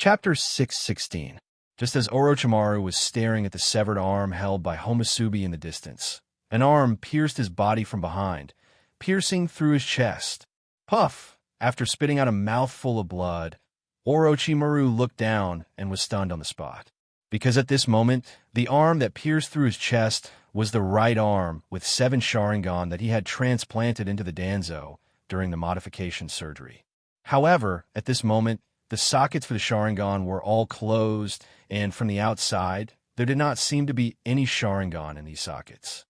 Chapter 616. Just as Orochimaru was staring at the severed arm held by Homasubi in the distance, an arm pierced his body from behind, piercing through his chest. Puff! After spitting out a mouthful of blood, Orochimaru looked down and was stunned on the spot. Because at this moment, the arm that pierced through his chest was the right arm with 7 Sharingan that he had transplanted into the Danzo during the modification surgery. However, at this moment, the sockets for the Sharingan were all closed, and from the outside, there did not seem to be any Sharingan in these sockets.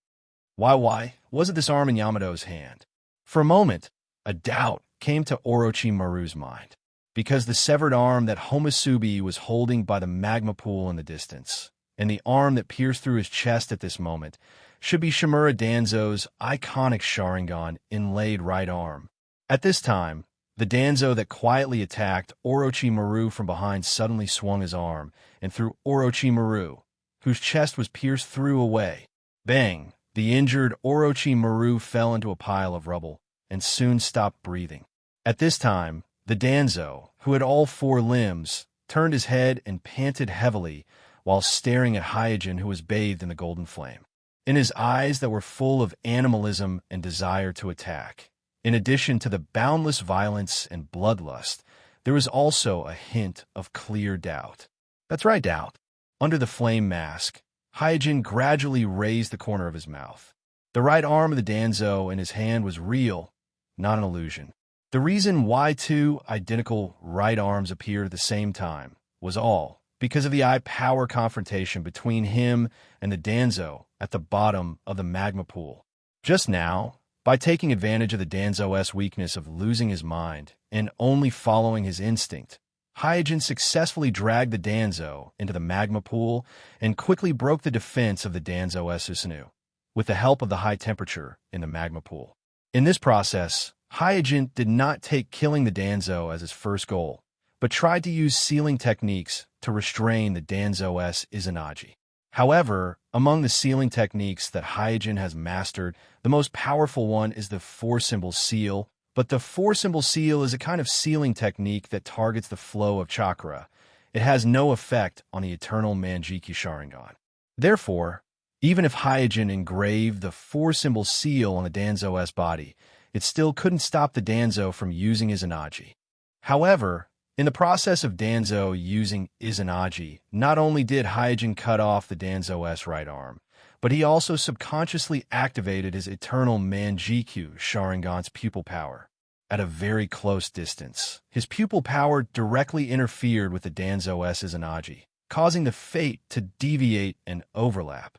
Why wasn't this arm in Yamato's hand? For a moment, a doubt came to Orochimaru's mind, because the severed arm that Homasubi was holding by the magma pool in the distance, and the arm that pierced through his chest at this moment, should be Shimura Danzo's iconic Sharingan inlaid right arm. At this time, the Danzo that quietly attacked Orochimaru from behind suddenly swung his arm and threw Orochimaru, whose chest was pierced through, away. Bang! The injured Orochimaru fell into a pile of rubble and soon stopped breathing. At this time, the Danzo, who had all 4 limbs, turned his head and panted heavily while staring at Hyojin, who was bathed in the golden flame. In his eyes that were full of animalism and desire to attack, in addition to the boundless violence and bloodlust, there was also a hint of clear doubt. That's right, doubt. Under the flame mask, Hyojin gradually raised the corner of his mouth. The right arm of the Danzo in his hand was real, not an illusion. The reason why 2 identical right arms appeared at the same time was all because of the eye-power confrontation between him and the Danzo at the bottom of the magma pool. Just now, by taking advantage of the Danzo's weakness of losing his mind and only following his instinct, Hyojin successfully dragged the Danzo into the magma pool and quickly broke the defense of the Danzo's Susanoo, with the help of the high temperature in the magma pool. In this process, Hyojin did not take killing the Danzo as his first goal, but tried to use sealing techniques to restrain the Danzo's Izanagi. However, among the sealing techniques that Hyojin has mastered, the most powerful one is the 4-symbol seal, but the 4-symbol seal is a kind of sealing technique that targets the flow of chakra. It has no effect on the eternal Manjiki Sharingan. Therefore, even if Hyojin engraved the 4-symbol seal on the Danzo's body, it still couldn't stop the Danzo from using Izanagi. However, in the process of Danzo using Izanagi, not only did Hyojin cut off the Danzo's right arm, but he also subconsciously activated his eternal Manjikyu Sharingan's pupil power. At a very close distance, his pupil power directly interfered with the Danzo's Izanagi, causing the fate to deviate and overlap.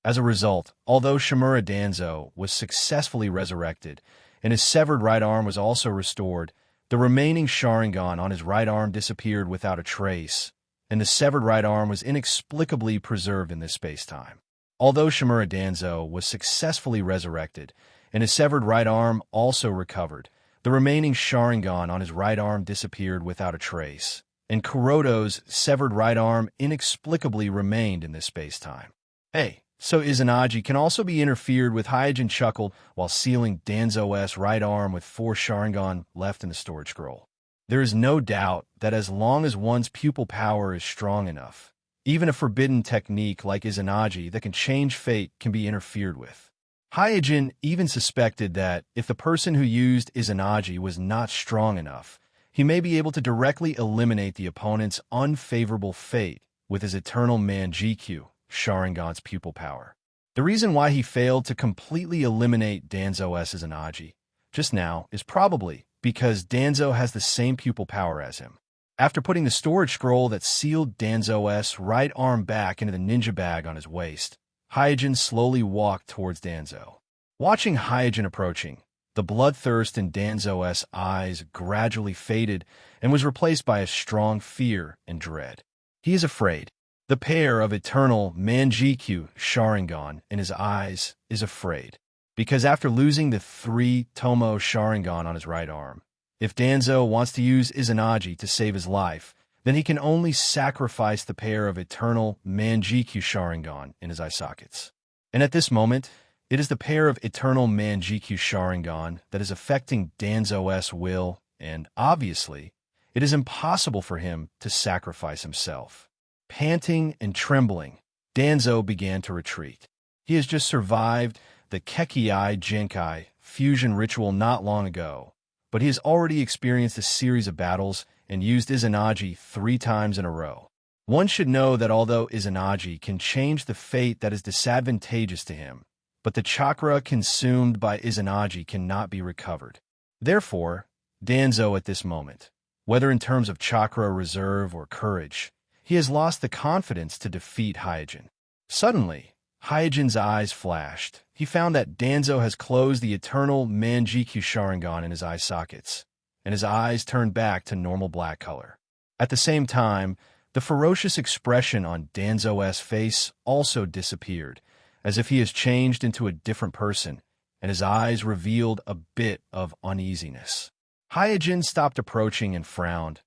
As a result, although Shimura Danzo was successfully resurrected, and his severed right arm was also restored, the remaining Sharingan on his right arm disappeared without a trace, and the severed right arm was inexplicably preserved in this space-time. Although Shimura Danzo was successfully resurrected, and his severed right arm also recovered, the remaining Sharingan on his right arm disappeared without a trace, and Kuroto's severed right arm inexplicably remained in this space-time. Hey, so Izanagi can also be interfered with. Hyojin chuckled while sealing Danzo's right arm with 4 Sharingan left in the storage scroll. There is no doubt that as long as one's pupil power is strong enough, even a forbidden technique like Izanagi that can change fate can be interfered with. Hyojin even suspected that if the person who used Izanagi was not strong enough, he may be able to directly eliminate the opponent's unfavorable fate with his eternal Manjikyu Sharingan's pupil power. The reason why he failed to completely eliminate Danzo's Izanagi just now is probably because Danzo has the same pupil power as him. After putting the storage scroll that sealed Danzo's right arm back into the ninja bag on his waist, Hyojin slowly walked towards Danzo. Watching Hyojin approaching, the bloodthirst in Danzo's eyes gradually faded and was replaced by a strong fear and dread. He is afraid. The pair of eternal Manjikyu Sharingan in his eyes is afraid, because after losing the 3 Tomo Sharingan on his right arm, if Danzo wants to use Izanagi to save his life, then he can only sacrifice the pair of eternal Manjikyu Sharingan in his eye sockets. And at this moment, it is the pair of eternal Manjikyu Sharingan that is affecting Danzo's will, and obviously, It is impossible for him to sacrifice himself. Panting and trembling, Danzo began to retreat. He has just survived the Kekkei Jinkai fusion ritual not long ago, but he has already experienced a series of battles and used Izanagi 3 times in a row. One should know that although Izanagi can change the fate that is disadvantageous to him, but the chakra consumed by Izanagi cannot be recovered. Therefore, Danzo at this moment, whether in terms of chakra reserve or courage, he has lost the confidence to defeat Hyojin. Suddenly, Hyojin's eyes flashed. He found that Danzo has closed the eternal Manjikyu Sharingan in his eye sockets, and his eyes turned back to normal black color. At the same time, the ferocious expression on Danzo's face also disappeared, as if he has changed into a different person, and his eyes revealed a bit of uneasiness. Hyojin stopped approaching and frowned.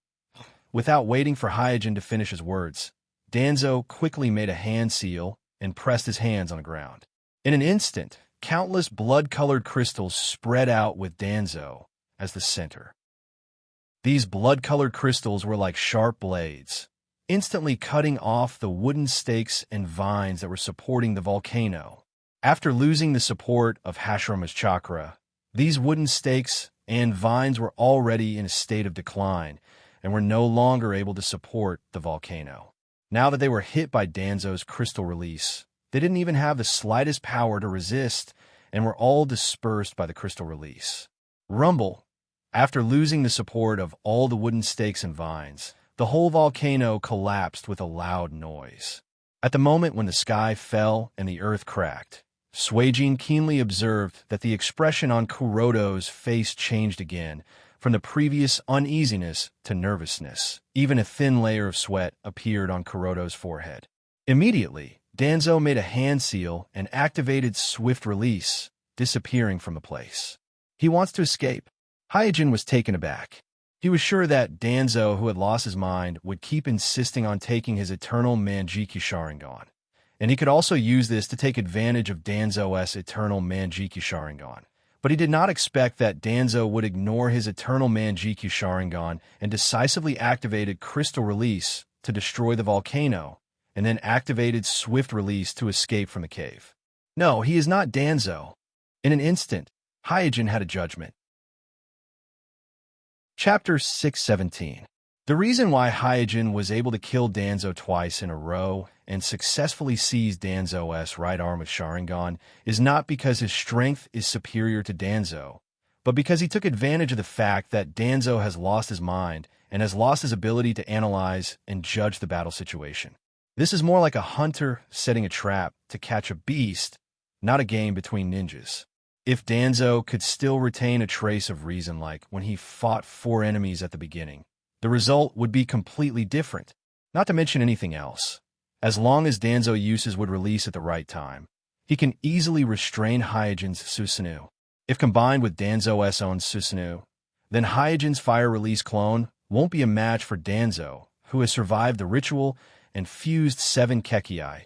Without waiting for Hyojin to finish his words, Danzo quickly made a hand seal and pressed his hands on the ground. In an instant, countless blood-colored crystals spread out with Danzo as the center. These blood-colored crystals were like sharp blades, instantly cutting off the wooden stakes and vines that were supporting the volcano. After losing the support of Hashirama's chakra, these wooden stakes and vines were already in a state of decline and were no longer able to support the volcano. Now that they were hit by Danzo's crystal release, they didn't even have the slightest power to resist and were all dispersed by the crystal release. Rumble. After losing the support of all the wooden stakes and vines, the whole volcano collapsed with a loud noise. At the moment when the sky fell and the earth cracked, Suijin keenly observed that the expression on Kuroto's face changed again, from the previous uneasiness to nervousness. Even a thin layer of sweat appeared on Kuroto's forehead. Immediately, Danzo made a hand seal and activated swift release, disappearing from the place. He wants to escape. Hyojin was taken aback. He was sure that Danzo, who had lost his mind, would keep insisting on taking his eternal Manjikyu Sharingan, and he could also use this to take advantage of Danzo's eternal Manjikyu Sharingan. But he did not expect that Danzo would ignore his eternal Manjikyu Sharingan and decisively activated crystal release to destroy the volcano, and then activated swift release to escape from the cave. No, he is not Danzo. In an instant, Hyojin had a judgment. Chapter 617. The reason why Hyojin was able to kill Danzo twice in a row and successfully seize Danzo's right arm with Sharingan is not because his strength is superior to Danzo, but because he took advantage of the fact that Danzo has lost his mind and has lost his ability to analyze and judge the battle situation. This is more like a hunter setting a trap to catch a beast, not a game between ninjas. If Danzo could still retain a trace of reason, like when he fought 4 enemies at the beginning, the result would be completely different, not to mention anything else. As long as Danzo uses would release at the right time, he can easily restrain Hyojin's Susanoo. If combined with Danzo's own Susanoo, then Hyojin's fire release clone won't be a match for Danzo, who has survived the ritual and fused 7 Kekkei.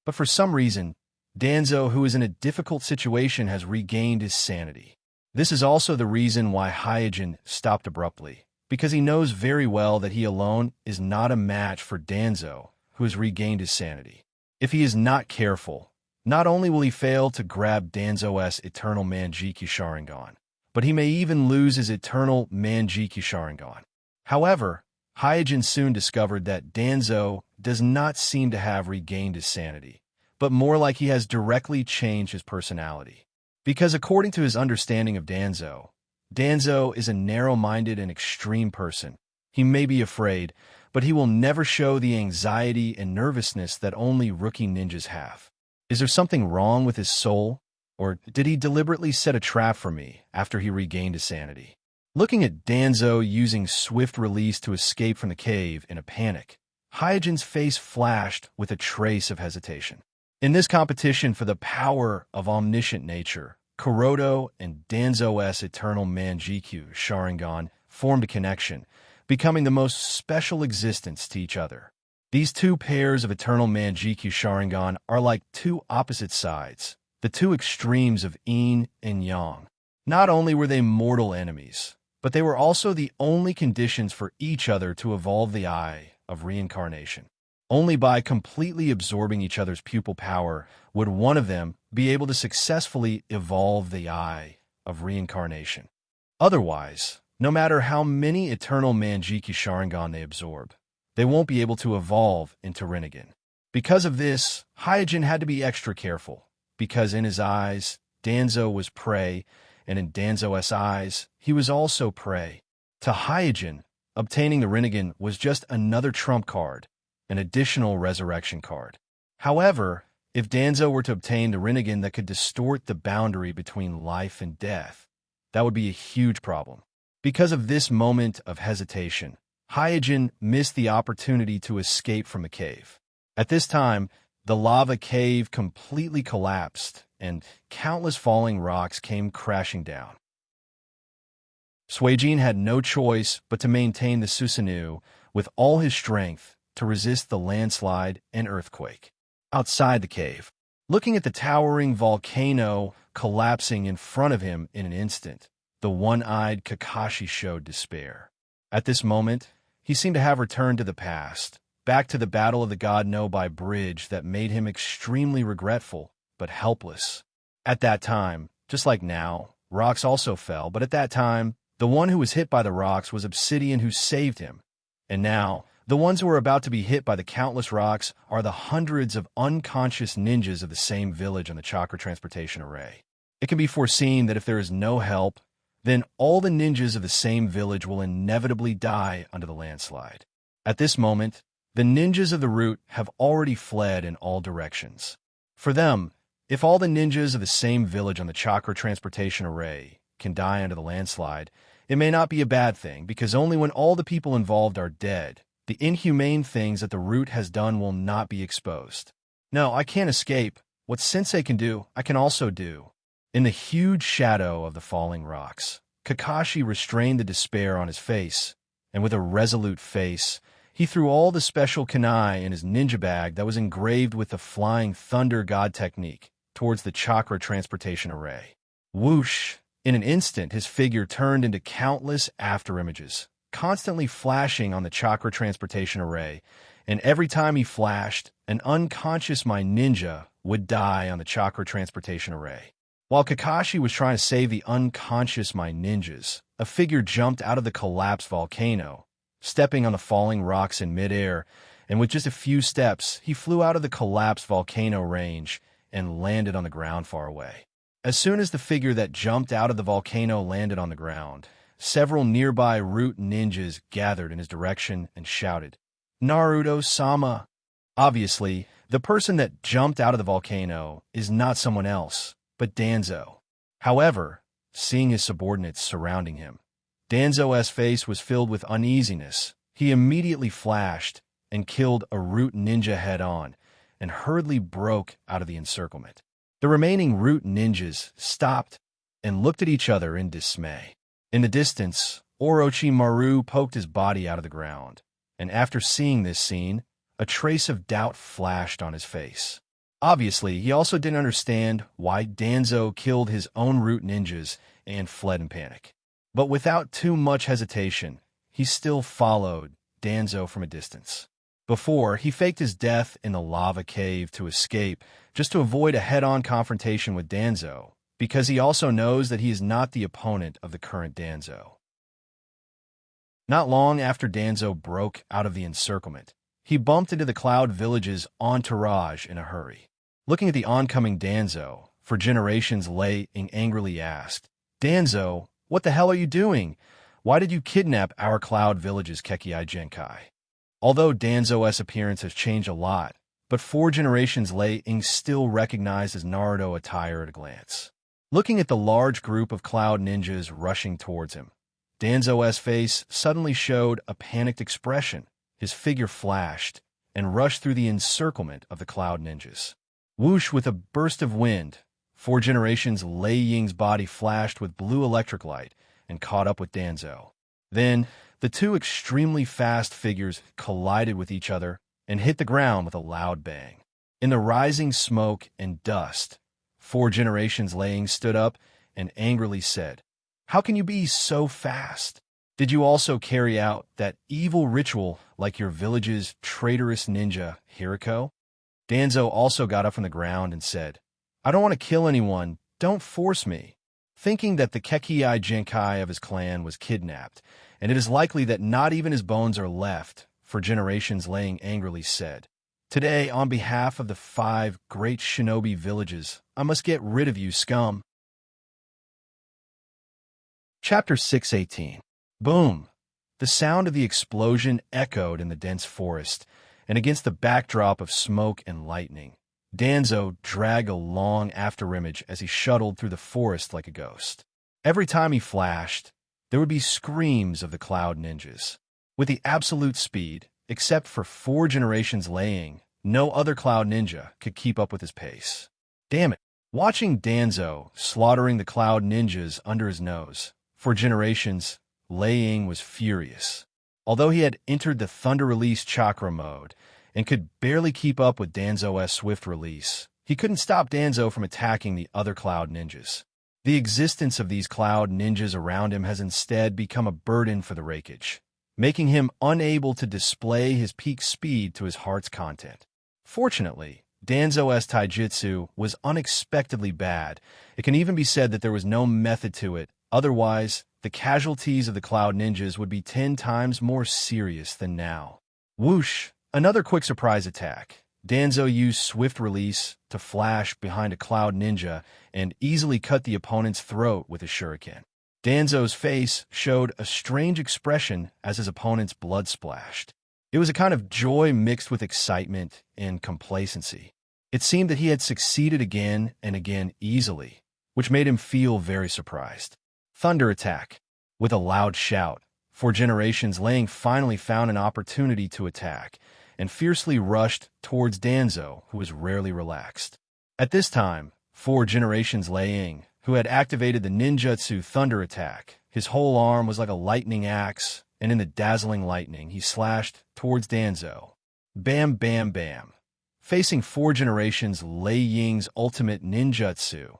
But for some reason, Danzo, who is in a difficult situation, has regained his sanity. This is also the reason why Hyojin stopped abruptly, because he knows very well that he alone is not a match for Danzo, who has regained his sanity. If he is not careful, not only will he fail to grab Danzo's eternal Manjikyu Sharingan, but he may even lose his eternal Manjikyu Sharingan. However, Hyojin soon discovered that Danzo does not seem to have regained his sanity, but more like he has directly changed his personality. Because according to his understanding of Danzo, Danzo is a narrow-minded and extreme person. He may be afraid, but he will never show the anxiety and nervousness that only rookie ninjas have. Is there something wrong with his soul? Or did he deliberately set a trap for me after he regained his sanity? Looking at Danzo using swift release to escape from the cave in a panic, Hyojin's face flashed with a trace of hesitation. In this competition for the power of omniscient nature, Kuroto and Danzo's eternal Manjikyu Sharingan formed a connection, becoming the most special existence to each other. These 2 pairs of eternal Manjikyu Sharingan are like 2 opposite sides, the 2 extremes of yin and yang. Not only were they mortal enemies, but they were also the only conditions for each other to evolve the eye of reincarnation. Only by completely absorbing each other's pupil power would one of them be able to successfully evolve the eye of reincarnation. Otherwise, no matter how many eternal Manjiki Sharingan they absorb, they won't be able to evolve into Rinnegan. Because of this, Hyojin had to be extra careful, because in his eyes, Danzo was prey, and in Danzo's eyes, he was also prey. To Hyojin, obtaining the Rinnegan was just another trump card, an additional resurrection card. However, if Danzo were to obtain the Rinnegan that could distort the boundary between life and death, that would be a huge problem. Because of this moment of hesitation, Hyojin missed the opportunity to escape from the cave. At this time, the lava cave completely collapsed, and countless falling rocks came crashing down. Suijin had no choice but to maintain the Susanoo with all his strength to resist the landslide and earthquake. Outside the cave, looking at the towering volcano collapsing in front of him in an instant, the one-eyed Kakashi showed despair. At this moment, he seemed to have returned to the past, back to the Battle of the God No-By bridge that made him extremely regretful, but helpless. At that time, just like now, rocks also fell, but at that time, the one who was hit by the rocks was Obsidian who saved him. And now, the ones who are about to be hit by the countless rocks are the hundreds of unconscious ninjas of the same village on the chakra transportation array. It can be foreseen that if there is no help, then all the ninjas of the same village will inevitably die under the landslide. At this moment, the ninjas of the route have already fled in all directions. For them, if all the ninjas of the same village on the chakra transportation array can die under the landslide, it may not be a bad thing, because only when all the people involved are dead, the inhumane things that the root has done will not be exposed. No, I can't escape. What Sensei can do, I can also do. In the huge shadow of the falling rocks, Kakashi restrained the despair on his face, and with a resolute face, he threw all the special kunai in his ninja bag that was engraved with the Flying Thunder God technique towards the chakra transportation array. Whoosh! In an instant, his figure turned into countless afterimages, constantly flashing on the chakra transportation array, and every time he flashed, an unconscious my ninja would die on the chakra transportation array. While Kakashi was trying to save the unconscious my ninjas, a figure jumped out of the collapsed volcano, stepping on the falling rocks in midair, and with just a few steps, he flew out of the collapsed volcano range and landed on the ground far away. As soon as the figure that jumped out of the volcano landed on the ground, several nearby root ninjas gathered in his direction and shouted, "Naruto-sama!" Obviously, the person that jumped out of the volcano is not someone else, but Danzo. However, seeing his subordinates surrounding him, Danzo's face was filled with uneasiness. He immediately flashed and killed a root ninja head-on and hurriedly broke out of the encirclement. The remaining root ninjas stopped and looked at each other in dismay. In the distance, Orochimaru poked his body out of the ground, and after seeing this scene, a trace of doubt flashed on his face. Obviously, he also didn't understand why Danzo killed his own root ninjas and fled in panic. But without too much hesitation, he still followed Danzo from a distance. Before, he faked his death in the lava cave to escape, just to avoid a head-on confrontation with Danzo, because he also knows that he is not the opponent of the current Danzo. Not long after Danzo broke out of the encirclement, he bumped into the Cloud Village's entourage in a hurry. Looking at the oncoming Danzo, for generations Lei-Ing angrily asked, "Danzo, what the hell are you doing? Why did you kidnap our Cloud Village's Kekkei Genkai?" Although Danzo's appearance has changed a lot, but 4 generations Lei-Ing still recognized his Naruto attire at a glance. Looking at the large group of Cloud Ninjas rushing towards him, Danzo's face suddenly showed a panicked expression. His figure flashed and rushed through the encirclement of the Cloud Ninjas. Whoosh! With a burst of wind, 4 generations Lei-Ying's body flashed with blue electric light and caught up with Danzo. Then, the 2 extremely fast figures collided with each other and hit the ground with a loud bang. In the rising smoke and dust, 4 generations Lei-Ying stood up and angrily said, How can you be so fast? Did you also carry out that evil ritual like your village's traitorous ninja, Hiriko? Danzo also got up from the ground and said, I don't want to kill anyone, don't force me. Thinking that the Kekii Genkai of his clan was kidnapped, and it is likely that not even his bones are left, for generations Laying angrily said, Today, on behalf of the 5 great shinobi villages, I must get rid of you, scum. Chapter 618. Boom! The sound of the explosion echoed in the dense forest, and against the backdrop of smoke and lightning, Danzo dragged a long afterimage as he shuttled through the forest like a ghost. Every time he flashed, there would be screams of the Cloud Ninjas. With the absolute speed, except for 4 generations Laying, no other Cloud Ninja could keep up with his pace. Damn it! Watching Danzo slaughtering the Cloud Ninjas under his nose, for generations, Laying was furious. Although he had entered the Thunder Release Chakra mode and could barely keep up with Danzo's swift release, he couldn't stop Danzo from attacking the other Cloud Ninjas. The existence of these Cloud Ninjas around him has instead become a burden for the Raikage, making him unable to display his peak speed to his heart's content. Fortunately, Danzo's taijutsu was unexpectedly bad. It can even be said that there was no method to it, otherwise, the casualties of the Cloud Ninjas would be 10 times more serious than now. Whoosh! Another quick surprise attack. Danzo used Swift Release to flash behind a Cloud Ninja and easily cut the opponent's throat with a shuriken. Danzo's face showed a strange expression as his opponent's blood splashed. It was a kind of joy mixed with excitement and complacency. It seemed that he had succeeded again and again easily, which made him feel very surprised. Thunder attack. With a loud shout, for generations Laying finally found an opportunity to attack, and fiercely rushed towards Danzo, who was rarely relaxed. At this time, 4 generations Laying, who had activated the ninjutsu Thunder attack, his whole arm was like a lightning axe, and in the dazzling lightning he slashed towards Danzo. Bam, bam, bam. Facing 4 generations Lei Ying's ultimate ninjutsu,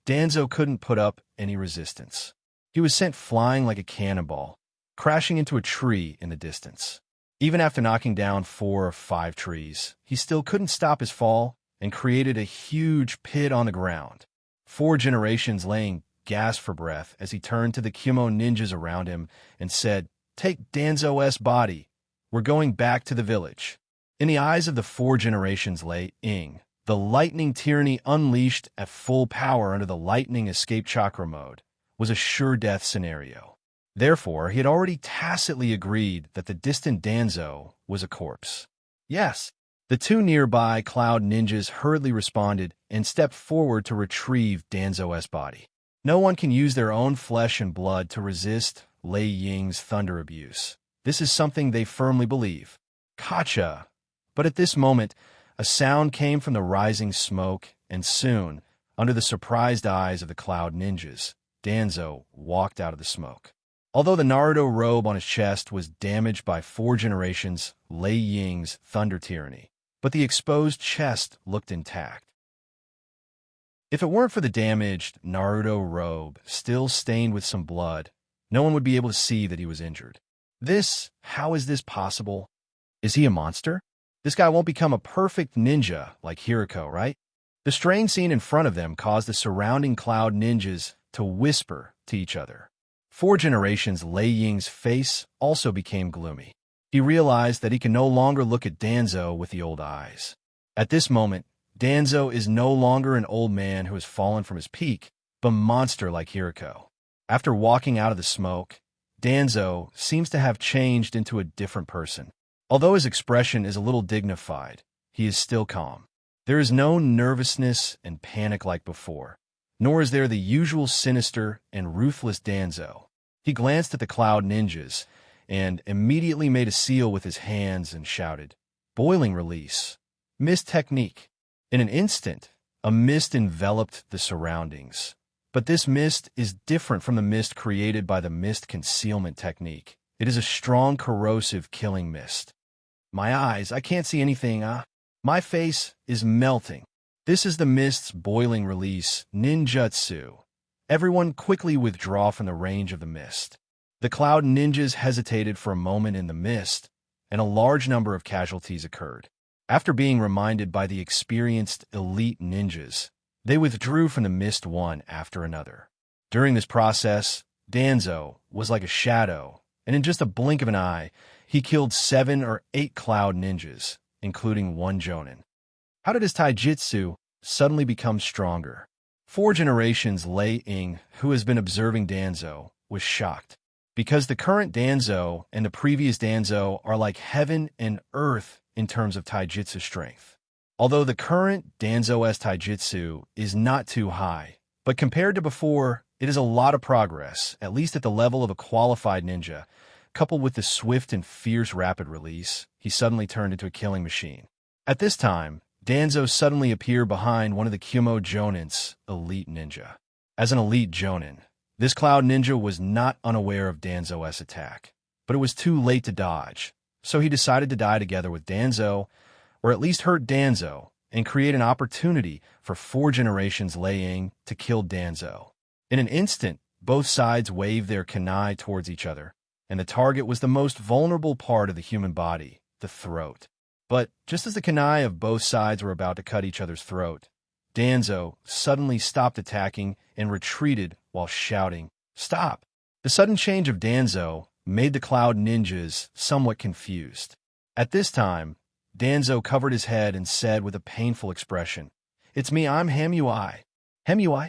Danzo couldn't put up any resistance. He was sent flying like a cannonball, crashing into a tree in the distance. Even after knocking down 4 or 5 trees, he still couldn't stop his fall and created a huge pit on the ground. 4 generations Laying gasped for breath as he turned to the Kimo ninjas around him and said, Take Danzo's body. We're going back to the village. In the eyes of the 4 generations Laying, the lightning tyranny unleashed at full power under the lightning escape chakra mode was a sure death scenario. Therefore, he had already tacitly agreed that the distant Danzo was a corpse. Yes, the 2 nearby Cloud Ninjas hurriedly responded and stepped forward to retrieve Danzo's body. No one can use their own flesh and blood to resist Lei Ying's thunder abuse. This is something they firmly believe. Kacha! But at this moment, a sound came from the rising smoke, and soon, under the surprised eyes of the Cloud Ninjas, Danzo walked out of the smoke. Although the Naruto robe on his chest was damaged by 4 generations Lei Ying's thunder tyranny, but the exposed chest looked intact. If it weren't for the damaged Naruto robe still stained with some blood, no one would be able to see that he was injured. How is this possible? Is he a monster? This guy won't become a perfect ninja like Hiriko, right? The strange scene in front of them caused the surrounding Cloud Ninjas to whisper to each other. 4 generations Lei Ying's face also became gloomy. He realized that he can no longer look at Danzo with the old eyes. At this moment, Danzo is no longer an old man who has fallen from his peak, but a monster like Hiriko. After walking out of the smoke, Danzo seems to have changed into a different person. Although his expression is a little dignified, he is still calm. There is no nervousness and panic like before, nor is there the usual sinister and ruthless Danzo. He glanced at the Cloud Ninjas and immediately made a seal with his hands and shouted, Boiling Release. Mist Technique. In an instant, a mist enveloped the surroundings. But this mist is different from the mist created by the Mist Concealment Technique. It is a strong, corrosive, killing mist. My eyes, I can't see anything, My face is melting. This is the mist's boiling release, ninjutsu. everyone quickly withdraw from the range of the mist. The Cloud Ninjas hesitated for a moment in the mist, and a large number of casualties occurred. After being reminded by the experienced elite ninjas, they withdrew from the mist one after another. During this process, Danzo was like a shadow, and in just a blink of an eye, he killed 7 or 8 Cloud Ninjas, including one Jonin. How did his taijutsu suddenly become stronger? 4 generations Lei Ying, who has been observing Danzo, was shocked. Because the current Danzo and the previous Danzo are like heaven and earth in terms of taijutsu strength. Although the current Danzo's taijutsu is not too high, but compared to before, it is a lot of progress, at least at the level of a qualified ninja. Coupled with the swift and fierce rapid release, he suddenly turned into a killing machine. At this time, Danzo suddenly appeared behind one of the Kyumo Jonin's elite ninja. As an elite Jonin, this Cloud Ninja was not unaware of Danzo's attack, but it was too late to dodge, so he decided to die together with Danzo, or at least hurt Danzo, and create an opportunity for 4 generations Lei Ying to kill Danzo. In an instant, both sides waved their kunai towards each other, and the target was the most vulnerable part of the human body, the throat. But just as the kunai of both sides were about to cut each other's throat, Danzo suddenly stopped attacking and retreated while shouting, "Stop!" The sudden change of Danzo made the Cloud Ninjas somewhat confused. At this time, Danzo covered his head and said with a painful expression, "It's me, I'm Hamui. Hamui."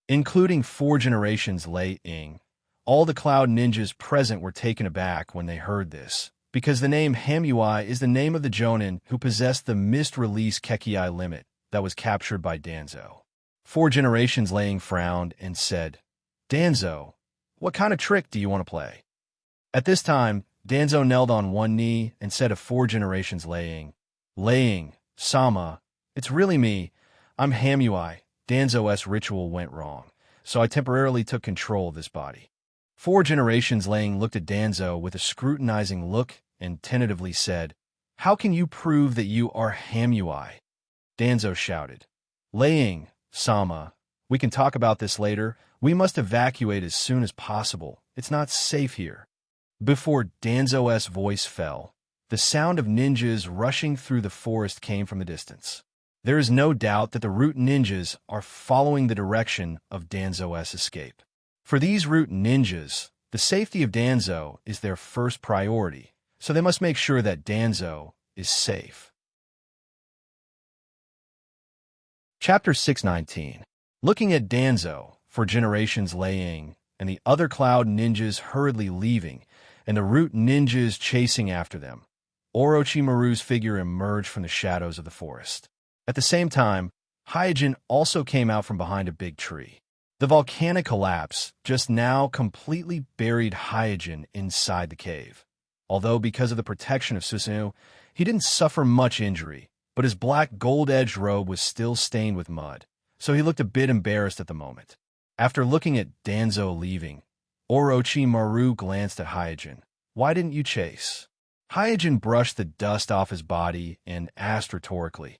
Including 4 generations Lei Ying, all the Cloud Ninjas present were taken aback when they heard this, because the name Hamui is the name of the Jonin who possessed the mist-release Kekiai limit that was captured by Danzo. 4 generations Lei Ying frowned and said, "Danzo, what kind of trick do you want to play?" At this time, Danzo knelt on one knee and said to 4 generations Lei Ying, "Sama, it's really me. I'm Hamui. Danzo's ritual went wrong, so I temporarily took control of this body." 4 generations Lei Ying looked at Danzo with a scrutinizing look and tentatively said, "How can you prove that you are Hamui?" Danzo shouted, "Lei Ying, Sama, we can talk about this later. We must evacuate as soon as possible. It's not safe here." Before Danzo's voice fell, the sound of ninjas rushing through the forest came from the distance. There is no doubt that the root ninjas are following the direction of Danzo's escape. For these root ninjas, the safety of Danzo is their first priority, so they must make sure that Danzo is safe. Chapter 619. Looking at Danzo, for generations Lei Ying, and the other Cloud Ninjas hurriedly leaving, and the root ninjas chasing after them, Orochimaru's figure emerged from the shadows of the forest. At the same time, Hyojin also came out from behind a big tree. The volcanic collapse just now completely buried Hyojin inside the cave. Although because of the protection of Susanoo, he didn't suffer much injury, but his black gold-edged robe was still stained with mud, so he looked a bit embarrassed at the moment. After looking at Danzo leaving, Orochimaru glanced at Hyojin. "Why didn't you chase?" Hyojin brushed the dust off his body and asked rhetorically,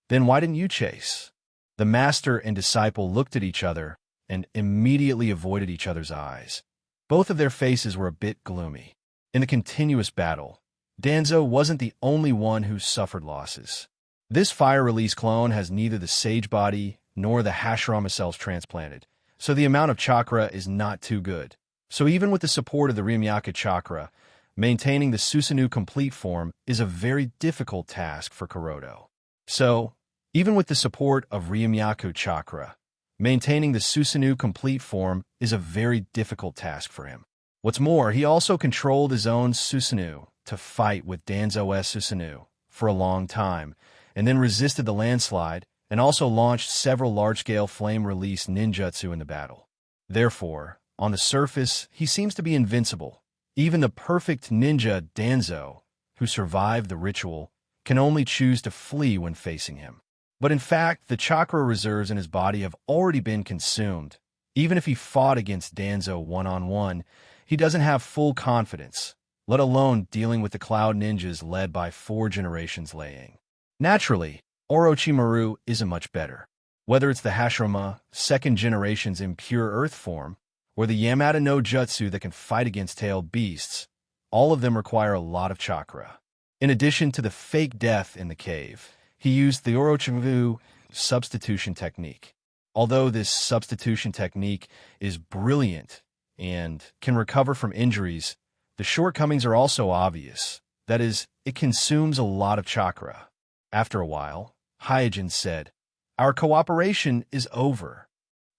"Then why didn't you chase?" The master and disciple looked at each other and immediately avoided each other's eyes. Both of their faces were a bit gloomy. In the continuous battle, Danzo wasn't the only one who suffered losses. This fire-release clone has neither the sage body nor the Hashirama cells transplanted, so the amount of chakra is not too good. So even with the support of the Ryumyaku chakra, maintaining the Susanoo complete form is a very difficult task for Kuroto. So, even with the support of Ryumyaku chakra, maintaining the Susanoo complete form is a very difficult task for him. What's more, he also controlled his own Susanoo to fight with Danzo's Susanoo for a long time, and then resisted the landslide, and also launched several large-scale flame-release ninjutsu in the battle. Therefore, on the surface, he seems to be invincible. Even the perfect ninja Danzo, who survived the ritual, can only choose to flee when facing him. But in fact, the chakra reserves in his body have already been consumed. Even if he fought against Danzo one-on-one, he doesn't have full confidence, let alone dealing with the Cloud Ninjas led by 4 generations Lei Ying. Naturally, Orochimaru isn't much better. Whether it's the Hashirama, second generation's impure earth form, or the Yamata no Jutsu that can fight against tailed beasts, all of them require a lot of chakra. In addition to the fake death in the cave, he used the Orochimaru substitution technique. Although this substitution technique is brilliant and can recover from injuries, the shortcomings are also obvious. That is, it consumes a lot of chakra. After a while, Hyojin said, "Our cooperation is over."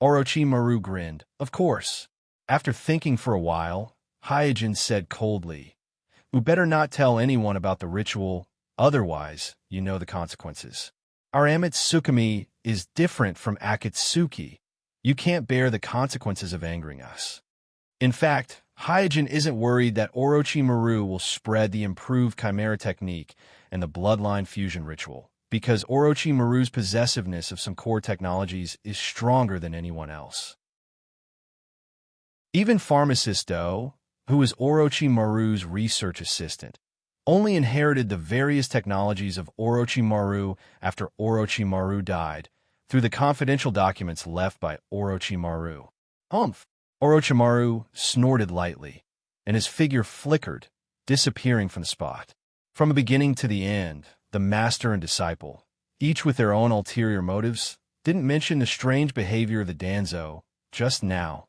Orochimaru grinned, "Of course." After thinking for a while, Hyojin said coldly, "We better not tell anyone about the ritual, otherwise you know the consequences. Our Amatsukami is different from Akatsuki. You can't bear the consequences of angering us." In fact, Hyojin isn't worried that Orochimaru will spread the improved Chimera technique and the bloodline fusion ritual, because Orochimaru's possessiveness of some core technologies is stronger than anyone else. Even Pharmacist Do, who was Orochimaru's research assistant, only inherited the various technologies of Orochimaru after Orochimaru died through the confidential documents left by Orochimaru. Humph! Orochimaru snorted lightly, and his figure flickered, disappearing from the spot. From the beginning to the end, the master and disciple, each with their own ulterior motives, didn't mention the strange behavior of the Danzo just now,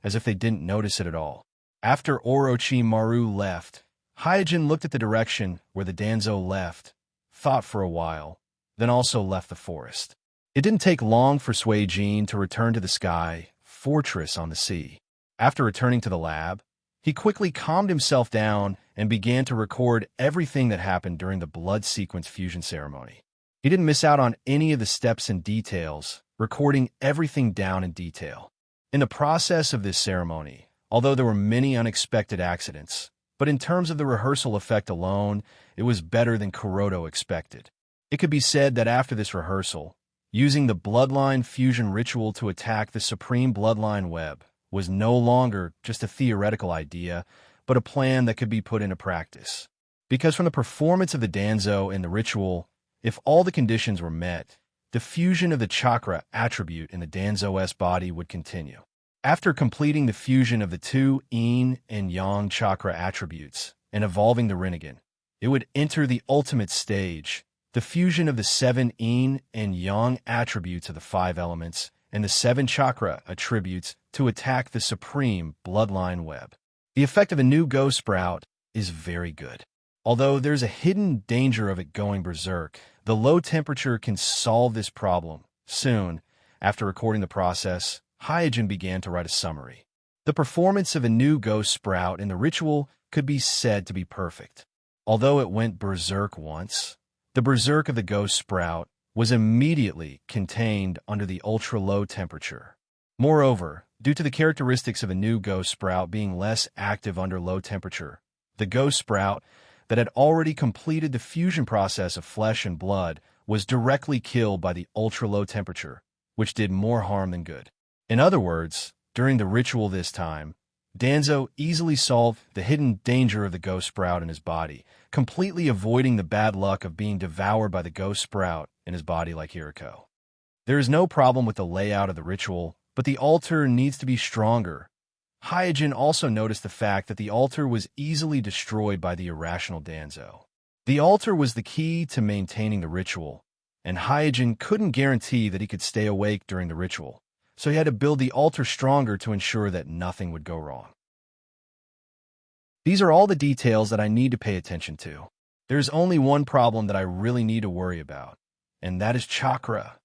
as if they didn't notice it at all. After Orochimaru left, Hyojin looked at the direction where the Danzo left, thought for a while, then also left the forest. It didn't take long for Suijin to return to the sky fortress on the sea. After returning to the lab, he quickly calmed himself down and began to record everything that happened during the blood sequence fusion ceremony. He didn't miss out on any of the steps and details, recording everything down in detail. In the process of this ceremony, although there were many unexpected accidents, but in terms of the rehearsal effect alone, it was better than Kuroda expected. It could be said that after this rehearsal, using the bloodline fusion ritual to attack the supreme bloodline web was no longer just a theoretical idea, but a plan that could be put into practice. Because from the performance of the Danzo and the ritual, if all the conditions were met, the fusion of the chakra attribute in the Danzo's body would continue. After completing the fusion of the two yin and yang chakra attributes and evolving the Rinnegan, it would enter the ultimate stage, the fusion of the 7 yin and yang attributes of the 5 elements and the 7 chakra attributes to attack the supreme bloodline web. The effect of a new Go Sprout is very good. Although there's a hidden danger of it going berserk, the low temperature can solve this problem. Soon, after recording the process, Hyojin began to write a summary. The performance of a new Go Sprout in the ritual could be said to be perfect. Although it went berserk once, the berserk of the Go Sprout was immediately contained under the ultra-low temperature. Moreover, due to the characteristics of a new Go Sprout being less active under low temperature, the Go Sprout that had already completed the fusion process of flesh and blood was directly killed by the ultra-low temperature, which did more harm than good. In other words, during the ritual this time, Danzo easily solved the hidden danger of the Go Sprout in his body, completely avoiding the bad luck of being devoured by the Go Sprout in his body like Hiriko. There is no problem with the layout of the ritual, but the altar needs to be stronger. Hyojin also noticed the fact that the altar was easily destroyed by the irrational Danzo. The altar was the key to maintaining the ritual, and Hyojin couldn't guarantee that he could stay awake during the ritual, so he had to build the altar stronger to ensure that nothing would go wrong. These are all the details that I need to pay attention to. There's only one problem that I really need to worry about, and that is chakra.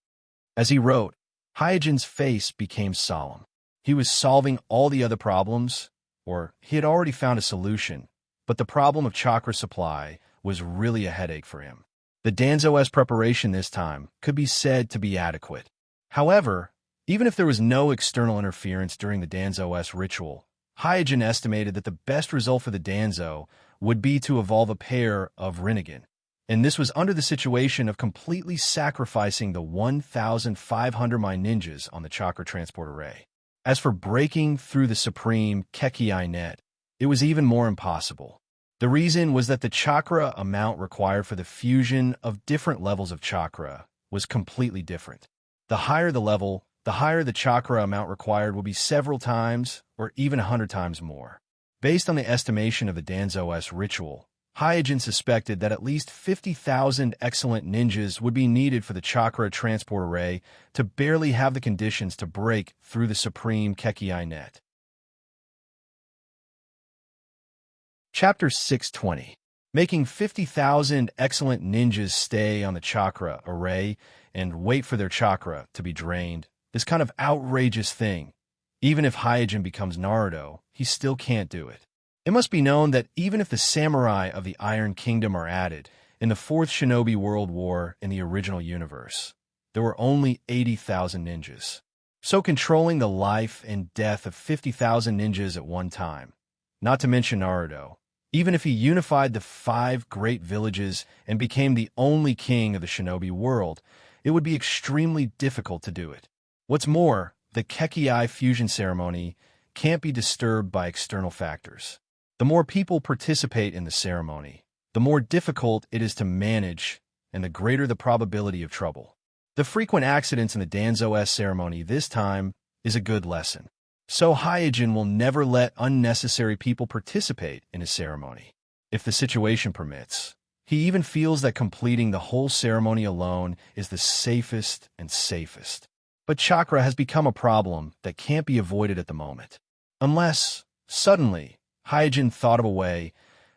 As he wrote, Hyojin's face became solemn. He was solving all the other problems, or he had already found a solution, but the problem of chakra supply was really a headache for him. The Danzo's preparation this time could be said to be adequate. However, even if there was no external interference during the Danzo's ritual, Hyojin estimated that the best result for the Danzo would be to evolve a pair of Rinnegan, and this was under the situation of completely sacrificing the 1,500 My ninjas on the chakra transport array. As for breaking through the supreme Kekkei net, it was even more impossible. The reason was that the chakra amount required for the fusion of different levels of chakra was completely different. The higher the level, the higher the chakra amount required will be several times or even 100 times more. Based on the estimation of the Danzos ritual, Hyojin suspected that at least 50,000 excellent ninjas would be needed for the chakra transport array to barely have the conditions to break through the supreme Kekii net. Chapter 620. Making 50,000 excellent ninjas stay on the chakra array and wait for their chakra to be drained. This kind of outrageous thing. Even if Hyojin becomes Naruto, he still can't do it. It must be known that even if the samurai of the Iron Kingdom are added, in the Fourth Shinobi World War in the original universe, there were only 80,000 ninjas. So controlling the life and death of 50,000 ninjas at one time, not to mention Naruto, even if he unified the 5 great villages and became the only king of the shinobi world, it would be extremely difficult to do it. What's more, the Kekii fusion ceremony can't be disturbed by external factors. The more people participate in the ceremony, the more difficult it is to manage and the greater the probability of trouble. The frequent accidents in the Danzos ceremony this time is a good lesson. So Hyojin will never let unnecessary people participate in his ceremony. If the situation permits, he even feels that completing the whole ceremony alone is the safest and safest. But chakra has become a problem that can't be avoided at the moment. Unless, suddenly, Hyojin thought of a way,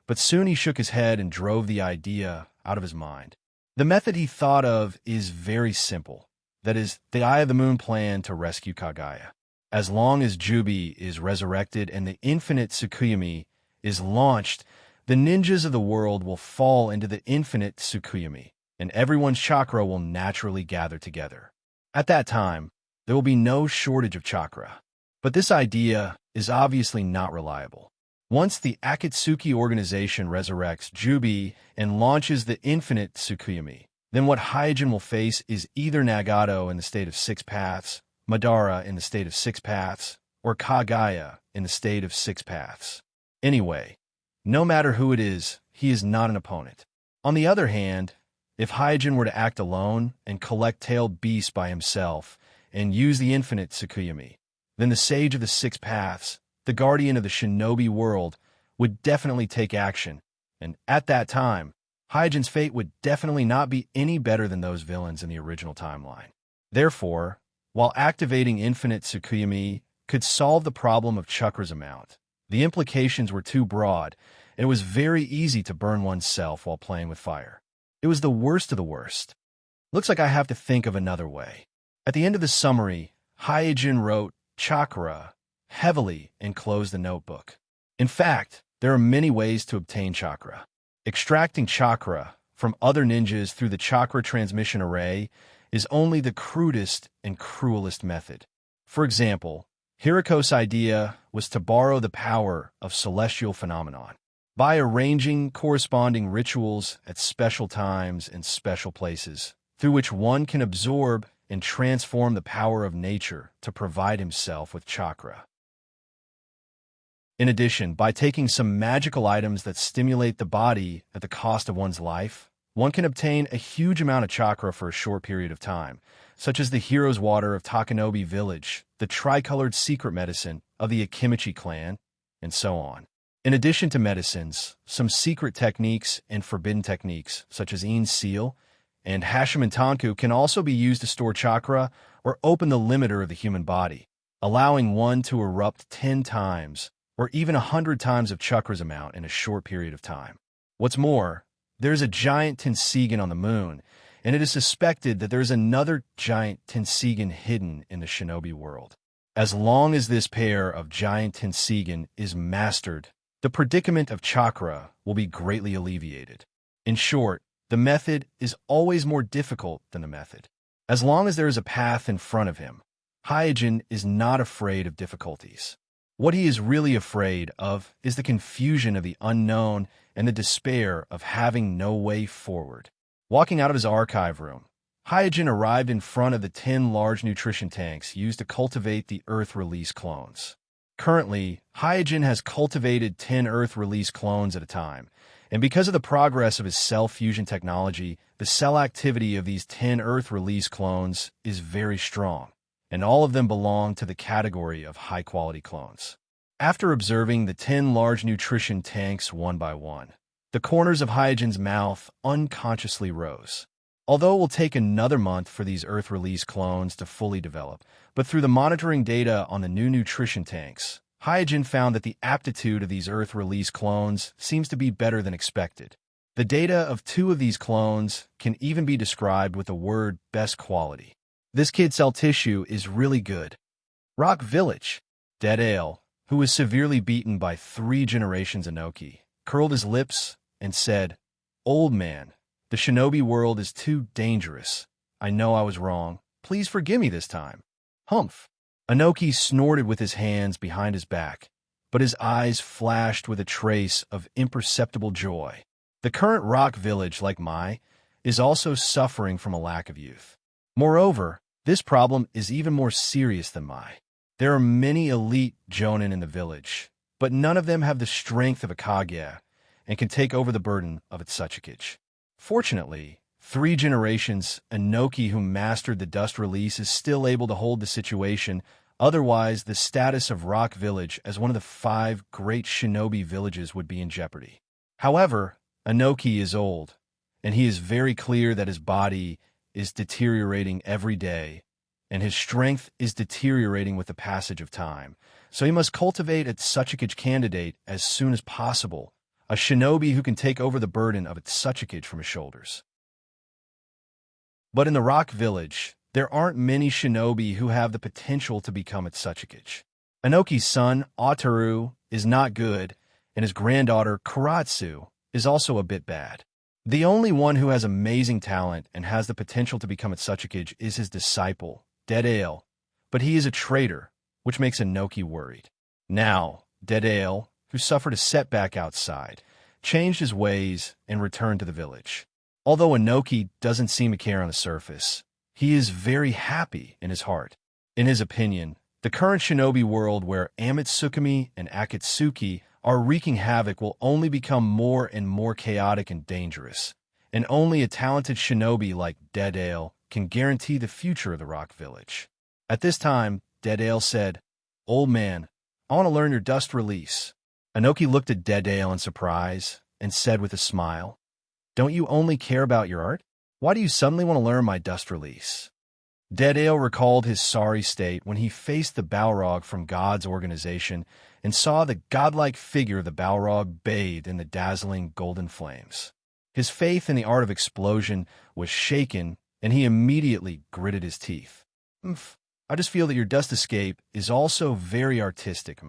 but soon he shook his head and drove the idea out of his mind. The method he thought of is very simple. That is, the Eye of the Moon plan to rescue Kaguya. As long as Jubi is resurrected and the infinite Tsukuyomi is launched, the ninjas of the world will fall into the infinite Tsukuyomi, and everyone's chakra will naturally gather together. At that time, there will be no shortage of chakra. But this idea is obviously not reliable. Once the Akatsuki organization resurrects Jubi and launches the infinite Tsukuyomi, then what Hyojin will face is either Nagato in the state of 6 paths, Madara in the state of 6 paths, or Kaguya in the state of 6 paths. Anyway, no matter who it is, he is not an opponent. On the other hand, if Hyojin were to act alone and collect tailed beasts by himself and use the infinite Tsukuyomi, then the Sage of the 6 Paths, the guardian of the shinobi world, would definitely take action, and at that time, Hyojin's fate would definitely not be any better than those villains in the original timeline. Therefore, while activating infinite Tsukuyomi could solve the problem of chakra's amount, the implications were too broad, and it was very easy to burn oneself while playing with fire. It was the worst of the worst. Looks like I have to think of another way. At the end of the summary, Hyojin wrote chakra heavily and closed the notebook. In fact, there are many ways to obtain chakra. Extracting chakra from other ninjas through the chakra transmission array is only the crudest and cruelest method. For example, Hiriko's idea was to borrow the power of celestial phenomenon. By arranging corresponding rituals at special times and special places, through which one can absorb and transform the power of nature to provide himself with chakra. In addition, by taking some magical items that stimulate the body at the cost of one's life, one can obtain a huge amount of chakra for a short period of time, such as the hero's water of Takanobi village, the tricolored secret medicine of the Akimichi clan, and so on. In addition to medicines, some secret techniques and forbidden techniques, such as Iin's seal and Hashimantanku, can also be used to store chakra or open the limiter of the human body, allowing one to erupt 10 times or even 100 times of chakra's amount in a short period of time. What's more, there's a giant Tenseigan on the moon, and it is suspected that there's another giant Tenseigan hidden in the shinobi world. As long as this pair of giant Tenseigan is mastered, the predicament of chakra will be greatly alleviated. In short, the method is always more difficult than the method. As long as there is a path in front of him, Hyojin is not afraid of difficulties. What he is really afraid of is the confusion of the unknown and the despair of having no way forward. Walking out of his archive room, Hyojin arrived in front of the 10 large nutrition tanks used to cultivate the Earth Release clones. Currently, Hyojin has cultivated 10 Earth Release clones at a time, And because of the progress of his cell fusion technology, the cell activity of these 10 Earth release clones is very strong, and all of them belong to the category of high-quality clones. After observing the 10 large nutrition tanks one by one, the corners of Hyunjin's mouth unconsciously rose. Although it will take another month for these Earth release clones to fully develop, but through the monitoring data on the new nutrition tanks, Hyunjin found that the aptitude of these Earth release clones seems to be better than expected. The data of 2 of these clones can even be described with the word best quality. This kid's cell tissue is really good. Rock Village. Dead Ale, who was severely beaten by 3 generations Inoki, curled his lips and said, "Old man, the shinobi world is too dangerous. I know I was wrong. Please forgive me this time." Humph. Inoki snorted with his hands behind his back, but his eyes flashed with a trace of imperceptible joy. The current rock village, like Mai, is also suffering from a lack of youth. Moreover, this problem is even more serious than Mai. There are many elite jonin in the village, but none of them have the strength of a Kaguya and can take over the burden of its Suchikage. Fortunately, 3 generations Inoki who mastered the dust release is still able to hold the situation. Otherwise, the status of Rock Village as one of the 5 great shinobi villages would be in jeopardy. However, Inoki is old, and he is very clear that his body is deteriorating every day, and his strength is deteriorating with the passage of time. So he must cultivate a Suchikage candidate as soon as possible, a shinobi who can take over the burden of its Suchikage from his shoulders. But in the Rock Village, there aren't many shinobi who have the potential to become its Suchikage. Inoki's son, Ataru, is not good, and his granddaughter, Kuratsu, is also a bit bad. The only one who has amazing talent and has the potential to become its Suchikage is his disciple, Dead Ale, but he is a traitor, which makes Inoki worried. Now, Dead Ale, who suffered a setback outside, changed his ways and returned to the village. Although Inoki doesn't seem to care on the surface, he is very happy in his heart. In his opinion, the current shinobi world where Amitsukami and Akatsuki are wreaking havoc will only become more and more chaotic and dangerous, and only a talented shinobi like Dead Ale can guarantee the future of the Rock Village. At this time, Dead Ale said, "Old man, I want to learn your dust release." Inoki looked at Dead Ale in surprise and said with a smile, "Don't you only care about your art? Why do you suddenly want to learn my dust release?" Dead Ale recalled his sorry state when he faced the Balrog from God's organization and saw the godlike figure of the Balrog bathed in the dazzling golden flames. His faith in the art of explosion was shaken, and he immediately gritted his teeth. I just feel that your dust escape is also very artistic."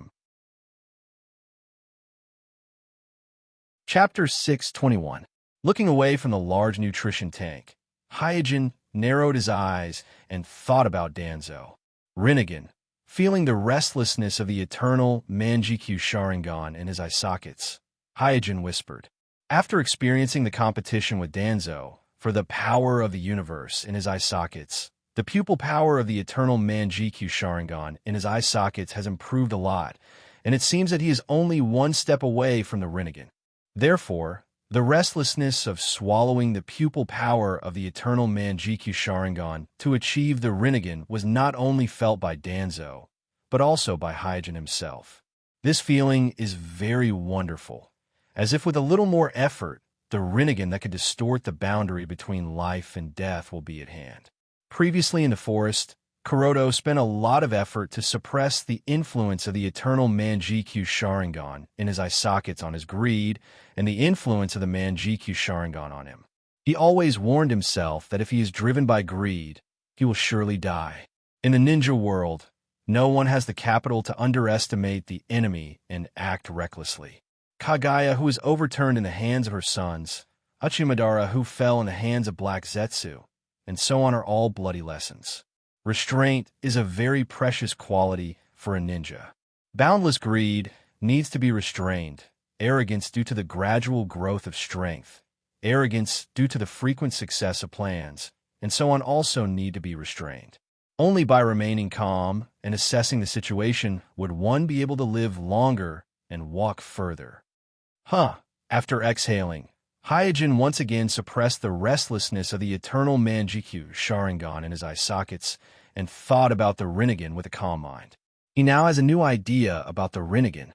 Chapter 621. Looking away from the large nutrition tank, Hyunjin narrowed his eyes and thought about Danzo. Rinnegan, feeling the restlessness of the eternal Manjikyu Sharingan in his eye sockets, Hyunjin whispered. After experiencing the competition with Danzo for the power of the universe in his eye sockets, the pupil power of the eternal Manjikyu Sharingan in his eye sockets has improved a lot, and it seems that he is only one step away from the Rinnegan. Therefore, the restlessness of swallowing the pupil power of the eternal Manjikyu Sharingan to achieve the Rinnegan was not only felt by Danzo, but also by Hyunjin himself. This feeling is very wonderful, as if with a little more effort, the Rinnegan that could distort the boundary between life and death will be at hand. Previously in the forest, Kuroto spent a lot of effort to suppress the influence of the eternal Manjikyu Sharingan in his eye sockets on his greed and the influence of the Manjikyu Sharingan on him. He always warned himself that if he is driven by greed, he will surely die. In the ninja world, no one has the capital to underestimate the enemy and act recklessly. Kaguya, who was overturned in the hands of her sons, Uchimadara, who fell in the hands of Black Zetsu, and so on are all bloody lessons. Restraint is a very precious quality for a ninja. Boundless greed needs to be restrained, arrogance due to the gradual growth of strength, arrogance due to the frequent success of plans, and so on also need to be restrained. Only by remaining calm and assessing the situation would one be able to live longer and walk further. After exhaling, Hyojin once again suppressed the restlessness of the eternal Manjikyu Sharingan in his eye sockets and thought about the Rinnegan with a calm mind. He now has a new idea about the Rinnegan.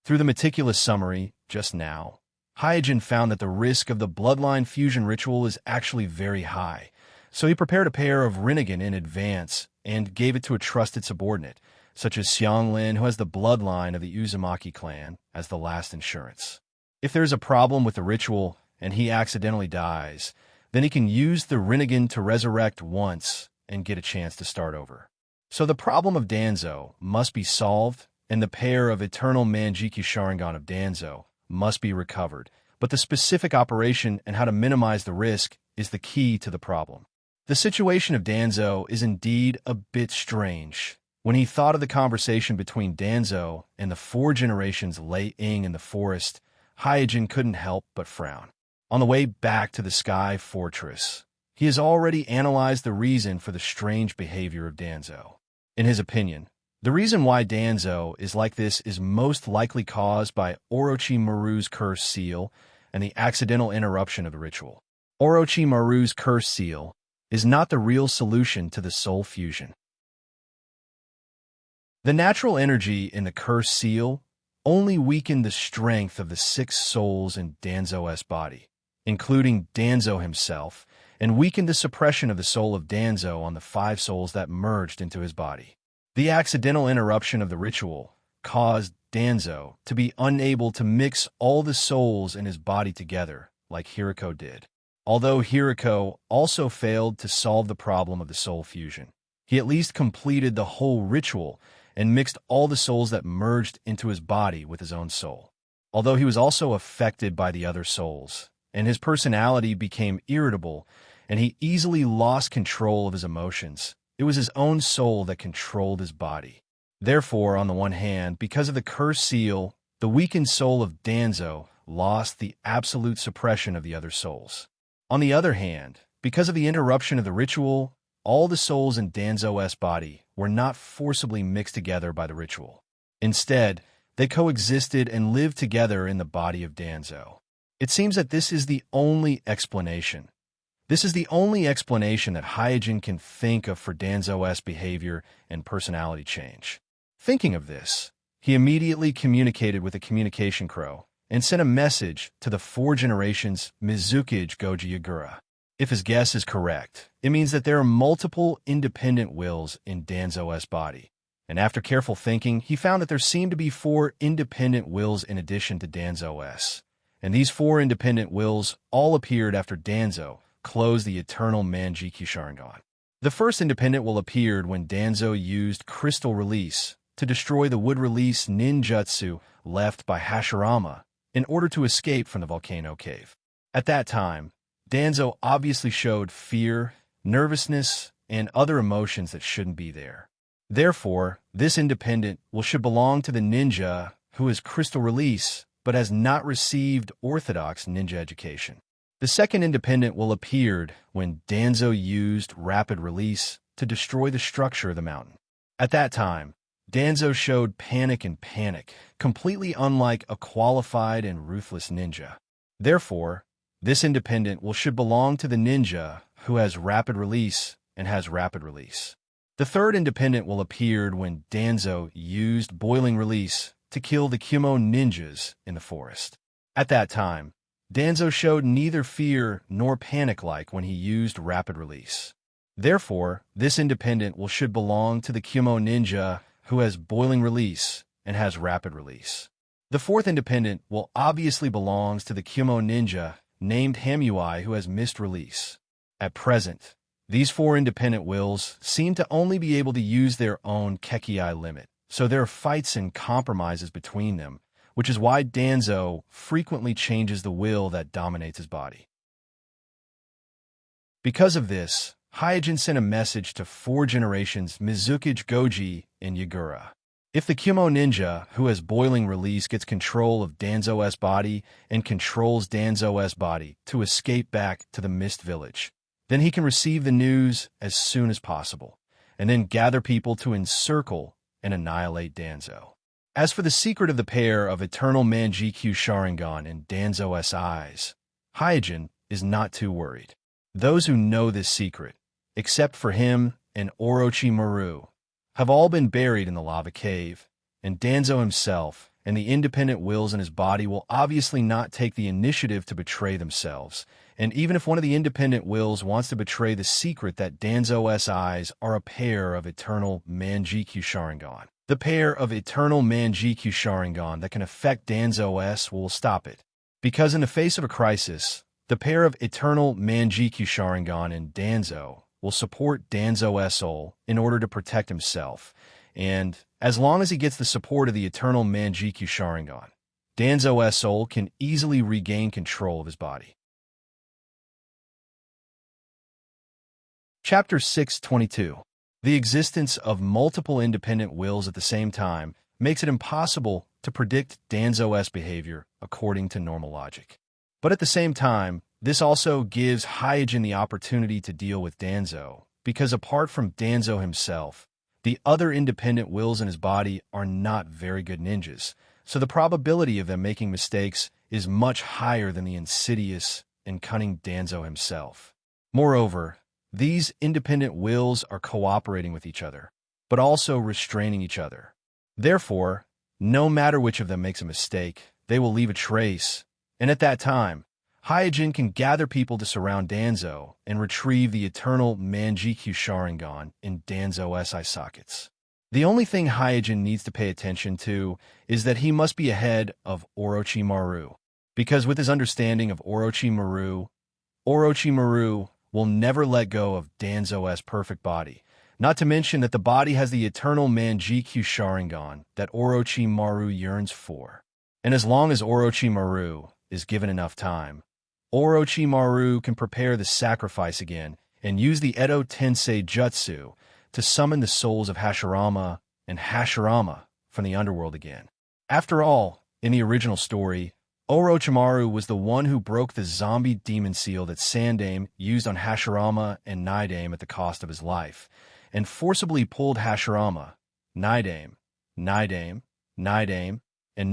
Through the meticulous summary, just now, Hyojin found that the risk of the bloodline fusion ritual is actually very high, so he prepared a pair of Rinnegan in advance and gave it to a trusted subordinate, such as Xianglin, who has the bloodline of the Uzumaki clan, as the last insurance. If there is a problem with the ritual and he accidentally dies, then he can use the Rinnegan to resurrect once and get a chance to start over. So the problem of Danzo must be solved, and the pair of eternal Manjikyu Sharingan of Danzo must be recovered, but the specific operation and how to minimize the risk is the key to the problem. The situation of Danzo is indeed a bit strange. When he thought of the conversation between Danzo and the 4 generations Lei Ying in the forest, Hyojin couldn't help but frown. On the way back to the Sky Fortress, he has already analyzed the reason for the strange behavior of Danzo. In his opinion, the reason why Danzo is like this is most likely caused by Orochimaru's cursed seal and the accidental interruption of the ritual. Orochimaru's cursed seal is not the real solution to the soul fusion. The natural energy in the cursed seal only weakened the strength of the 6 souls in Danzo's body, including Danzo himself, and weakened the suppression of the soul of Danzo on the 5 souls that merged into his body. The accidental interruption of the ritual caused Danzo to be unable to mix all the souls in his body together, like Hiriko did. Although Hiriko also failed to solve the problem of the soul fusion, he at least completed the whole ritual and mixed all the souls that merged into his body with his own soul. Although he was also affected by the other souls, and his personality became irritable, and he easily lost control of his emotions, it was his own soul that controlled his body. Therefore, on the one hand, because of the cursed seal, the weakened soul of Danzo lost the absolute suppression of the other souls. On the other hand, because of the interruption of the ritual, all the souls in Danzo's body were not forcibly mixed together by the ritual. Instead, they coexisted and lived together in the body of Danzo. It seems that this is the only explanation. This is the only explanation that Hyojin can think of for Danzo's behavior and personality change. Thinking of this, he immediately communicated with the communication crow and sent a message to the 4 generations Mizukage Goji Yagura. If his guess is correct, it means that there are multiple independent wills in Danzo's body. And after careful thinking, he found that there seemed to be 4 independent wills in addition to Danzo's. And these 4 independent wills all appeared after Danzo closed the eternal Manjikyu Sharingan. The first independent will appeared when Danzo used Crystal Release to destroy the Wood Release ninjutsu left by Hashirama in order to escape from the volcano cave. At that time, Danzo obviously showed fear, nervousness, and other emotions that shouldn't be there. Therefore, this independent should belong to the ninja who has Crystal Release but has not received orthodox ninja education. The second independent will appeared when Danzo used Rapid Release to destroy the structure of the mountain. At that time, Danzo showed panic and panic, completely unlike a qualified and ruthless ninja. Therefore, this independent should belong to the ninja who has Rapid Release and has Rapid Release. The third independent will appeared when Danzo used Boiling Release to kill the Kumo ninjas in the forest. At that time, Danzo showed neither fear nor panic-like when he used Rapid Release. Therefore, this independent should belong to the Kumo ninja who has Boiling Release and has Rapid Release. The fourth independent obviously belongs to the Kumo ninja named Hamui who has Mist Release. At present, these 4 independent wills seem to only be able to use their own Kekkei limit, so there are fights and compromises between them, which is why Danzo frequently changes the will that dominates his body. Because of this, Hyojin sent a message to 4 generations Mizukage Goji and Yagura. If the Kumo ninja who has Boiling Release gets control of Danzo's body and controls Danzo's body to escape back to the Mist Village, then he can receive the news as soon as possible, and then gather people to encircle and annihilate Danzo. As for the secret of the pair of eternal Manjikyu Sharingan in Danzo's eyes, Hyojin is not too worried. Those who know this secret, except for him and Orochimaru, have all been buried in the lava cave, and Danzo himself and the independent wills in his body will obviously not take the initiative to betray themselves, and even if one of the independent wills wants to betray the secret that Danzo's eyes are a pair of eternal Manjikyu Sharingan, the pair of eternal Manjikyu Sharingan that can affect Danzo's will stop it. Because in the face of a crisis, the pair of eternal Manjikyu Sharingan in Danzo will support Danzo's soul in order to protect himself, and as long as he gets the support of the eternal Manjikyu Sharingan, Danzo's soul can easily regain control of his body. Chapter 622. The existence of multiple independent wills at the same time makes it impossible to predict Danzo's behavior according to normal logic. But at the same time, this also gives Hyojin the opportunity to deal with Danzo, because apart from Danzo himself, the other independent wills in his body are not very good ninjas, so the probability of them making mistakes is much higher than the insidious and cunning Danzo himself. Moreover, these independent wills are cooperating with each other, but also restraining each other. Therefore, no matter which of them makes a mistake, they will leave a trace, and at that time, Hyojin can gather people to surround Danzo and retrieve the eternal Manjikyu Sharingan in Danzo's eye sockets. The only thing Hyojin needs to pay attention to is that he must be ahead of Orochimaru, because with his understanding of Orochimaru will never let go of Danzo's perfect body, not to mention that the body has the eternal Manjikyu Sharingan that Orochimaru yearns for. And as long as Orochimaru is given enough time, Orochimaru can prepare the sacrifice again and use the Edo Tensei Jutsu to summon the souls of Hashirama and Hashirama from the underworld again. After all, in the original story, Orochimaru was the one who broke the zombie demon seal that Sandaime used on Hashirama and Nidaime at the cost of his life, and forcibly pulled Hashirama, Nidaime, and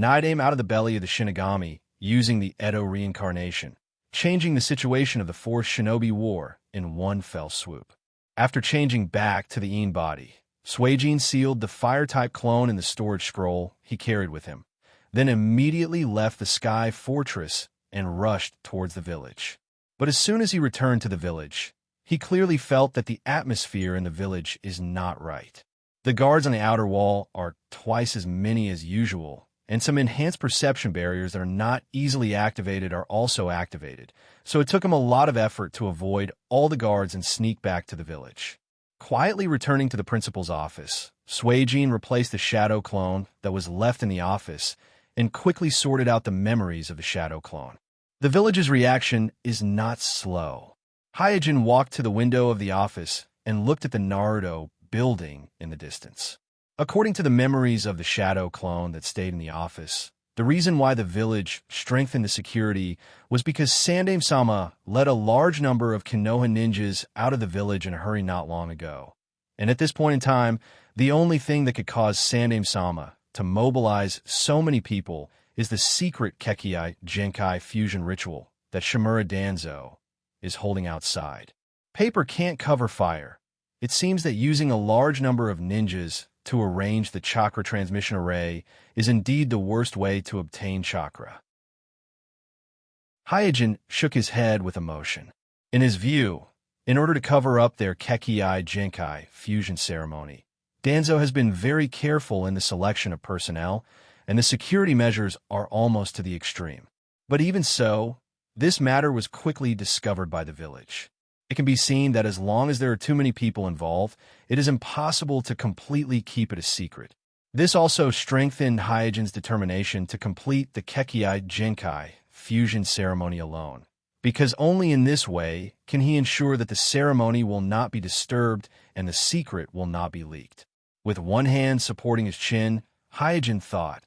Nidaime out of the belly of the Shinigami using the Edo reincarnation, changing the situation of the Fourth Shinobi War in one fell swoop. After changing back to the Yin body, Suijin sealed the fire-type clone in the storage scroll he carried with him, then immediately left the Sky Fortress and rushed towards the village. But as soon as he returned to the village, he clearly felt that the atmosphere in the village is not right. The guards on the outer wall are twice as many as usual, and some enhanced perception barriers that are not easily activated are also activated, so it took him a lot of effort to avoid all the guards and sneak back to the village. Quietly returning to the principal's office, Suijin replaced the shadow clone that was left in the office and quickly sorted out the memories of the shadow clone. The village's reaction is not slow. Hyojin walked to the window of the office and looked at the Naruto building in the distance. According to the memories of the shadow clone that stayed in the office, the reason why the village strengthened the security was because Sandaime-sama led a large number of Konoha ninjas out of the village in a hurry not long ago. And at this point in time, the only thing that could cause Sandaime-sama to mobilize so many people is the secret Kekkei Genkai fusion ritual that Shimura Danzo is holding outside. Paper can't cover fire. It seems that using a large number of ninjas to arrange the chakra transmission array is indeed the worst way to obtain chakra. Hyojin shook his head with emotion. In his view, in order to cover up their Kekkei Genkai fusion ceremony, Danzo has been very careful in the selection of personnel, and the security measures are almost to the extreme. But even so, this matter was quickly discovered by the village. It can be seen that as long as there are too many people involved, it is impossible to completely keep it a secret. This also strengthened Hyojin's determination to complete the Kekkei Genkai fusion ceremony alone, because only in this way can he ensure that the ceremony will not be disturbed and the secret will not be leaked. With one hand supporting his chin, Hyojin thought,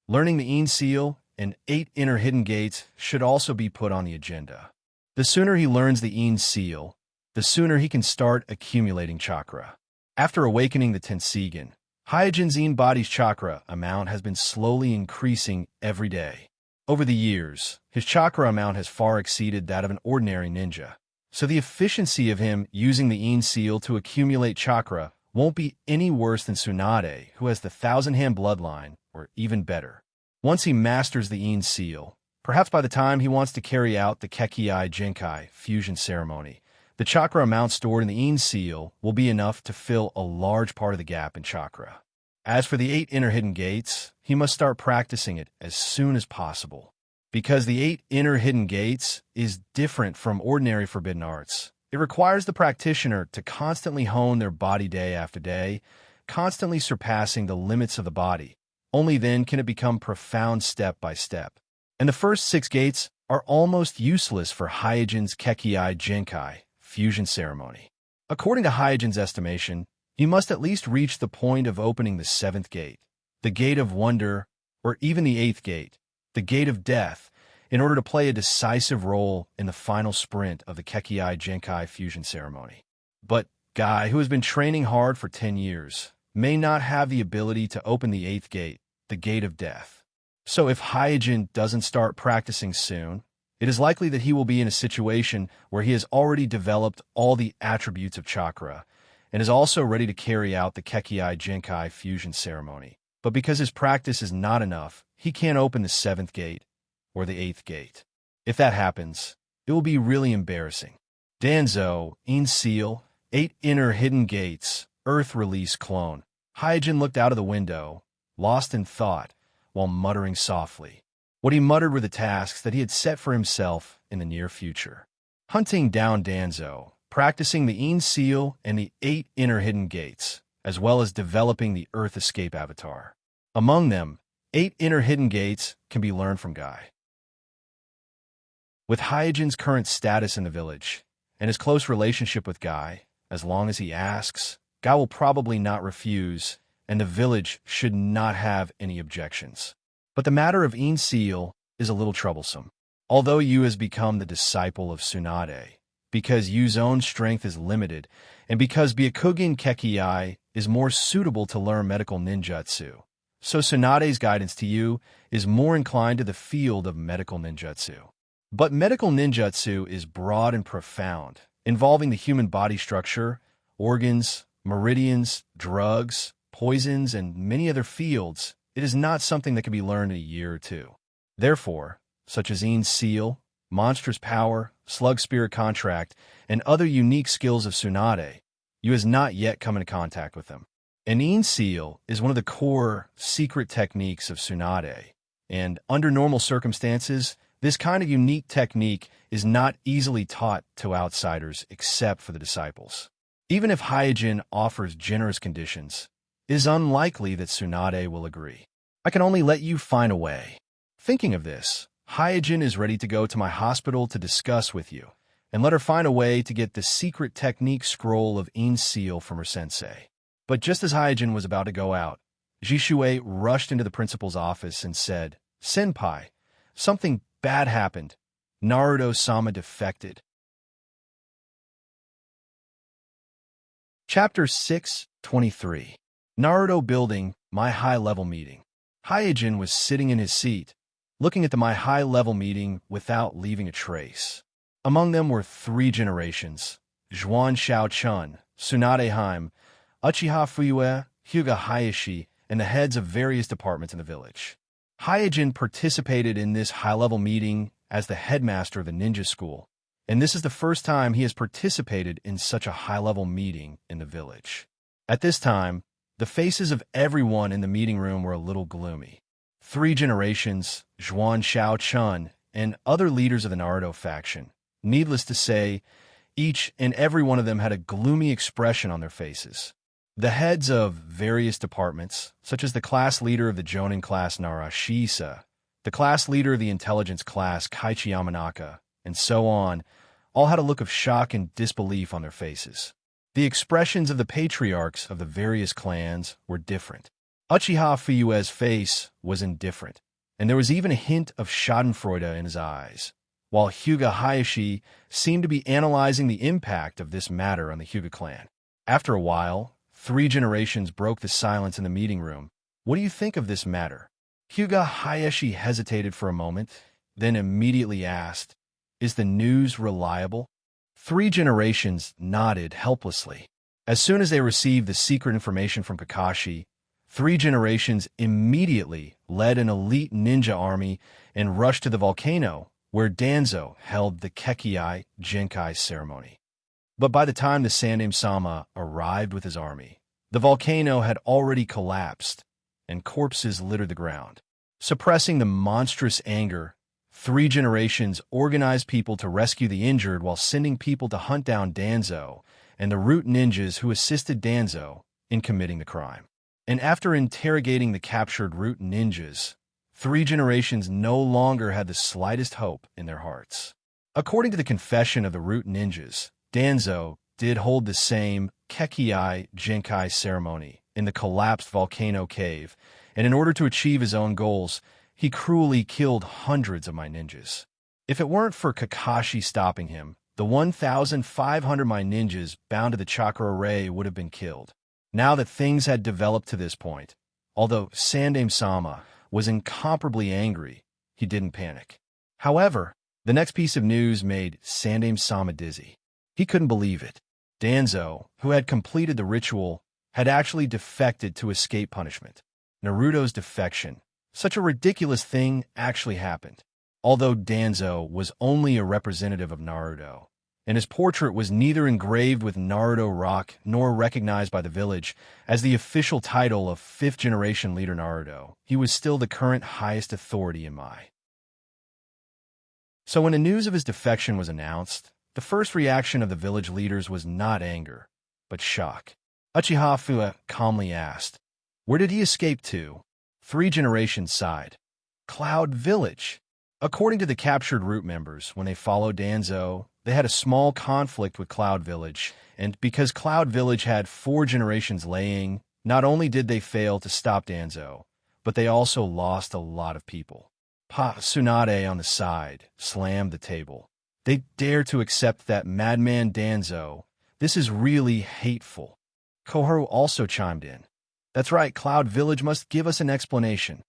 learning the Yin seal and 8 inner hidden gates should also be put on the agenda. The sooner he learns the Yin seal, the sooner he can start accumulating chakra. After awakening the Tenseigan, Hyojin's in-body's chakra amount has been slowly increasing every day. Over the years, his chakra amount has far exceeded that of an ordinary ninja. So the efficiency of him using the In seal to accumulate chakra won't be any worse than Tsunade, who has the thousand-hand bloodline, or even better. Once he masters the In seal, perhaps by the time he wants to carry out the Kekkei Jinkai fusion ceremony, the chakra amount stored in the In seal will be enough to fill a large part of the gap in chakra. As for the 8 inner hidden gates, he must start practicing it as soon as possible. Because the 8 inner hidden gates is different from ordinary forbidden arts, it requires the practitioner to constantly hone their body day after day, constantly surpassing the limits of the body. Only then can it become profound step by step. And the first 6 gates are almost useless for Hyojin's Kekkei Jinkai fusion ceremony. According to Hyojin's estimation, he must at least reach the point of opening the 7th gate, the gate of wonder, or even the 8th gate, the gate of death, in order to play a decisive role in the final sprint of the Kekkei Jinkai fusion ceremony. But Guy, who has been training hard for 10 years, may not have the ability to open the 8th gate, the gate of death. So if Hyojin doesn't start practicing soon, it is likely that he will be in a situation where he has already developed all the attributes of chakra and is also ready to carry out the Kekkei Jinkai fusion ceremony. But because his practice is not enough, he can't open the 7th gate or the 8th gate. If that happens, it will be really embarrassing. Danzo, In seal, 8 inner hidden gates, Earth release clone. Hyojin looked out of the window, lost in thought, while muttering softly. What he muttered were the tasks that he had set for himself in the near future. Hunting down Danzo, practicing the In seal and the 8 inner hidden gates, as well as developing the Earth escape avatar. Among them, 8 inner hidden gates can be learned from Guy. With Hyojin's current status in the village, and his close relationship with Guy, as long as he asks, Guy will probably not refuse, and the village should not have any objections. But the matter of In seal is a little troublesome. Although Yu has become the disciple of Tsunade, because Yu's own strength is limited, and because Byakugin Kekkei is more suitable to learn medical ninjutsu, so Tsunade's guidance to Yu is more inclined to the field of medical ninjutsu. But medical ninjutsu is broad and profound, involving the human body structure, organs, meridians, drugs, poisons, and many other fields. It is not something that can be learned in a year or two. Therefore, such as In seal, monstrous power, slug spirit contract, and other unique skills of Tsunade, Yu has not yet come into contact with them. An In seal is one of the core, secret techniques of Tsunade, and under normal circumstances, this kind of unique technique is not easily taught to outsiders except for the disciples. Even if Hyojin offers generous conditions, it is unlikely that Tsunade will agree. I can only let you find a way. Thinking of this, Hyojin is ready to go to my hospital to discuss with you, and let her find a way to get the secret technique scroll of In seal from her sensei. But just as Hyojin was about to go out, Jishuei rushed into the principal's office and said, "Senpai, something bad happened. Naruto-sama defected." Chapter 6:23. Naruto Building, My High-Level Meeting. Hyojin was sitting in his seat, looking at the My High-Level Meeting without leaving a trace. Among them were 3 generations: Zhuan Xiaochun, Tsunade Heim, Uchiha Fuyue, Hyuga Hayashi, and the heads of various departments in the village. Hyojin participated in this high-level meeting as the headmaster of the ninja school, and this is the first time he has participated in such a high-level meeting in the village. At this time, the faces of everyone in the meeting room were a little gloomy. 3 generations, Zhuan Xiaochun, and other leaders of the Naruto faction. Needless to say, each and every one of them had a gloomy expression on their faces. The heads of various departments, such as the class leader of the Jonin class Narashisa, the class leader of the intelligence class Kaichi Yamanaka, and so on, all had a look of shock and disbelief on their faces. The expressions of the patriarchs of the various clans were different. Uchiha Fuyue's face was indifferent, and there was even a hint of schadenfreude in his eyes, while Hyuga Hayashi seemed to be analyzing the impact of this matter on the Hyuga clan. After a while, Three Generations broke the silence in the meeting room. What do you think of this matter? Hyuga Hayashi hesitated for a moment, then immediately asked, "Is the news reliable?" Three Generations nodded helplessly. As soon as they received the secret information from Kakashi, Three Generations immediately led an elite ninja army and rushed to the volcano, where Danzo held the Kekkei Genkai ceremony. But by the time the Sandaime-sama arrived with his army, the volcano had already collapsed, and corpses littered the ground. Suppressing the monstrous anger, Three Generations organized people to rescue the injured while sending people to hunt down Danzo and the root ninjas who assisted Danzo in committing the crime. And after interrogating the captured root ninjas, Three Generations no longer had the slightest hope in their hearts. According to the confession of the root ninjas, Danzo did hold the same Kekkei Genkai ceremony in the collapsed volcano cave, and in order to achieve his own goals, he cruelly killed hundreds of my ninjas. If it weren't for Kakashi stopping him, the 1,500 my ninjas bound to the chakra array would have been killed. Now that things had developed to this point, although Sandaime-sama was incomparably angry, he didn't panic. However, the next piece of news made Sandaime-sama dizzy. He couldn't believe it. Danzo, who had completed the ritual, had actually defected to escape punishment. Naruto's defection. Such a ridiculous thing actually happened. Although Danzo was only a representative of Naruto, and his portrait was neither engraved with Naruto Rock nor recognized by the village as the official title of 5th generation leader Naruto, he was still the current highest authority in Mai. So when the news of his defection was announced, the first reaction of the village leaders was not anger, but shock. Uchiha Fuwa calmly asked, "Where did he escape to?" Three Generations sighed. "Cloud Village." According to the captured root members, when they followed Danzo, they had a small conflict with Cloud Village, and because Cloud Village had 4 generations laying, not only did they fail to stop Danzo, but they also lost a lot of people. Pa Tsunade on the side slammed the table. "They dare to accept that madman Danzo. This is really hateful." Koharu also chimed in. "That's right, Cloud Village must give us an explanation."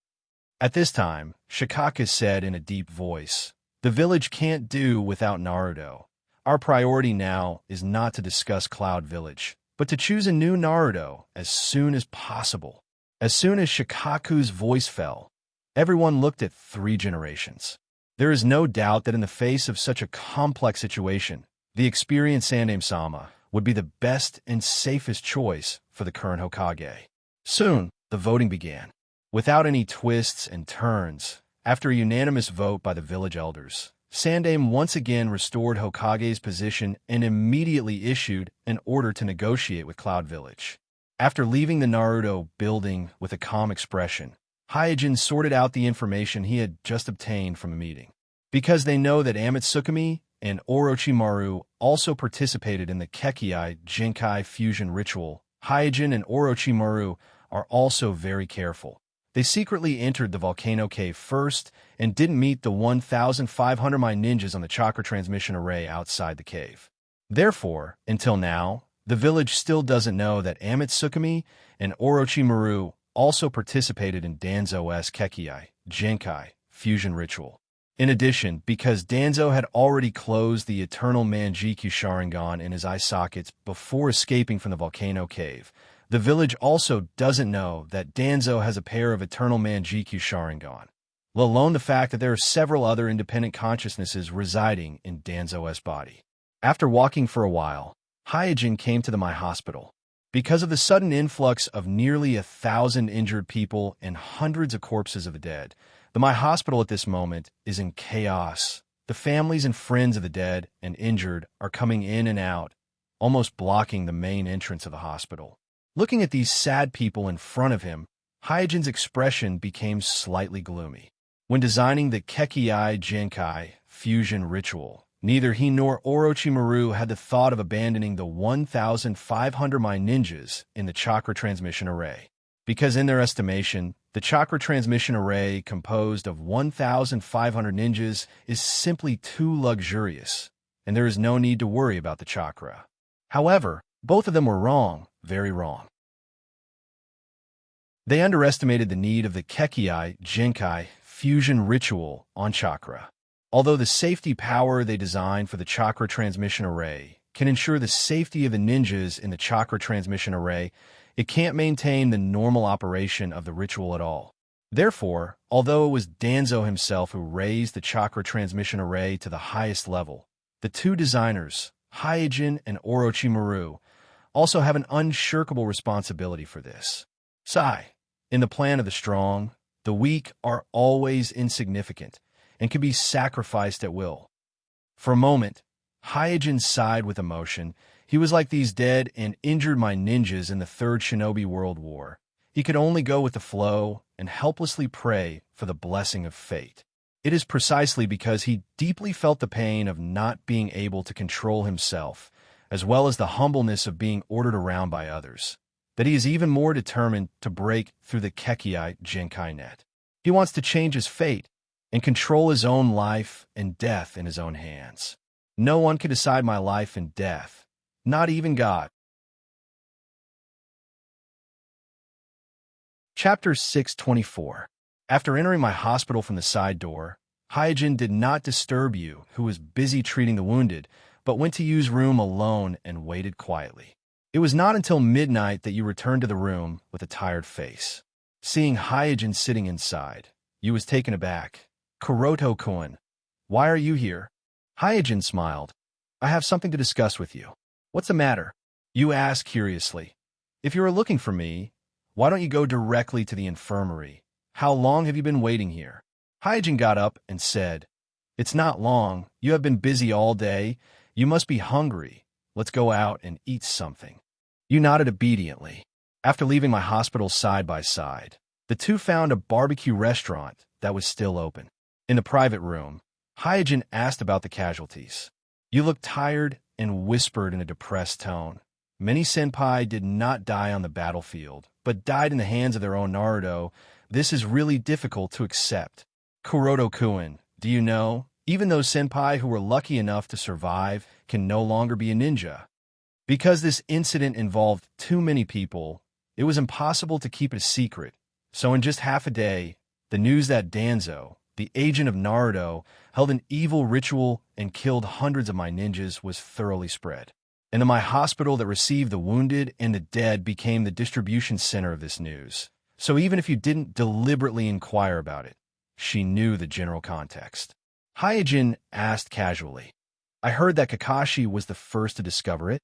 At this time, Shikaka said in a deep voice, "The village can't do without Naruto. Our priority now is not to discuss Cloud Village, but to choose a new Naruto as soon as possible." As soon as Shikaku's voice fell, everyone looked at Three Generations. There is no doubt that in the face of such a complex situation, the experienced Sandaime-sama would be the best and safest choice for the current Hokage. Soon, the voting began. Without any twists and turns, after a unanimous vote by the village elders, Sandaime once again restored Hokage's position and immediately issued an order to negotiate with Cloud Village. After leaving the Naruto building with a calm expression, Hyojin sorted out the information he had just obtained from a meeting. Because they know that Amatsukami and Orochimaru also participated in the Kekkei Genkai fusion ritual, Hyojin and Orochimaru are also very careful. They secretly entered the volcano cave first and didn't meet the 1,500 my ninjas on the chakra transmission array outside the cave. Therefore, until now, the village still doesn't know that Amatsukami and Orochimaru also participated in Danzo's Kekkei Genkai fusion ritual. In addition, because Danzo had already closed the Eternal Manjikyu Sharingan in his eye sockets before escaping from the volcano cave, the village also doesn't know that Danzo has a pair of Eternal Manjikyu Sharingan, let alone the fact that there are several other independent consciousnesses residing in Danzo's body. After walking for a while, Hyojin came to the Mai Hospital. Because of the sudden influx of nearly 1,000 injured people and hundreds of corpses of the dead, the Mai Hospital at this moment is in chaos. The families and friends of the dead and injured are coming in and out, almost blocking the main entrance of the hospital. Looking at these sad people in front of him, Hyojin's expression became slightly gloomy. When designing the Kekkei Genkai fusion ritual, neither he nor Orochimaru had the thought of abandoning the 1,500 my ninjas in the chakra transmission array. Because in their estimation, the chakra transmission array composed of 1,500 ninjas is simply too luxurious, and there is no need to worry about the chakra. However, both of them were wrong, very wrong. They underestimated the need of the Kekkei Jinkai fusion ritual on chakra. Although the safety power they designed for the chakra transmission array can ensure the safety of the ninjas in the chakra transmission array, it can't maintain the normal operation of the ritual at all. Therefore, although it was Danzo himself who raised the chakra transmission array to the highest level, the two designers, Hyojin and Orochimaru, also have an unshirkable responsibility for this. Sai, in the plan of the strong, the weak are always insignificant and can be sacrificed at will. For a moment, Hyojin sighed with emotion. He was like these dead and injured my ninjas in the Third Shinobi World War. He could only go with the flow and helplessly pray for the blessing of fate. It is precisely because he deeply felt the pain of not being able to control himself, as well as the humbleness of being ordered around by others, that he is even more determined to break through the Kekkei Jinkai net. He wants to change his fate and control his own life and death in his own hands. No one can decide my life and death, not even God. Chapter 624. After entering my hospital from the side door, Hyojin did not disturb you, who was busy treating the wounded, but went to Yu's room alone and waited quietly. It was not until midnight that you returned to the room with a tired face. Seeing Hyojin sitting inside, Yu was taken aback. Kuroto-kun, why are you here? Hyojin smiled. I have something to discuss with you. What's the matter? Yu asked curiously. If you are looking for me, why don't you go directly to the infirmary? How long have you been waiting here? Hyojin got up and said, It's not long. You have been busy all day. You must be hungry. Let's go out and eat something. Yu nodded obediently. After leaving my hospital side by side, the two found a barbecue restaurant that was still open. In the private room, Hyojin asked about the casualties. You looked tired and whispered in a depressed tone. Many senpai did not die on the battlefield, but died in the hands of their own Naruto. This is really difficult to accept. Kuroto-kun, do you know, even those senpai who were lucky enough to survive can no longer be a ninja. Because this incident involved too many people, it was impossible to keep it a secret. So in just half a day, the news that Danzo, the agent of Naruto, held an evil ritual and killed hundreds of my ninjas was thoroughly spread. And then my hospital that received the wounded and the dead became the distribution center of this news. So even if you didn't deliberately inquire about it, she knew the general context. Hyojin asked casually, I heard that Kakashi was the first to discover it.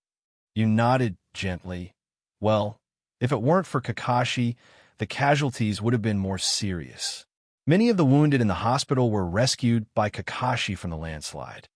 You nodded gently. Well, if it weren't for Kakashi, the casualties would have been more serious. Many of the wounded in the hospital were rescued by Kakashi from the landslide.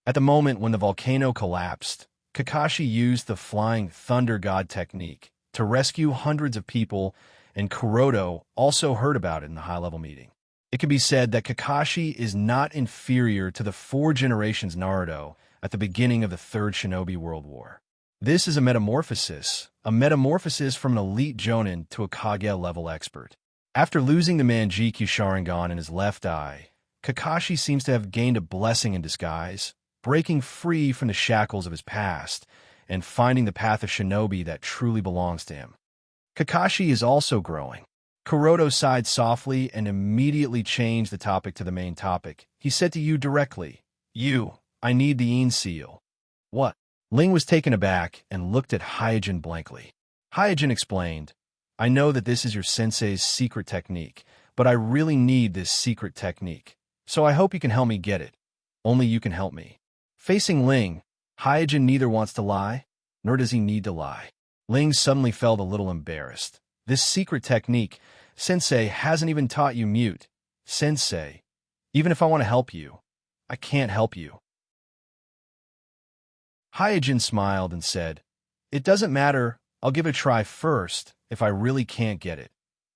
At the moment when the volcano collapsed, Kakashi used the Flying Thunder God technique to rescue hundreds of people, and Kuroto also heard about it in the high-level meeting. It can be said that Kakashi is not inferior to the 4 generations Naruto at the beginning of the Third Shinobi World War. This is a metamorphosis from an elite Jonin to a Kage-level expert. After losing the Manjikyu Sharingan in his left eye, Kakashi seems to have gained a blessing in disguise, breaking free from the shackles of his past and finding the path of shinobi that truly belongs to him. Kakashi is also growing. Kuroto sighed softly and immediately changed the topic to the main topic. He said to Yu directly, You, I need the Een seal. What? Ling was taken aback and looked at Hyojin blankly. Hyojin explained, I know that this is your sensei's secret technique, but I really need this secret technique. So I hope you can help me get it. Only you can help me. Facing Ling, Hyojin neither wants to lie, nor does he need to lie. Ling suddenly felt a little embarrassed. This secret technique, Sensei hasn't even taught you mute. Sensei, even if I want to help you, I can't help you. Hyojin smiled and said, It doesn't matter, I'll give it a try first. If I really can't get it,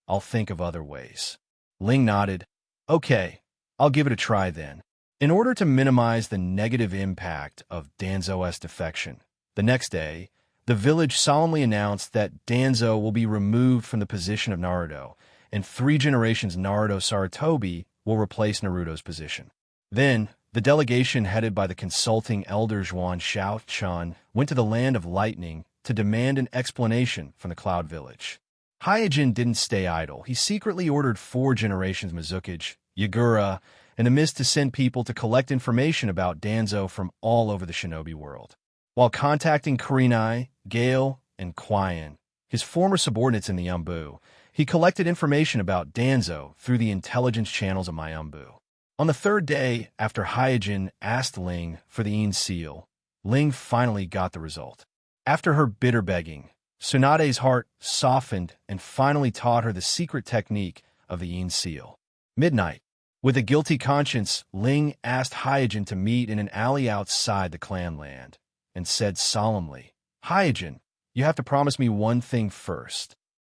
I'll think of other ways. Ling nodded. Okay, I'll give it a try then. In order to minimize the negative impact of Danzo's defection, the next day, the village solemnly announced that Danzo will be removed from the position of Naruto, and 3 generations Naruto Sarutobi will replace Naruto's position. Then, the delegation headed by the consulting elder Zhuan Xiaochun went to the Land of Lightning to demand an explanation from the Cloud Village. Hyojin didn't stay idle. He secretly ordered 4 generations Mizukage, Yagura, and the Mist to send people to collect information about Danzo from all over the shinobi world. While contacting Kurenai, Gale, and Quian, his former subordinates in the Umbu, he collected information about Danzo through the intelligence channels of my Umbu. On the 3rd day after Hyojin asked Ling for the Een seal, Ling finally got the result. After her bitter begging, Tsunade's heart softened and finally taught her the secret technique of the Een seal. Midnight. With a guilty conscience, Ling asked Hyojin to meet in an alley outside the clan land, and said solemnly, "Hyojin, you have to promise me one thing first."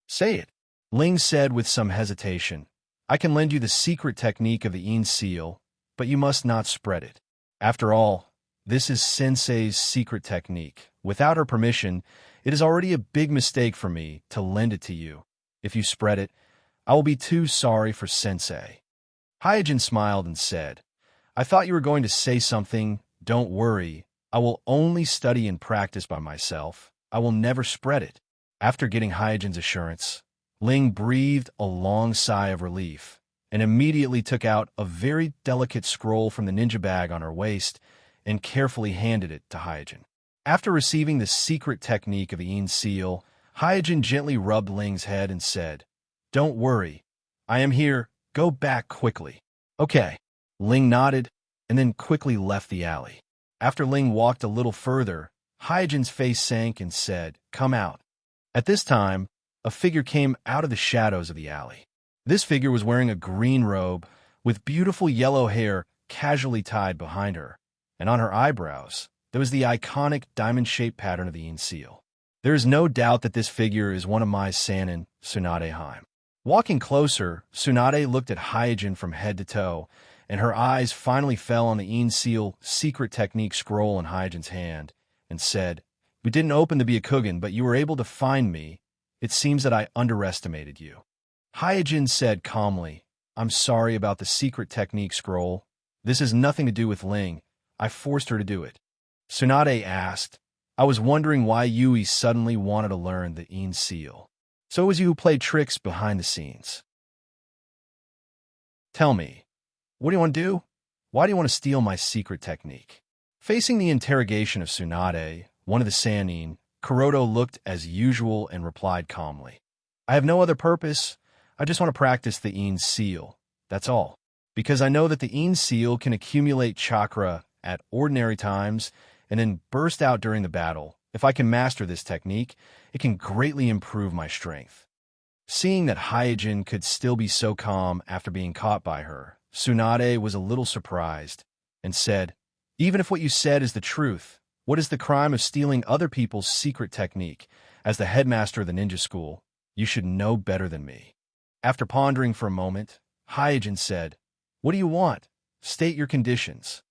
"Say it." Ling said with some hesitation, "I can lend you the secret technique of the Een seal, but you must not spread it. After all, this is Sensei's secret technique. Without her permission, it is already a big mistake for me to lend it to you. If you spread it, I will be too sorry for Sensei." Hyojin smiled and said, "I thought you were going to say something. Don't worry. I will only study and practice by myself. I will never spread it." After getting Hyojin's assurance, Ling breathed a long sigh of relief and immediately took out a very delicate scroll from the ninja bag on her waist and carefully handed it to Hyojin. After receiving the secret technique of the Een seal, Hyojin gently rubbed Ling's head and said, "Don't worry. I am here. Go back quickly." "Okay." Ling nodded and then quickly left the alley. After Ling walked a little further, Hyojin's face sank and said, "Come out." At this time, a figure came out of the shadows of the alley. This figure was wearing a green robe with beautiful yellow hair casually tied behind her, and on her eyebrows there was the iconic diamond-shaped pattern of the Een seal. There is no doubt that this figure is one of my Sannin, Tsunade Heim. Walking closer, Tsunade looked at Hyojin from head to toe, and her eyes finally fell on the Een seal secret technique scroll in Hyojin's hand, and said, "We didn't open the Byakugan, but you were able to find me. It seems that I underestimated you." Hyojin said calmly, "I'm sorry about the secret technique scroll. This has nothing to do with Ling. I forced her to do it." Tsunade asked, "I was wondering why Yui suddenly wanted to learn the Een seal. So it was you who played tricks behind the scenes. Tell me, what do you want to do? Why do you want to steal my secret technique?" Facing the interrogation of Tsunade, one of the Sannin, Kuroto looked as usual and replied calmly, "I have no other purpose. I just want to practice the Een seal. That's all. Because I know that the Een seal can accumulate chakra at ordinary times and then burst out during the battle. If I can master this technique, it can greatly improve my strength." Seeing that Hyojin could still be so calm after being caught by her, Tsunade was a little surprised and said, "Even if what you said is the truth, what is the crime of stealing other people's secret technique? As the headmaster of the ninja school, you should know better than me." After pondering for a moment, Hyojin said, "What do you want? State your conditions."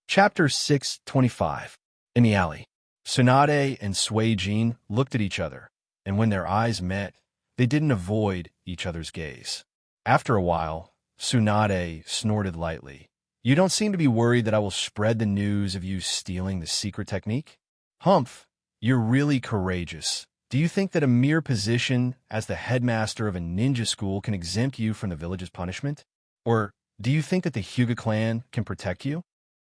Chapter 625. In the alley, Tsunade and Suijin looked at each other, and when their eyes met, they didn't avoid each other's gaze. After a while, Tsunade snorted lightly. "You don't seem to be worried that I will spread the news of you stealing the secret technique? Humph, you're really courageous. Do you think that a mere position as the headmaster of a ninja school can exempt you from the village's punishment? Or do you think that the Hyuga clan can protect you?"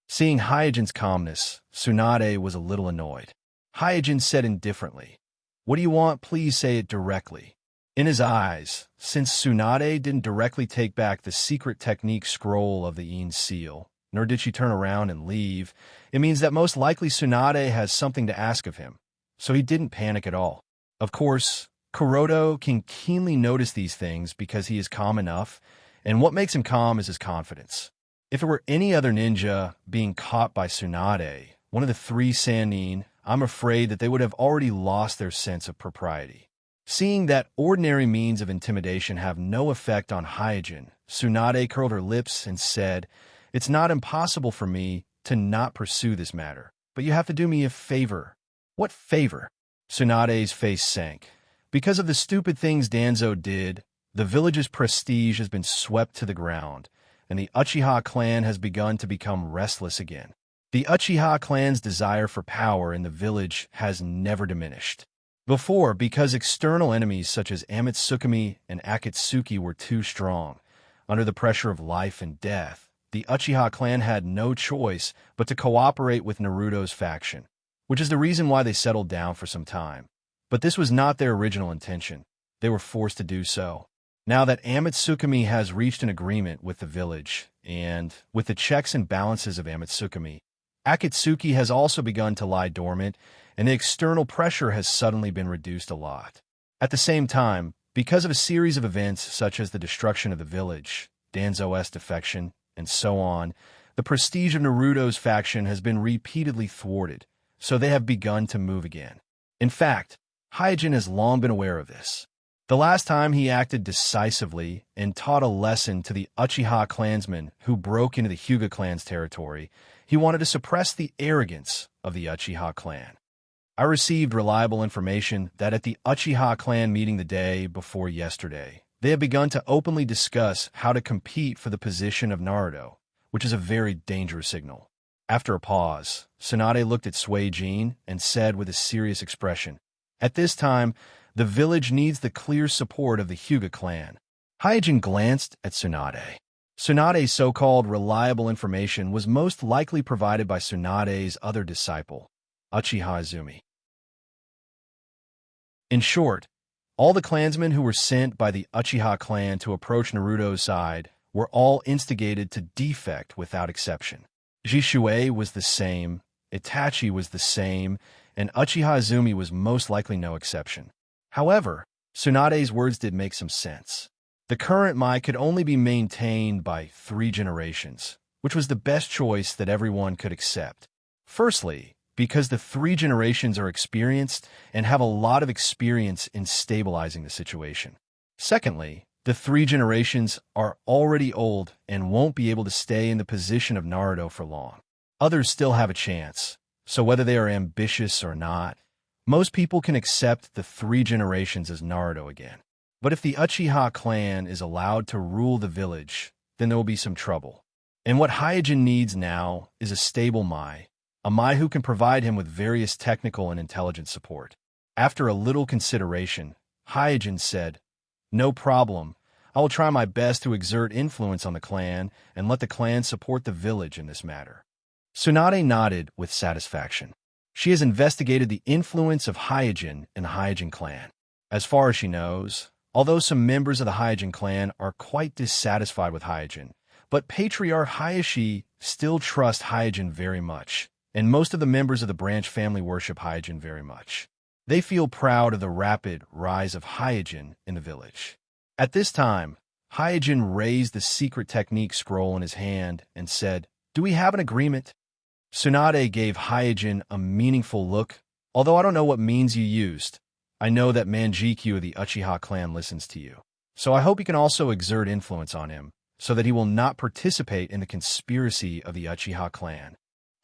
Seeing Hyojin's calmness, Tsunade was a little annoyed. Hyojin said indifferently, "What do you want? Please say it directly." In his eyes, since Tsunade didn't directly take back the secret technique scroll of the Een seal, nor did she turn around and leave, it means that most likely Tsunade has something to ask of him, so he didn't panic at all. Of course, Kuroto can keenly notice these things because he is calm enough, and what makes him calm is his confidence. If it were any other ninja being caught by Tsunade, one of the 3 Sannin, I'm afraid that they would have already lost their sense of propriety. Seeing that ordinary means of intimidation have no effect on Hyojin, Tsunade curled her lips and said, "It's not impossible for me to not pursue this matter, but you have to do me a favor." "What favor?" Tsunade's face sank. "Because of the stupid things Danzo did, the village's prestige has been swept to the ground, and the Uchiha clan has begun to become restless again. The Uchiha clan's desire for power in the village has never diminished. Before, because external enemies such as Amatsukami and Akatsuki were too strong, under the pressure of life and death, the Uchiha clan had no choice but to cooperate with Naruto's faction, which is the reason why they settled down for some time. But this was not their original intention. They were forced to do so. Now that Amatsukami has reached an agreement with the village, and with the checks and balances of Amatsukami, Akatsuki has also begun to lie dormant, and the external pressure has suddenly been reduced a lot. At the same time, because of a series of events such as the destruction of the village, Danzo's defection, and so on, the prestige of Naruto's faction has been repeatedly thwarted, so they have begun to move again. In fact, Hyojin has long been aware of this. The last time he acted decisively and taught a lesson to the Uchiha clansmen who broke into the Hyuga clan's territory, he wanted to suppress the arrogance of the Uchiha clan. I received reliable information that at the Uchiha clan meeting the day before yesterday, they have begun to openly discuss how to compete for the position of Naruto, which is a very dangerous signal. After a pause, Tsunade looked at Suijin and said with a serious expression, "At this time, the village needs the clear support of the Hyuga clan." Hyojin glanced at Tsunade. Tsunade's so-called reliable information was most likely provided by Tsunade's other disciple, Uchiha Izumi. In short, all the clansmen who were sent by the Uchiha clan to approach Naruto's side were all instigated to defect without exception. Jishuei was the same, Itachi was the same, and Uchiha Izumi was most likely no exception. However, Tsunade's words did make some sense. The current Mai could only be maintained by 3 generations, which was the best choice that everyone could accept. Firstly, because the 3 generations are experienced and have a lot of experience in stabilizing the situation. Secondly, the 3 generations are already old and won't be able to stay in the position of Naruto for long. Others still have a chance, so whether they are ambitious or not, most people can accept the 3 generations as Naruto again. But if the Uchiha clan is allowed to rule the village, then there will be some trouble. And what Hyojin needs now is a stable Mai, a Mai who can provide him with various technical and intelligence support. After a little consideration, Hyojin said, "No problem. I will try my best to exert influence on the clan and let the clan support the village in this matter." Tsunade nodded with satisfaction. She has investigated the influence of Hyojin in the Hyojin clan. As far as she knows, although some members of the Hyojin clan are quite dissatisfied with Hyojin, but Patriarch Hayashi still trusts Hyojin very much, and most of the members of the branch family worship Hyojin very much. They feel proud of the rapid rise of Hyojin in the village. At this time, Hyojin raised the secret technique scroll in his hand and said, "Do we have an agreement?" Tsunade gave Hyojin a meaningful look. "Although I don't know what means you used, I know that Manjikyu of the Uchiha clan listens to you. So I hope you can also exert influence on him, so that he will not participate in the conspiracy of the Uchiha clan."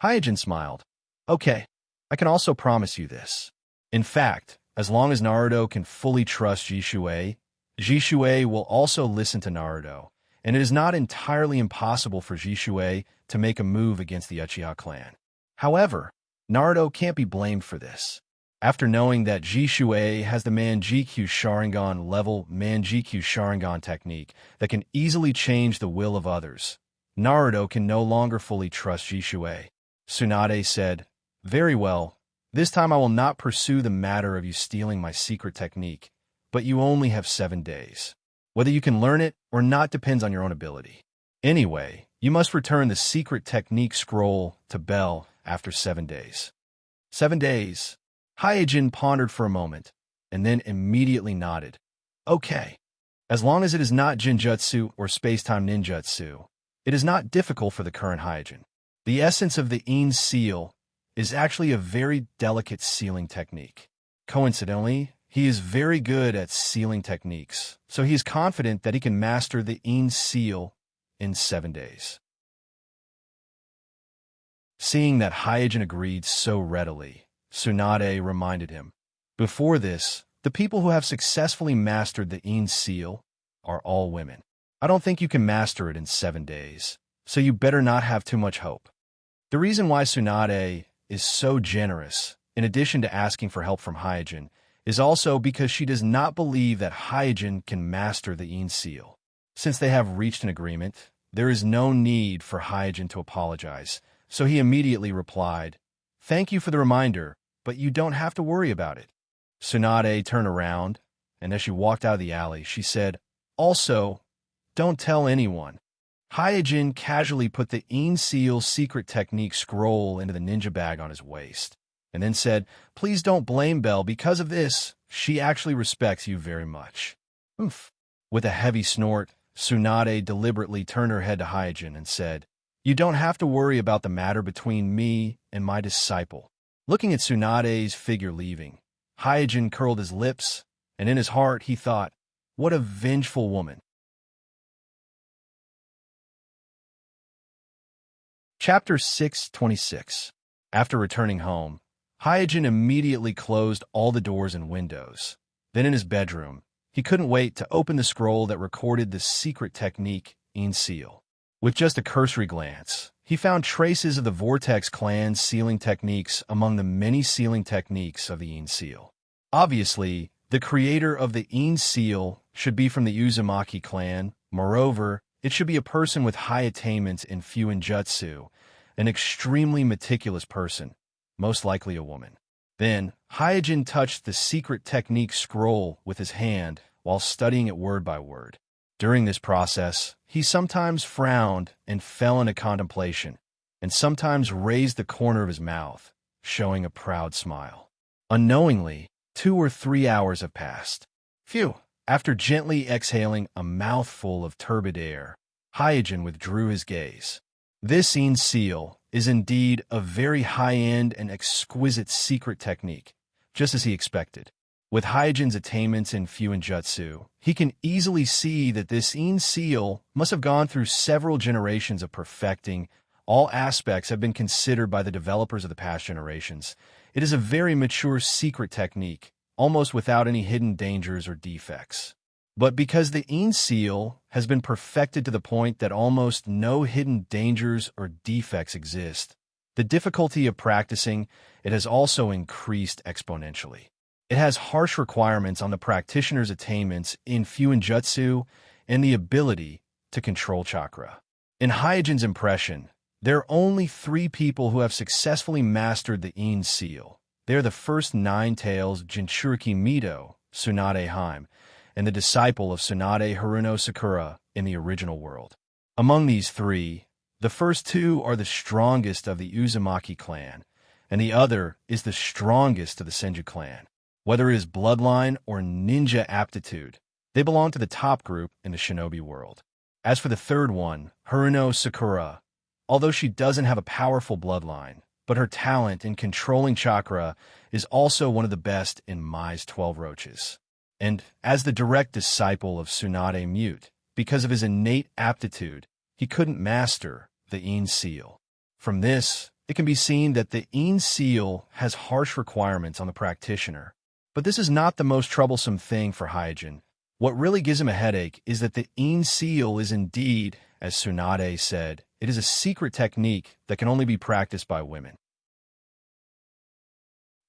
Hyojin smiled. "Okay, I can also promise you this. In fact, as long as Naruto can fully trust Jishuei, Jishuei will also listen to Naruto, and it is not entirely impossible for Jishuei to make a move against the Uchiha clan. However, Naruto can't be blamed for this. After knowing that Jishuei has the Manjikyu Sharingan level Manjikyu Sharingan technique that can easily change the will of others, Naruto can no longer fully trust Jishuei." Tsunade said, "Very well. This time I will not pursue the matter of you stealing my secret technique, but you only have 7 days. Whether you can learn it or not depends on your own ability. Anyway, you must return the secret technique scroll to Bell after 7 days." 7 days. Hyojin pondered for a moment, and then immediately nodded. "Okay. As long as it is not Jinjutsu or space-time ninjutsu, it is not difficult for the current Hyojin. The essence of the In seal is actually a very delicate sealing technique. Coincidentally, he is very good at sealing techniques, so he is confident that he can master the In seal in 7 days." Seeing that Hyojin agreed so readily, Tsunade reminded him, "Before this, the people who have successfully mastered the In seal are all women. I don't think you can master it in 7 days, so you better not have too much hope." The reason why Tsunade is so generous, in addition to asking for help from Hyojin, is also because she does not believe that Hyojin can master the Een Seal. Since they have reached an agreement, there is no need for Hyojin to apologize, so he immediately replied, "Thank you for the reminder, but you don't have to worry about it." Tsunade turned around, and as she walked out of the alley, she said, "Also, don't tell anyone." Hyojin casually put the Een Seal secret technique scroll into the ninja bag on his waist, and then said, "Please don't blame Belle because of this. She actually respects you very much." Oof. With a heavy snort, Tsunade deliberately turned her head to Hyojin and said, "You don't have to worry about the matter between me and my disciple." Looking at Tsunade's figure leaving, Hyojin curled his lips, and in his heart he thought, "What a vengeful woman." Chapter 626. After returning home, Hyojin immediately closed all the doors and windows. Then in his bedroom, he couldn't wait to open the scroll that recorded the secret technique, Een Seal. With just a cursory glance, he found traces of the Vortex clan's sealing techniques among the many sealing techniques of the Een Seal. Obviously, the creator of the Een Seal should be from the Uzumaki clan. Moreover, it should be a person with high attainments in Fuinjutsu, an extremely meticulous person, most likely a woman. Then, Hyojin touched the secret technique scroll with his hand while studying it word by word. During this process, he sometimes frowned and fell into contemplation, and sometimes raised the corner of his mouth, showing a proud smile. Unknowingly, 2 or 3 hours have passed. Phew! After gently exhaling a mouthful of turbid air, Hyojin withdrew his gaze. This Een Seal is indeed a very high-end and exquisite secret technique, just as he expected. With Hyojin's attainments in Fuinjutsu, he can easily see that this Een Seal must have gone through several generations of perfecting. All aspects have been considered by the developers of the past generations. It is a very mature secret technique, almost without any hidden dangers or defects. But because the Een Seal has been perfected to the point that almost no hidden dangers or defects exist, the difficulty of practicing it has also increased exponentially. It has harsh requirements on the practitioner's attainments in Fuinjutsu and the ability to control chakra. In Hyojin's impression, there are only 3 people who have successfully mastered the Een Seal. They are the first 9 tails Jinchuriki Mido, Tsunade Haim, and the disciple of Tsunade Haruno Sakura in the original world. Among these 3, the first 2 are the strongest of the Uzumaki clan, and the other is the strongest of the Senju clan. Whether it is bloodline or ninja aptitude, they belong to the top group in the shinobi world. As for the third one, Haruno Sakura, although she doesn't have a powerful bloodline, but her talent in controlling chakra is also one of the best in Mai's 12 Roaches. And as the direct disciple of Tsunade Mute, because of his innate aptitude, he couldn't master the Een Seal. From this, it can be seen that the Een Seal has harsh requirements on the practitioner. But this is not the most troublesome thing for Hyojin. What really gives him a headache is that the Een Seal is indeed, as Tsunade said, it is a secret technique that can only be practiced by women.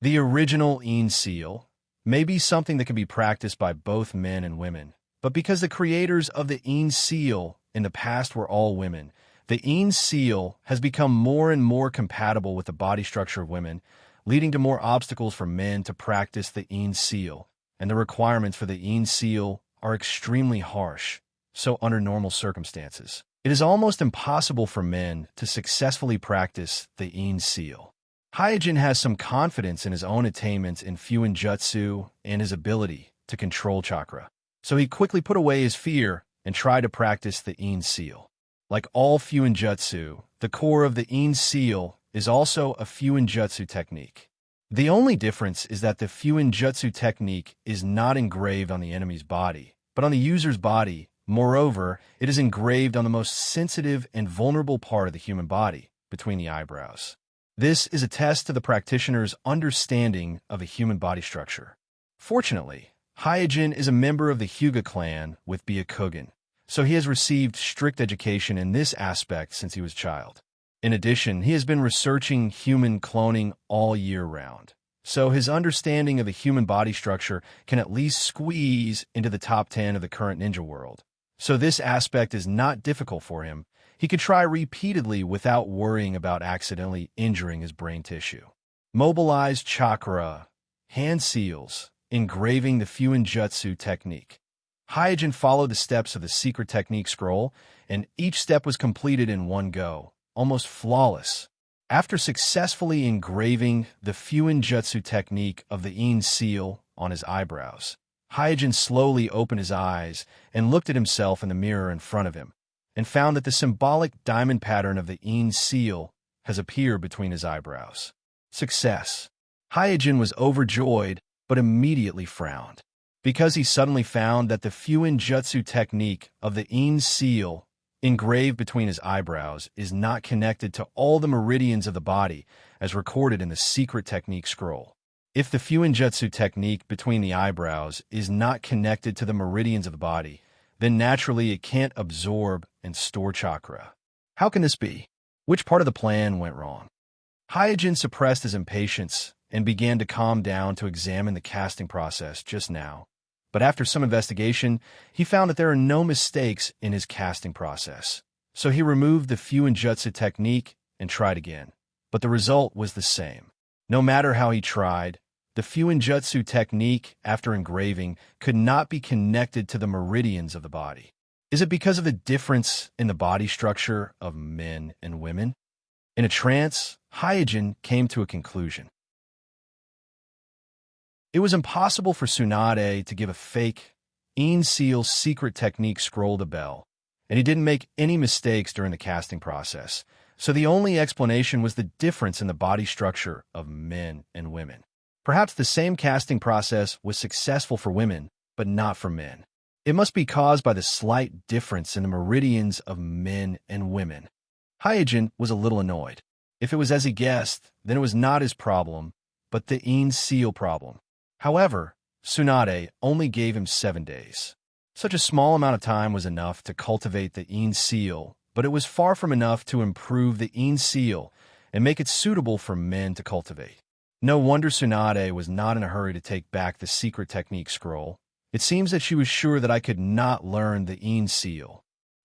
The original Een Seal may be something that can be practiced by both men and women, but because the creators of the Een Seal in the past were all women, the Een Seal has become more and more compatible with the body structure of women, leading to more obstacles for men to practice the Een Seal, and the requirements for the Een Seal are extremely harsh, so under normal circumstances, it is almost impossible for men to successfully practice the Een Seal. Hyojin has some confidence in his own attainments in Fuinjutsu and his ability to control chakra, so he quickly put away his fear and tried to practice the Een Seal. Like all Fuinjutsu, the core of the Een Seal is also a Fuinjutsu technique. The only difference is that the Fuinjutsu technique is not engraved on the enemy's body, but on the user's body. Moreover, it is engraved on the most sensitive and vulnerable part of the human body, between the eyebrows. This is a test to the practitioner's understanding of the human body structure. Fortunately, Hyojin is a member of the Hyuga clan with Byakugan, so he has received strict education in this aspect since he was a child. In addition, he has been researching human cloning all year round, so his understanding of the human body structure can at least squeeze into the top 10 of the current ninja world. So this aspect is not difficult for him. He could try repeatedly without worrying about accidentally injuring his brain tissue. Mobilized chakra, hand seals, engraving the Fuinjutsu technique. Hyojin followed the steps of the secret technique scroll, and each step was completed in one go, almost flawless. After successfully engraving the Fuinjutsu technique of the In seal on his eyebrows, Hyojin slowly opened his eyes and looked at himself in the mirror in front of him, and found that the symbolic diamond pattern of the In seal has appeared between his eyebrows. Success. Hyojin was overjoyed, but immediately frowned, because he suddenly found that the Fuinjutsu technique of the In seal engraved between his eyebrows is not connected to all the meridians of the body as recorded in the secret technique scroll. If the Fuinjutsu technique between the eyebrows is not connected to the meridians of the body, then naturally it can't absorb and store chakra. How can this be? Which part of the plan went wrong? Hyojin suppressed his impatience and began to calm down to examine the casting process just now. But after some investigation, he found that there are no mistakes in his casting process. So he removed the Fuinjutsu technique and tried again. But the result was the same. No matter how he tried, the Fuinjutsu technique, after engraving, could not be connected to the meridians of the body. Is it because of the difference in the body structure of men and women? In a trance, Hyojin came to a conclusion. It was impossible for Tsunade to give a fake In seal secret technique scroll to Bell, and he didn't make any mistakes during the casting process, so the only explanation was the difference in the body structure of men and women. Perhaps the same casting process was successful for women, but not for men. It must be caused by the slight difference in the meridians of men and women. Hyojin was a little annoyed. If it was as he guessed, then it was not his problem, but the In seal problem. However, Tsunade only gave him 7 days. Such a small amount of time was enough to cultivate the In seal, but it was far from enough to improve the In seal and make it suitable for men to cultivate. No wonder Tsunade was not in a hurry to take back the secret technique scroll. It seems that she was sure that I could not learn the In seal.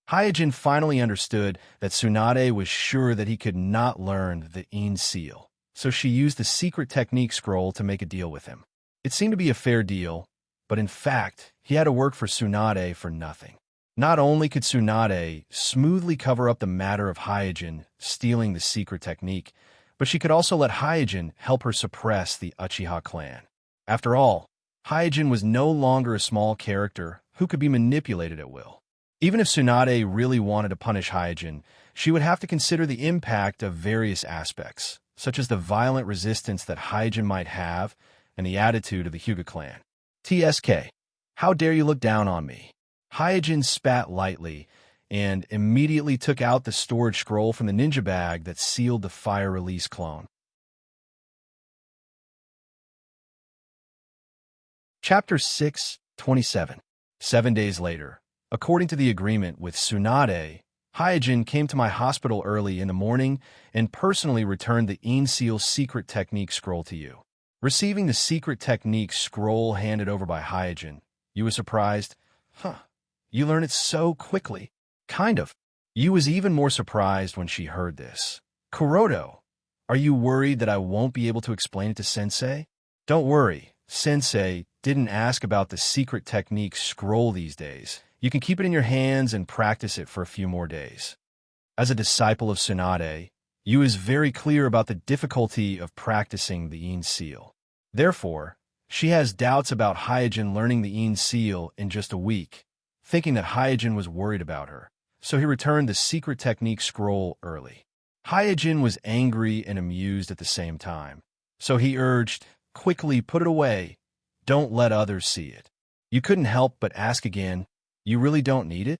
Hyojin finally understood that Tsunade was sure that he could not learn the In seal, so she used the secret technique scroll to make a deal with him. It seemed to be a fair deal, but in fact, he had to work for Tsunade for nothing. Not only could Tsunade smoothly cover up the matter of Hyojin stealing the secret technique, but she could also let Hyojin help her suppress the Uchiha clan. After all, Hyojin was no longer a small character who could be manipulated at will. Even if Tsunade really wanted to punish Hyojin, she would have to consider the impact of various aspects, such as the violent resistance that Hyojin might have and the attitude of the Hyuga clan. TSK, how dare you look down on me? Hyojin spat lightly and immediately took out the storage scroll from the ninja bag that sealed the fire release clone. Chapter 6:27. 7 days later, according to the agreement with Tsunade, Hyojin came to my hospital early in the morning and personally returned the In seal secret technique scroll to you. Receiving the secret technique scroll handed over by Hyojin, you were surprised. You learn it so quickly. Kind of. You was even more surprised when she heard this. Kuroto, are you worried that I won't be able to explain it to Sensei? Don't worry, Sensei didn't ask about the secret technique scroll these days. You can keep it in your hands and practice it for a few more days. As a disciple of Tsunade, you is very clear about the difficulty of practicing the In seal. Therefore, she has doubts about Hyojin learning the In seal in just a week, thinking that Hyojin was worried about her, so he returned the secret technique scroll early. Hyojin was angry and amused at the same time, so he urged, quickly put it away, don't let others see it. You couldn't help but ask again, you really don't need it?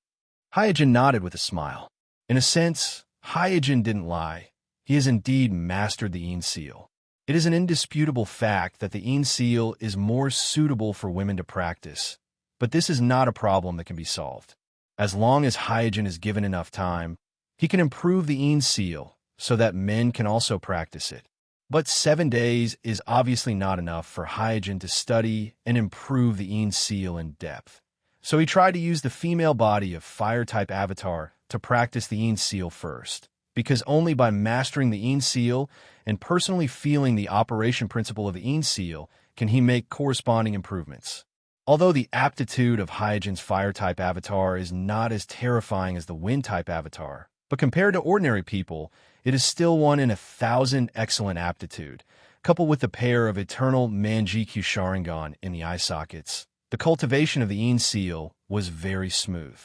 Hyojin nodded with a smile. In a sense, Hyojin didn't lie. He has indeed mastered the In seal. It is an indisputable fact that the In seal is more suitable for women to practice, but this is not a problem that can be solved. As long as Hyojin is given enough time, he can improve the In seal so that men can also practice it. But 7 days is obviously not enough for Hyojin to study and improve the Een Seal in depth. So he tried to use the female body of Fire-type avatar to practice the Een Seal first, because only by mastering the Een Seal and personally feeling the operation principle of the Een Seal can he make corresponding improvements. Although the aptitude of Hyojin's Fire-type avatar is not as terrifying as the Wind-type avatar, but compared to ordinary people, it is still 1 in 1,000 excellent aptitude, coupled with the pair of eternal Manjikyu Sharingan in the eye sockets. The cultivation of the Een Seal was very smooth.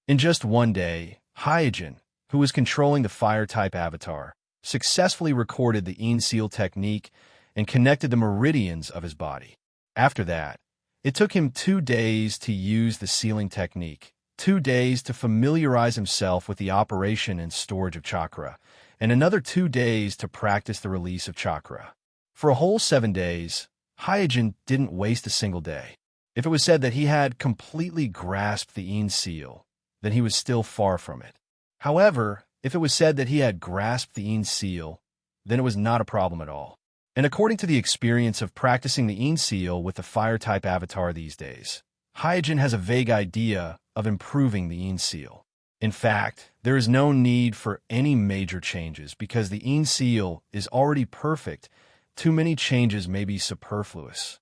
In just 1 day, Hyojin, who was controlling the Fire-type avatar, successfully recorded the Een Seal technique and connected the meridians of his body. After that, it took him 2 days to use the sealing technique, 2 days to familiarize himself with the operation and storage of chakra, and another 2 days to practice the release of chakra. For a whole 7 days, Hyojin didn't waste a single day. If it was said that he had completely grasped the Een Seal, then he was still far from it. However, if it was said that he had grasped the Een Seal, then it was not a problem at all. And according to the experience of practicing the Een Seal with the Fire-type avatar these days, Hyojin has a vague idea of improving the Een Seal. In fact, there is no need for any major changes because the Een Seal is already perfect. Too many changes may be superfluous.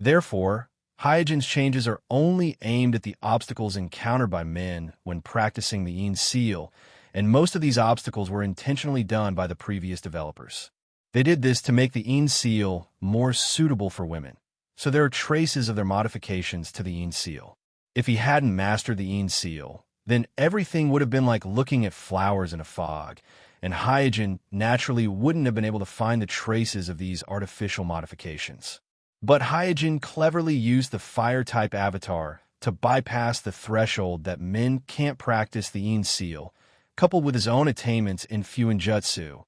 Therefore, Hyojin's changes are only aimed at the obstacles encountered by men when practicing the Een Seal, and most of these obstacles were intentionally done by the previous developers. They did this to make the Een Seal more suitable for women, so there are traces of their modifications to the Een Seal. If he hadn't mastered the Een Seal, then everything would have been like looking at flowers in a fog, and Hyojin naturally wouldn't have been able to find the traces of these artificial modifications. But Hyojin cleverly used the Fire-type avatar to bypass the threshold that men can't practice the Een Seal, coupled with his own attainments in Fuinjutsu.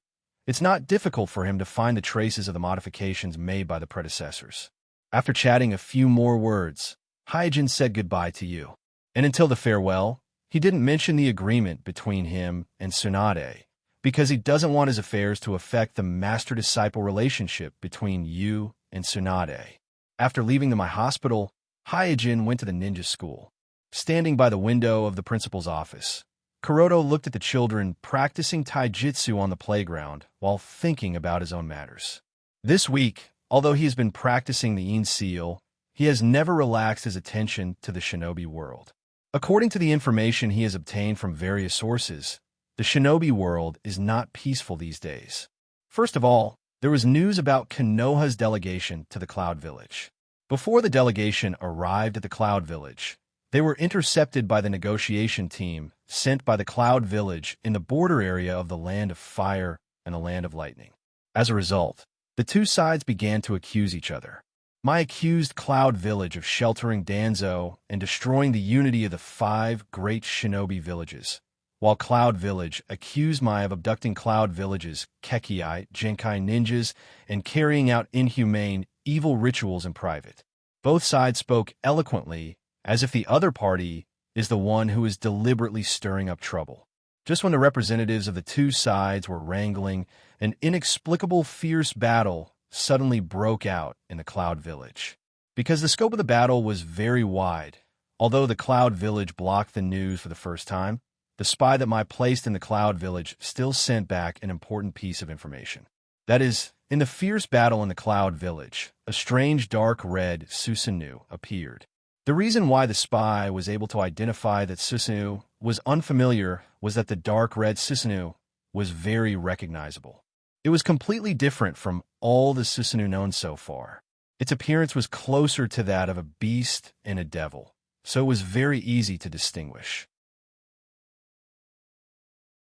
It's not difficult for him to find the traces of the modifications made by the predecessors. After chatting a few more words, Hyojin said goodbye to you. And until the farewell, he didn't mention the agreement between him and Tsunade, because he doesn't want his affairs to affect the master-disciple relationship between you and Tsunade. After leaving the My Hospital, Hyojin went to the ninja school. Standing by the window of the principal's office, Kuroto looked at the children practicing taijutsu on the playground while thinking about his own matters. This week, although he has been practicing the Een Seal, he has never relaxed his attention to the shinobi world. According to the information he has obtained from various sources, the shinobi world is not peaceful these days. First of all, there was news about Konoha's delegation to the Cloud Village. Before the delegation arrived at the Cloud Village, they were intercepted by the negotiation team sent by the Cloud Village in the border area of the Land of Fire and the Land of Lightning. As a result, the two sides began to accuse each other. Mai accused Cloud Village of sheltering Danzo and destroying the unity of the 5 great shinobi villages, while Cloud Village accused Mai of abducting Cloud Village's Kekiai, Genkai ninjas and carrying out inhumane, evil rituals in private. Both sides spoke eloquently, as if the other party is the one who is deliberately stirring up trouble. Just when the representatives of the two sides were wrangling, an inexplicable fierce battle suddenly broke out in the Cloud Village. Because the scope of the battle was very wide, although the Cloud Village blocked the news for the first time, the spy that Mai placed in the Cloud Village still sent back an important piece of information. That is, in the fierce battle in the Cloud Village, a strange dark red Susanoo appeared. The reason why the spy was able to identify that Susanoo was unfamiliar was that the dark red Susanoo was very recognizable. It was completely different from all the Susanoo known so far. Its appearance was closer to that of a beast and a devil, so it was very easy to distinguish.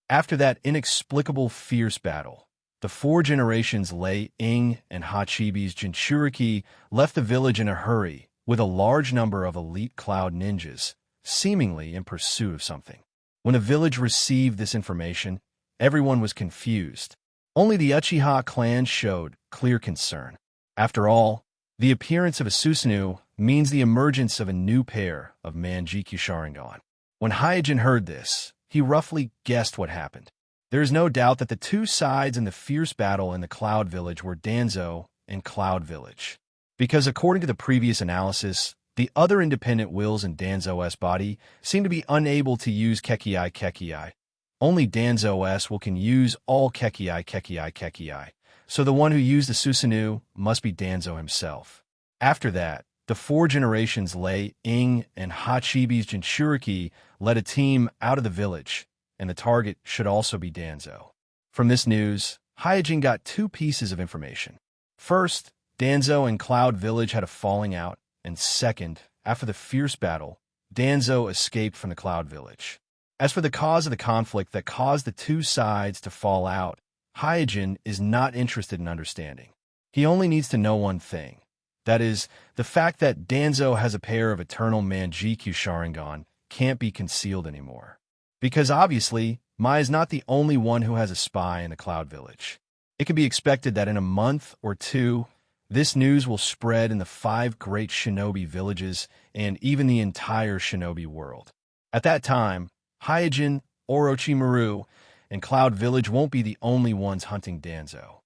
After that inexplicable fierce battle, the 4 generations Lei, Ing, and Hachibi's Jinchuriki left the village in a hurry with a large number of elite cloud ninjas, seemingly in pursuit of something. When the village received this information, everyone was confused. Only the Uchiha clan showed clear concern. After all, the appearance of a Susanoo means the emergence of a new pair of Manjikyu Sharingan. When Hyojin heard this, he roughly guessed what happened. There is no doubt that the two sides in the fierce battle in the Cloud Village were Danzo and Cloud Village. Because according to the previous analysis, the other independent wills in Danzo's body seem to be unable to use Kekii. Only Danzo will can use all Kekii. So the one who used the Susanoo must be Danzo himself. After that, the four generations Lei, Ing, and Hachibi's Jinchuriki led a team out of the village, and the target should also be Danzo. From this news, Hyojin got two pieces of information. First, Danzo and Cloud Village had a falling out, and second, after the fierce battle, Danzo escaped from the Cloud Village. As for the cause of the conflict that caused the two sides to fall out, Hyojin is not interested in understanding. He only needs to know one thing. That is, the fact that Danzo has a pair of eternal Manjikyu Sharingan can't be concealed anymore. Because obviously, Mai is not the only one who has a spy in the Cloud Village. It can be expected that in a month or two, this news will spread in the 5 great shinobi villages and even the entire shinobi world. At that time, Hyojin, Orochimaru, and Cloud Village won't be the only ones hunting Danzo.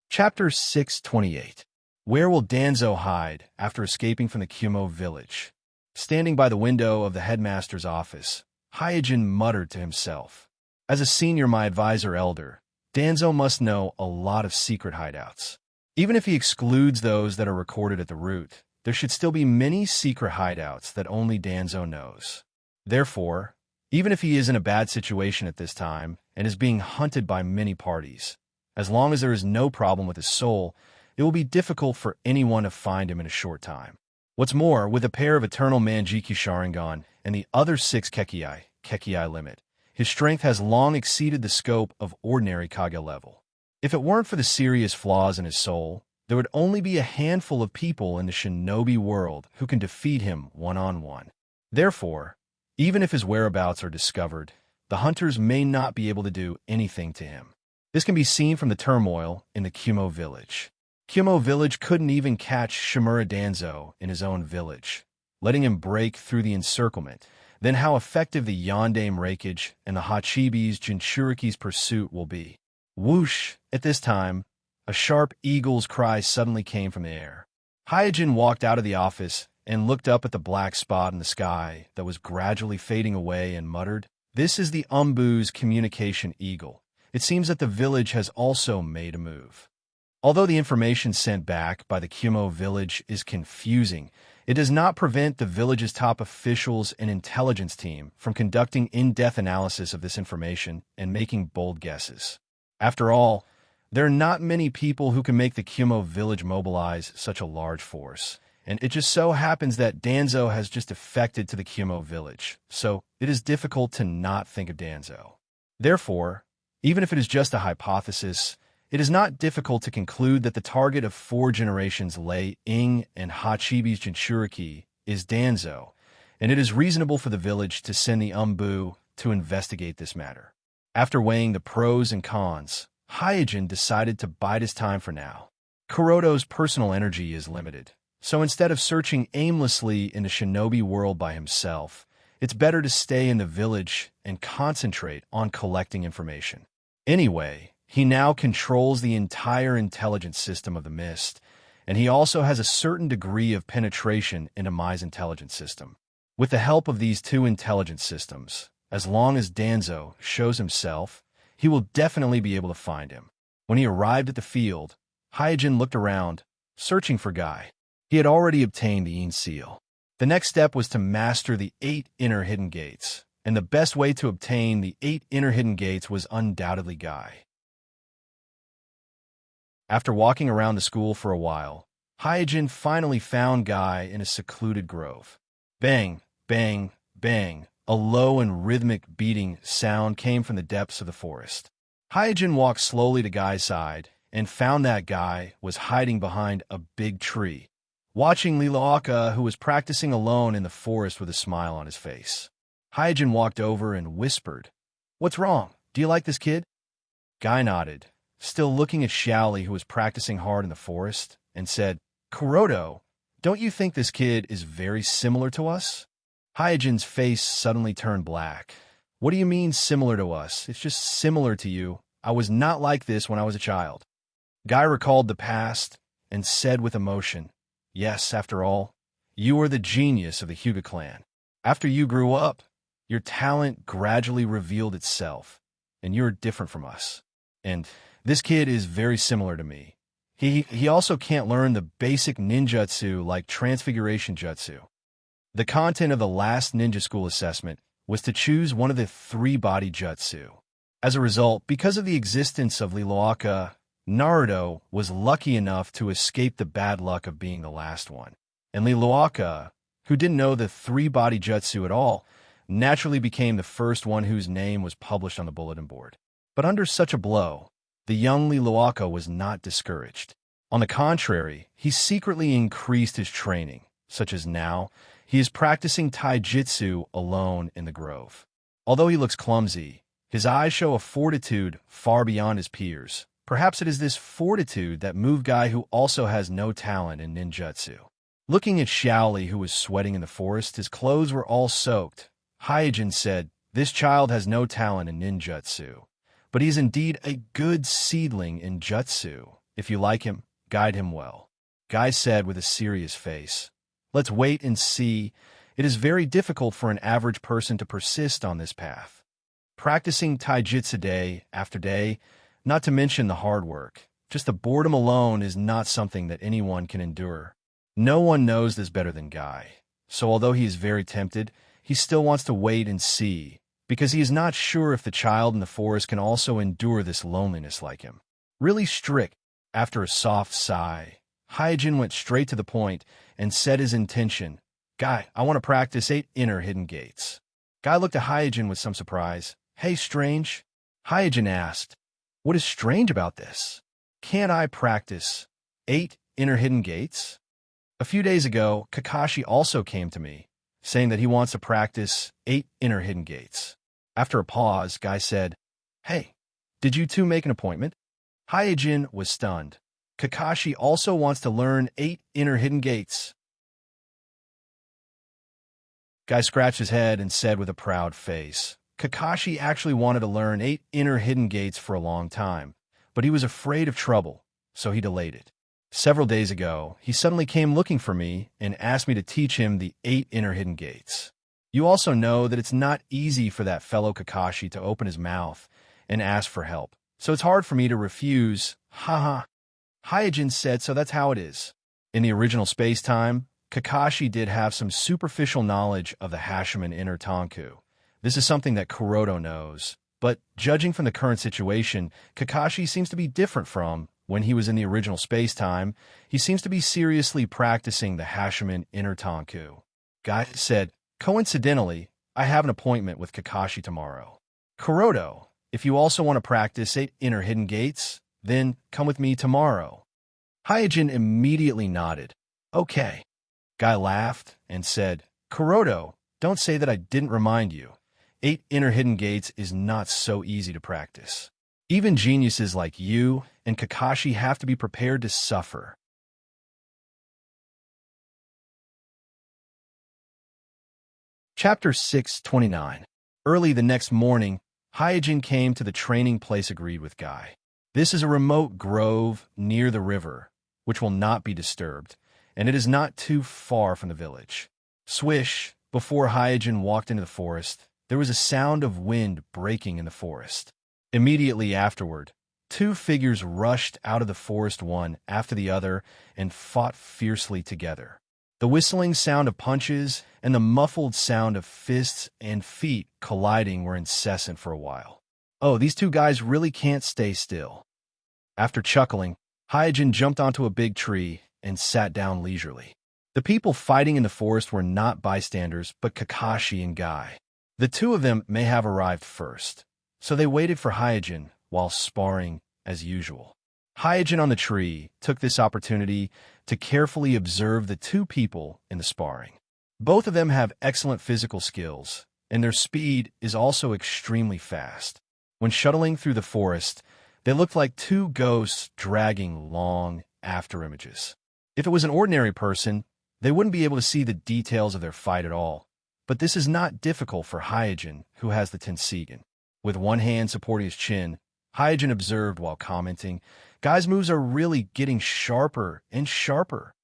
Chapter 628. Where will Danzo hide after escaping from the Kumo village? Standing by the window of the headmaster's office, Hyojin muttered to himself. As a senior my advisor elder, Danzo must know a lot of secret hideouts. Even if he excludes those that are recorded at the root, there should still be many secret hideouts that only Danzo knows. Therefore, even if he is in a bad situation at this time and is being hunted by many parties, as long as there is no problem with his soul, it will be difficult for anyone to find him in a short time. What's more, with a pair of eternal Manjikyu Sharingan and the other 6 Kekii limit, his strength has long exceeded the scope of ordinary Kage level. If it weren't for the serious flaws in his soul, there would only be a handful of people in the shinobi world who can defeat him one-on-one. Therefore, even if his whereabouts are discovered, the hunters may not be able to do anything to him. This can be seen from the turmoil in the Kumo village. Kumo village couldn't even catch Shimura Danzo in his own village, letting him break through the encirclement. Then how effective the Yondaime Reikage and the Hachibi's Jinchuriki's pursuit will be. Whoosh! At this time, a sharp eagle's cry suddenly came from the air. Hyojin walked out of the office and looked up at the black spot in the sky that was gradually fading away and muttered, "This is the Umbu's communication eagle. It seems that the village has also made a move." Although the information sent back by the Kumo village is confusing, it does not prevent the village's top officials and intelligence team from conducting in-depth analysis of this information and making bold guesses. After all, there are not many people who can make the Kumo village mobilize such a large force, and it just so happens that Danzo has just defected to the Kumo village, so it is difficult to not think of Danzo. Therefore, even if it is just a hypothesis, it is not difficult to conclude that the target of 4 generations Lei, Ing, and Hachibi's Jinchuriki is Danzo, and it is reasonable for the village to send the Umbu to investigate this matter. After weighing the pros and cons, Hyojin decided to bide his time for now. Kuroto's personal energy is limited, so instead of searching aimlessly in the shinobi world by himself, it's better to stay in the village and concentrate on collecting information. Anyway, he now controls the entire intelligence system of the mist, and he also has a certain degree of penetration into Mai's intelligence system. With the help of these two intelligence systems, as long as Danzo shows himself, he will definitely be able to find him. When he arrived at the field, Hyojin looked around, searching for Guy. He had already obtained the Yin seal. The next step was to master the 8 inner hidden gates, and the best way to obtain the 8 inner hidden gates was undoubtedly Guy. After walking around the school for a while, Hyojin finally found Guy in a secluded grove. Bang, bang, bang, a low and rhythmic beating sound came from the depths of the forest. Hyojin walked slowly to Guy's side and found that Guy was hiding behind a big tree, watching Liloaka, who was practicing alone in the forest with a smile on his face. Hyojin walked over and whispered, "What's wrong? Do you like this kid?" Guy nodded, still looking at Xiaoli, who was practicing hard in the forest, and said, "Kuroto, Don't you think this kid is very similar to us? Hyojin's face suddenly turned black. What do you mean similar to us? It's just similar to you. I was not like this when I was a child. Guy recalled the past and said with emotion, yes, after all, you are the genius of the Hyuga clan. After you grew up, your talent gradually revealed itself, and you're different from us. And this kid is very similar to me. He also can't learn the basic ninjutsu like transfiguration jutsu. The content of the last ninja school assessment was to choose one of the 3 body jutsu. As a result, because of the existence of Liloaka, Naruto was lucky enough to escape the bad luck of being the last one. And Liloaka, who didn't know the 3 body jutsu at all, naturally became the first one whose name was published on the bulletin board. But under such a blow, the young Liloaka was not discouraged. On the contrary, he secretly increased his training, such as now, he is practicing taijutsu alone in the grove. Although he looks clumsy, his eyes show a fortitude far beyond his peers. Perhaps it is this fortitude that moved Guy, who also has no talent in ninjutsu. Looking at Xiaoli, who was sweating in the forest, his clothes were all soaked. Hyojin said, this child has no talent in ninjutsu, but he is indeed a good seedling in jutsu. If you like him, guide him well. Guy said with a serious face, let's wait and see. It is very difficult for an average person to persist on this path. Practicing taijutsu day after day, not to mention the hard work, just the boredom alone is not something that anyone can endure. No one knows this better than Guy. So although he is very tempted, he still wants to wait and see, because he is not sure if the child in the forest can also endure this loneliness like him. Really strict, after a soft sigh, Hyojin went straight to the point and said his intention. Guy, I want to practice 8 inner hidden gates. Guy looked at Hyojin with some surprise. Hey, strange? Hyojin asked, what is strange about this? Can't I practice 8 inner hidden gates? A few days ago, Kakashi also came to me, saying that he wants to practice 8 inner hidden gates. After a pause, Guy said, hey, did you two make an appointment? Hyojin was stunned. Kakashi also wants to learn 8 inner hidden gates. Guy scratched his head and said with a proud face, Kakashi actually wanted to learn 8 inner hidden gates for a long time, but he was afraid of trouble, so he delayed it. Several days ago, he suddenly came looking for me and asked me to teach him the 8 inner hidden gates. You also know that it's not easy for that fellow Kakashi to open his mouth and ask for help, so it's hard for me to refuse. Haha. Hyojin said, so that's how it is. In the original space-time, Kakashi did have some superficial knowledge of the Hashiman inner Tonku. This is something that Kuroto knows, but judging from the current situation, Kakashi seems to be different from when he was in the original space-time. He seems to be seriously practicing the Hashiman inner Tonku. Guy said, coincidentally, I have an appointment with Kakashi tomorrow. Kuroto, if you also want to practice 8 inner hidden gates, then come with me tomorrow. Hyojin immediately nodded. Okay. Guy laughed and said, Kuroto, don't say that I didn't remind you. 8 inner hidden gates is not so easy to practice. Even geniuses like you and Kakashi have to be prepared to suffer. Chapter 629. Early the next morning, Hyojin came to the training place agreed with Guy. This is a remote grove near the river, which will not be disturbed, and it is not too far from the village. Swish, before Hyojin walked into the forest, there was a sound of wind breaking in the forest. Immediately afterward, 2 figures rushed out of the forest one after the other and fought fiercely together. The whistling sound of punches and the muffled sound of fists and feet colliding were incessant for a while. Oh, these 2 guys really can't stay still. After chuckling, Hyojin jumped onto a big tree and sat down leisurely. The people fighting in the forest were not bystanders, but Kakashi and Guy. The 2 of them may have arrived first, so they waited for Hyojin while sparring as usual. Hyojin on the tree took this opportunity to carefully observe the 2 people in the sparring. Both of them have excellent physical skills, and their speed is also extremely fast. When shuttling through the forest, they looked like 2 ghosts dragging long after images. If it was an ordinary person, They wouldn't be able to see the details of their fight at all. But this is not difficult for Hyojin, who has the Tenseigan. With one hand supporting his chin, Hyojin observed while commenting, "Guys' moves are really getting sharper and sharper."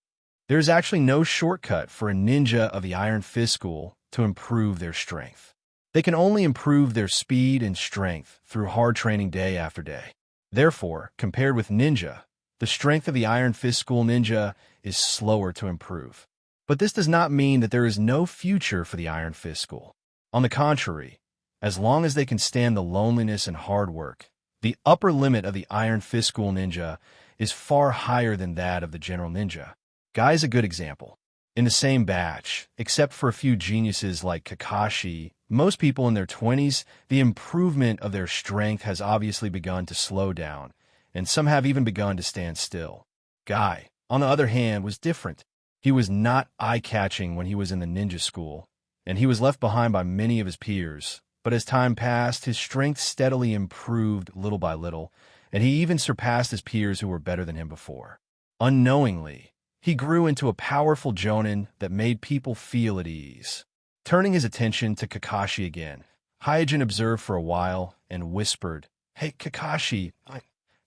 There is actually no shortcut for a ninja of the Iron Fist school to improve their strength. They can only improve their speed and strength through hard training day after day. Therefore, compared with ninja, the strength of the Iron Fist school ninja is slower to improve. But this does not mean that there is no future for the Iron Fist school. On the contrary, as long as they can stand the loneliness and hard work, the upper limit of the Iron Fist school ninja is far higher than that of the general ninja. Guy is a good example. In the same batch, except for a few geniuses like Kakashi, most people in their 20s, the improvement of their strength has obviously begun to slow down, and some have even begun to stand still. Guy, on the other hand, was different. He was not eye-catching when he was in the ninja school, and he was left behind by many of his peers. But as time passed, his strength steadily improved little by little, and he even surpassed his peers who were better than him before. Unknowingly, he grew into a powerful jonin that made people feel at ease. Turning his attention to Kakashi again, Hyojin observed for a while and whispered, "Hey, Kakashi."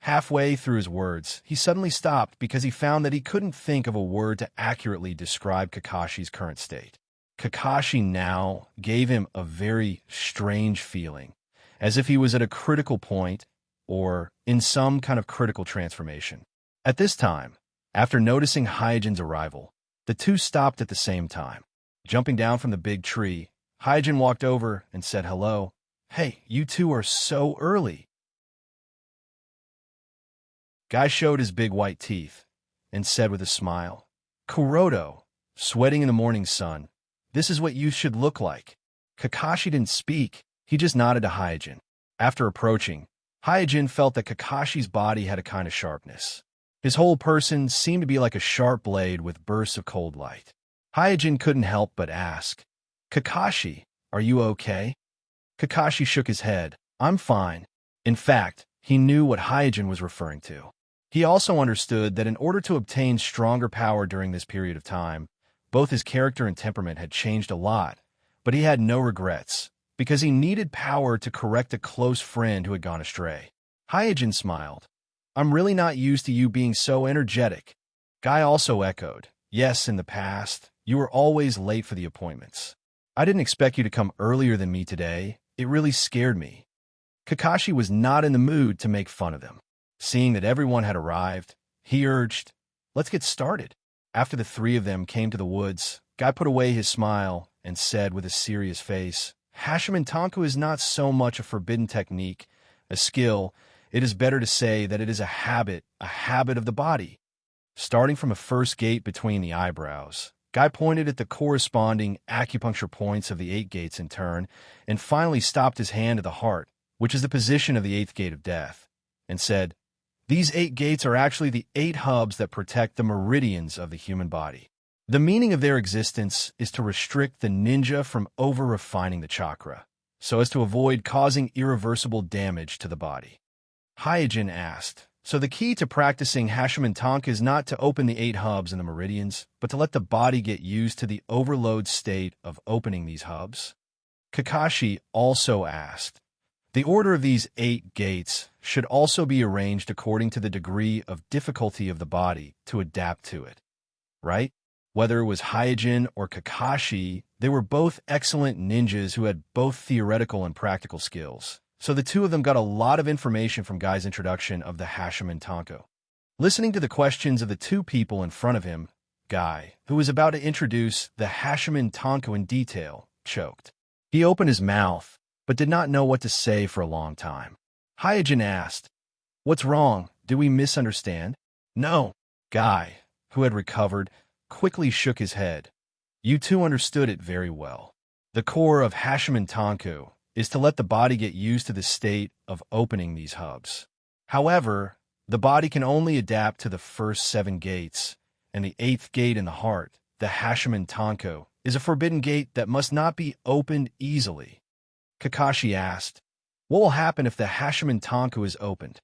Halfway through his words, he suddenly stopped because he found that he couldn't think of a word to accurately describe Kakashi's current state. Kakashi now gave him a very strange feeling, as if he was at a critical point or in some kind of critical transformation. At this time, after noticing Hyojin's arrival, the two stopped at the same time. Jumping down from the big tree, Hyojin walked over and said hello. "Hey, you two are so early." Guy showed his big white teeth and said with a smile, "Kuroto, sweating in the morning sun, this is what you should look like." Kakashi didn't speak, he just nodded to Hyojin. After approaching, Hyojin felt that Kakashi's body had a kind of sharpness. His whole person seemed to be like a sharp blade with bursts of cold light. Hyojin couldn't help but ask, "Kakashi, are you okay?" Kakashi shook his head. "I'm fine." In fact, he knew what Hyojin was referring to. He also understood that in order to obtain stronger power during this period of time, both his character and temperament had changed a lot, but he had no regrets, because he needed power to correct a close friend who had gone astray. Hyojin smiled. "I'm really not used to you being so energetic." Guy also echoed, "Yes, in the past, you were always late for the appointments. I didn't expect you to come earlier than me today. It really scared me." Kakashi was not in the mood to make fun of them. Seeing that everyone had arrived, he urged, "Let's get started." After the three of them came to the woods, Guy put away his smile and said with a serious face, "Hashimen Tanku is not so much a forbidden technique, a skill. It is better to say that it is a habit of the body." Starting from a first gate between the eyebrows, Guy pointed at the corresponding acupuncture points of the 8 gates in turn, and finally stopped his hand at the heart, which is the position of the 8th gate of death, and said, "These 8 gates are actually the 8 hubs that protect the meridians of the human body. The meaning of their existence is to restrict the ninja from over-refining the chakra, so as to avoid causing irreversible damage to the body." Hyojin asked, "So the key to practicing Hashimen Tanka is not to open the 8 hubs and the meridians, but to let the body get used to the overload state of opening these hubs?" Kakashi also asked, "The order of these 8 gates should also be arranged according to the degree of difficulty of the body to adapt to it, right?" Whether it was Hyojin or Kakashi, they were both excellent ninjas who had both theoretical and practical skills. So the two of them got a lot of information from Guy's introduction of the Hashimen Tanko. Listening to the questions of the two people in front of him, Guy, who was about to introduce the Hashimen Tanko in detail, choked. He opened his mouth, but did not know what to say for a long time. Hyojin asked, "What's wrong? Do we misunderstand?" "No." Guy, who had recovered, quickly shook his head. "You two understood it very well. The core of Hashimen Tanko is to let the body get used to the state of opening these hubs. However, the body can only adapt to the first 7 gates, and the 8th gate in the heart, the Hashimen Tanko, is a forbidden gate that must not be opened easily." Kakashi asked, "What will happen if the Hashimen Tanko is opened?"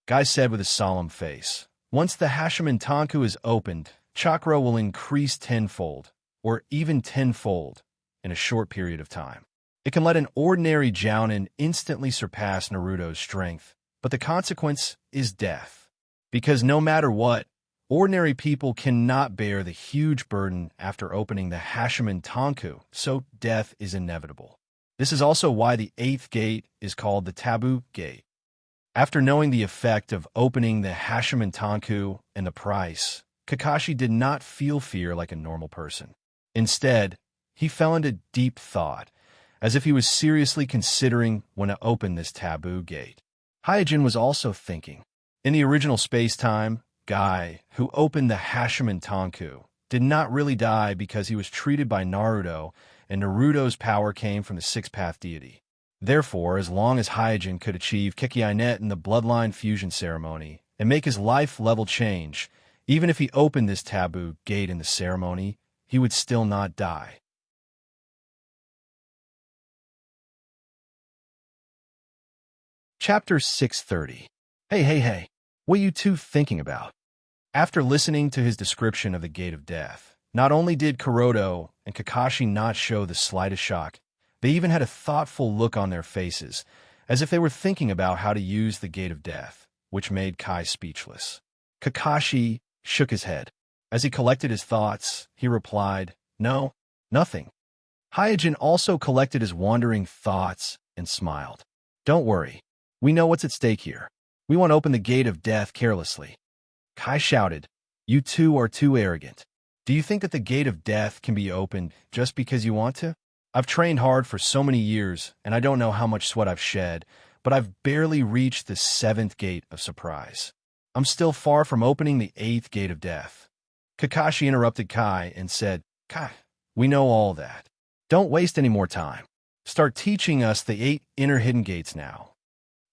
Guy said with a solemn face, Once the Hashiman Tanku is opened, chakra will increase tenfold, or even tenfold, in a short period of time. It can let an ordinary Jounin instantly surpass Naruto's strength, but the consequence is death. Because no matter what, ordinary people cannot bear the huge burden after opening the Hashiman Tanku, so death is inevitable. This is also why the 8th gate is called the Taboo Gate. After knowing the effect of opening the Hashiman Tanku and the price, Kakashi did not feel fear like a normal person. Instead, he fell into deep thought, as if he was seriously considering when to open this Taboo Gate. Hyojin was also thinking. In the original space-time, Guy, who opened the Hashiman Tanku, did not really die because he was treated by Naruto, and Naruto's power came from the six-path deity. Therefore, as long as Hyojin could achieve Kikiainet in the Bloodline Fusion Ceremony and make his life level change, even if he opened this Taboo Gate in the ceremony, he would still not die. Chapter 630. Hey, what are you two thinking about? After listening to his description of the Gate of Death, not only did Kuroto and Kakashi not show the slightest shock, they even had a thoughtful look on their faces, as if they were thinking about how to use the Gate of Death, which made Kai speechless. Kakashi shook his head. As he collected his thoughts, he replied, "No, nothing." Hyojin also collected his wandering thoughts and smiled. "Don't worry. We know what's at stake here. We won't open the Gate of Death carelessly." Kai shouted, "You two are too arrogant. Do you think that the Gate of Death can be opened just because you want to? I've trained hard for so many years, and I don't know how much sweat I've shed, but I've barely reached the 7th Gate of Surprise. I'm still far from opening the 8th Gate of Death." Kakashi interrupted Kai and said, "Kai, we know all that. Don't waste any more time. Start teaching us the 8 inner hidden gates now."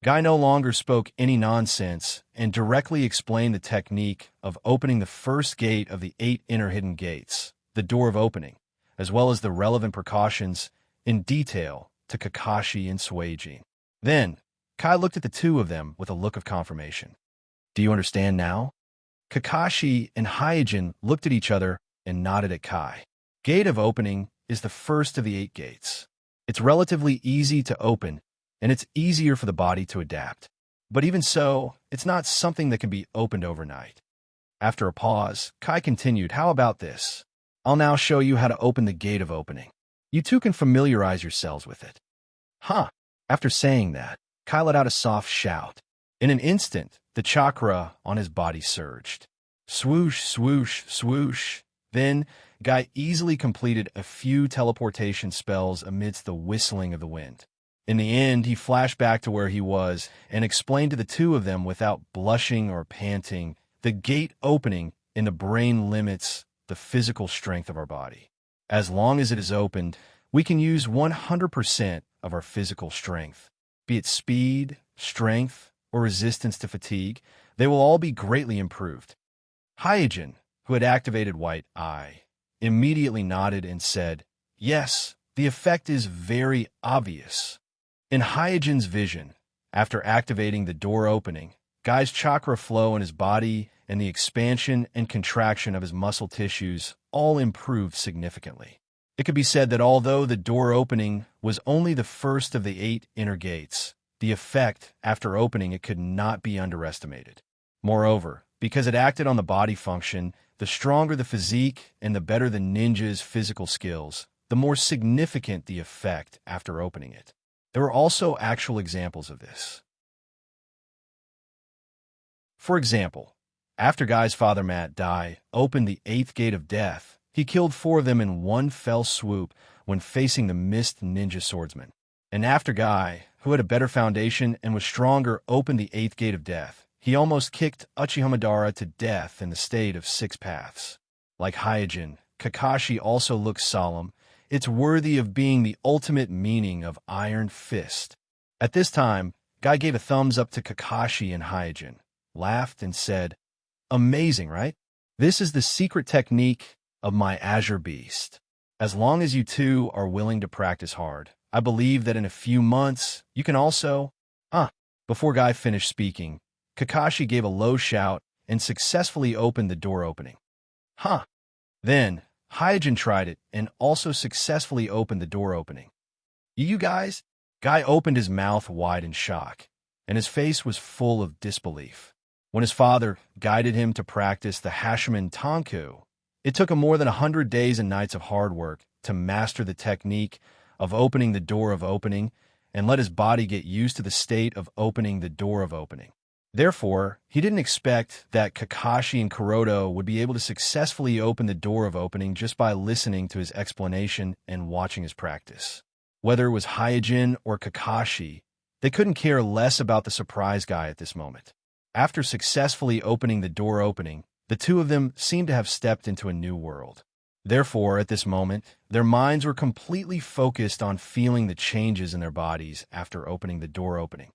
Guy no longer spoke any nonsense and directly explained the technique of opening the first gate of the 8 inner hidden gates, the door of opening, as well as the relevant precautions in detail to Kakashi and Tenseigan. Then, Kai looked at the two of them with a look of confirmation. "Do you understand now?" Kakashi and Hyojin looked at each other and nodded at Kai. Gate of opening is the first of the 8 gates. It's relatively easy to open, and it's easier for the body to adapt. But even so, it's not something that can be opened overnight. After a pause, Kai continued, "How about this? I'll now show you how to open the Gate of Opening. You two can familiarize yourselves with it." "Huh." After saying that, Kai let out a soft shout. In an instant, the chakra on his body surged. Swoosh, swoosh, swoosh. Then, Guy easily completed a few teleportation spells amidst the whistling of the wind. In the end, he flashed back to where he was and explained to the two of them without blushing or panting, the gate opening in the brain limits the physical strength of our body. As long as it is opened, we can use 100% of our physical strength. Be it speed, strength, or resistance to fatigue, they will all be greatly improved. Hyojin, who had activated White Eye, immediately nodded and said, "Yes, the effect is very obvious." In Hyojin's vision, after activating the door opening, Guy's chakra flow in his body and the expansion and contraction of his muscle tissues all improved significantly. It could be said that although the door opening was only the first of the 8 inner gates, the effect after opening it could not be underestimated. Moreover, because it acted on the body function, the stronger the physique and the better the ninja's physical skills, the more significant the effect after opening it. There are also actual examples of this. For example, after Guy's father Matt Dai opened the 8th Gate of Death, he killed 4 of them in one fell swoop when facing the Mist Ninja Swordsman. And after Guy, who had a better foundation and was stronger, opened the 8th Gate of Death, he almost kicked Uchiha Madara to death in the state of 6 paths. Like Hyojin, Kakashi also looks solemn. It's worthy of being the ultimate meaning of Iron Fist. At this time, Guy gave a thumbs up to Kakashi and Hyojin, laughed, and said, "Amazing, right? This is the secret technique of my Azure Beast. As long as you two are willing to practice hard, I believe that in a few months, you can also..." Before Guy finished speaking, Kakashi gave a low shout and successfully opened the door opening. Huh. Then, Hyojin tried it and also successfully opened the door opening. You guys? Guy opened his mouth wide in shock, and his face was full of disbelief. When his father guided him to practice the Hashiman Tanku, it took him more than 100 days and nights of hard work to master the technique of opening the door of opening and let his body get used to the state of opening the door of opening. Therefore, he didn't expect that Kakashi and Kuroda would be able to successfully open the door of opening just by listening to his explanation and watching his practice. Whether it was Hyojin or Kakashi, they couldn't care less about the surprise guy at this moment. After successfully opening the door opening, the two of them seemed to have stepped into a new world. Therefore, at this moment, their minds were completely focused on feeling the changes in their bodies after opening the door opening.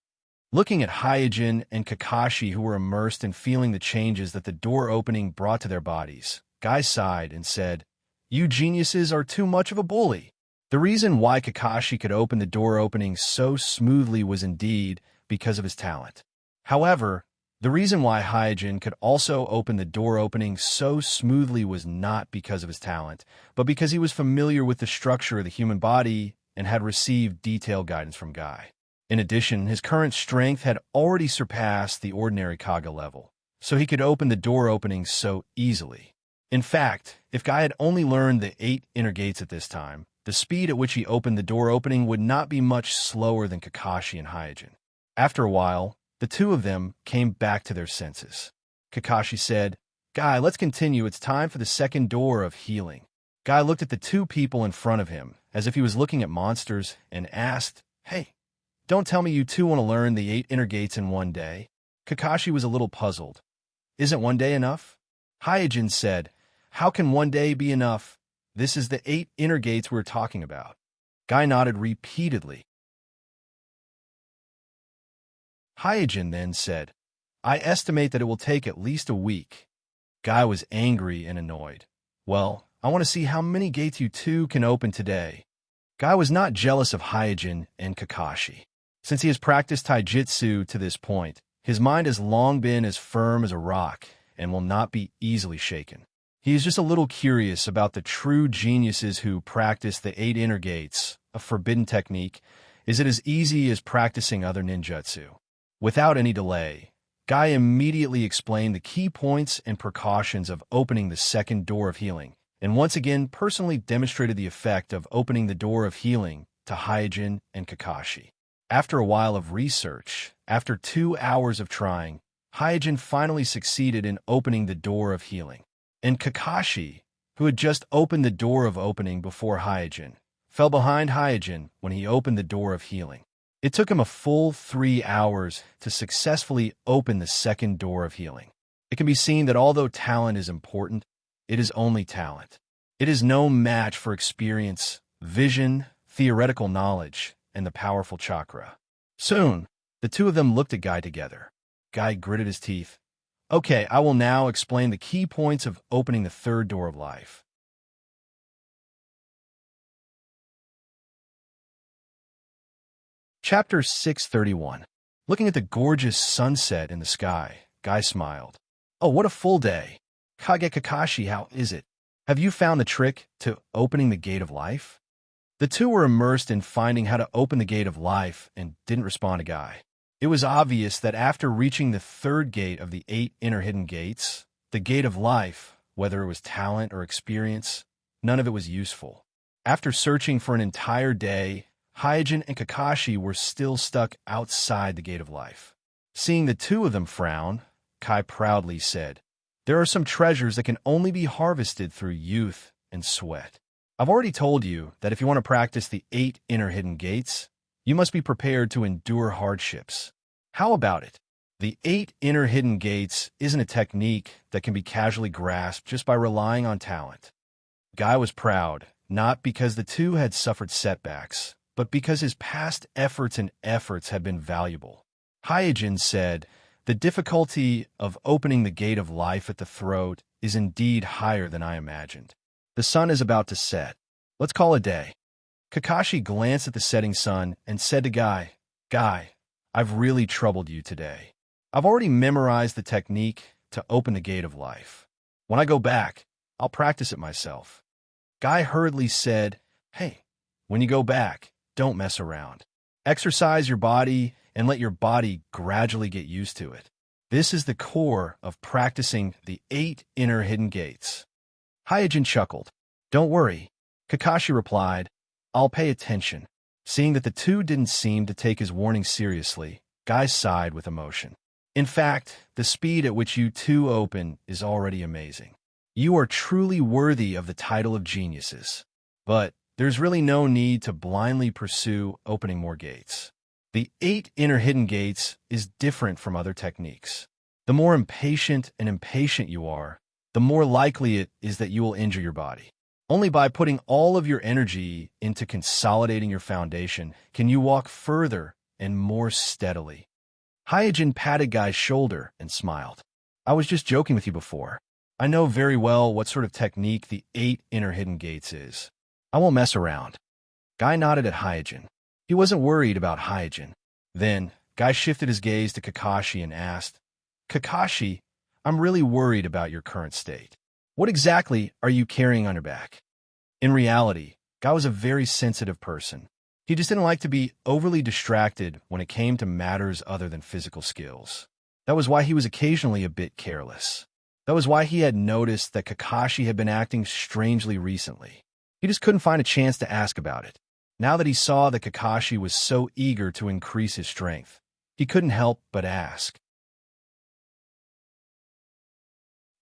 Looking at Hyojin and Kakashi, who were immersed in feeling the changes that the door opening brought to their bodies, Guy sighed and said, "You geniuses are too much of a bully." The reason why Kakashi could open the door opening so smoothly was indeed because of his talent. However, the reason why Hyojin could also open the door opening so smoothly was not because of his talent, but because he was familiar with the structure of the human body and had received detailed guidance from Guy. In addition, his current strength had already surpassed the ordinary Kaga level, so he could open the door opening so easily. In fact, if Guy had only learned the 8 inner gates at this time, the speed at which he opened the door opening would not be much slower than Kakashi and Hyojin. After a while, the two of them came back to their senses. Kakashi said, "Guy, let's continue. It's time for the second door of healing." Guy looked at the two people in front of him as if he was looking at monsters and asked, "Hey, don't tell me you two want to learn the 8 inner gates in one day." Kakashi was a little puzzled. "Isn't one day enough?" Hyojin said, "How can one day be enough? This is the 8 inner gates we're talking about." Guy nodded repeatedly. Hyojin then said, "I estimate that it will take at least a week." Guy was angry and annoyed. "Well, I want to see how many gates you two can open today." Guy was not jealous of Hyojin and Kakashi. Since he has practiced taijutsu to this point, his mind has long been as firm as a rock and will not be easily shaken. He is just a little curious about the true geniuses who practice the 8 inner gates, a forbidden technique. Is it as easy as practicing other ninjutsu? Without any delay, Guy immediately explained the key points and precautions of opening the second door of healing, and once again personally demonstrated the effect of opening the door of healing to Hyojin and Kakashi. After a while of research, after 2 hours of trying, Hyojin finally succeeded in opening the door of healing. And Kakashi, who had just opened the door of opening before Hyojin, fell behind Hyojin when he opened the door of healing. It took him a full 3 hours to successfully open the second door of healing. It can be seen that although talent is important, it is only talent. It is no match for experience, vision, theoretical knowledge, and the powerful chakra. Soon, the two of them looked at Guy together. Guy gritted his teeth. "Okay, I will now explain the key points of opening the third door of life." Chapter 631. Looking at the gorgeous sunset in the sky, Guy smiled. "Oh, what a full day. Kage Kakashi, how is it? Have you found the trick to opening the gate of life?" The two were immersed in finding how to open the gate of life and didn't respond to Guy. It was obvious that after reaching the third gate of the 8 inner hidden gates, the gate of life, whether it was talent or experience, none of it was useful. After searching for an entire day, Hyojin and Kakashi were still stuck outside the gate of life. Seeing the two of them frown, Kai proudly said, "There are some treasures that can only be harvested through youth and sweat. I've already told you that if you want to practice the 8 inner hidden gates, you must be prepared to endure hardships. How about it? The 8 inner hidden gates isn't a technique that can be casually grasped just by relying on talent." Guy was proud, not because the two had suffered setbacks, but because his past efforts had been valuable. Hyojin said, "The difficulty of opening the gate of life at the throat is indeed higher than I imagined. The sun is about to set. Let's call a day." Kakashi glanced at the setting sun and said to Guy, "Guy, I've really troubled you today. I've already memorized the technique, to open the gate of life. When I go back, I'll practice it myself. Guy hurriedly said, "Hey, when you go back, don't mess around. Exercise your body and let your body gradually get used to it. This is the core of practicing the 8 inner hidden gates." Hyojin chuckled. "Don't worry," Kakashi replied. "I'll pay attention." Seeing that the two didn't seem to take his warning seriously, Guy sighed with emotion. "In fact, the speed at which you two open is already amazing. You are truly worthy of the title of geniuses. But there's really no need to blindly pursue opening more gates. The 8 inner hidden gates is different from other techniques. The more impatient you are, the more likely it is that you will injure your body. Only by putting all of your energy into consolidating your foundation can you walk further and more steadily." Hyojin patted Guy's shoulder and smiled. "I was just joking with you before. I know very well what sort of technique the 8 inner hidden gates is. I won't mess around." Guy nodded at Hyojin. He wasn't worried about Hyojin. Then, Guy shifted his gaze to Kakashi and asked, "Kakashi, I'm really worried about your current state. What exactly are you carrying on your back?" In reality, Guy was a very sensitive person. He just didn't like to be overly distracted when it came to matters other than physical skills. That was why he was occasionally a bit careless. That was why he had noticed that Kakashi had been acting strangely recently. He just couldn't find a chance to ask about it. Now that he saw that Kakashi was so eager to increase his strength, he couldn't help but ask.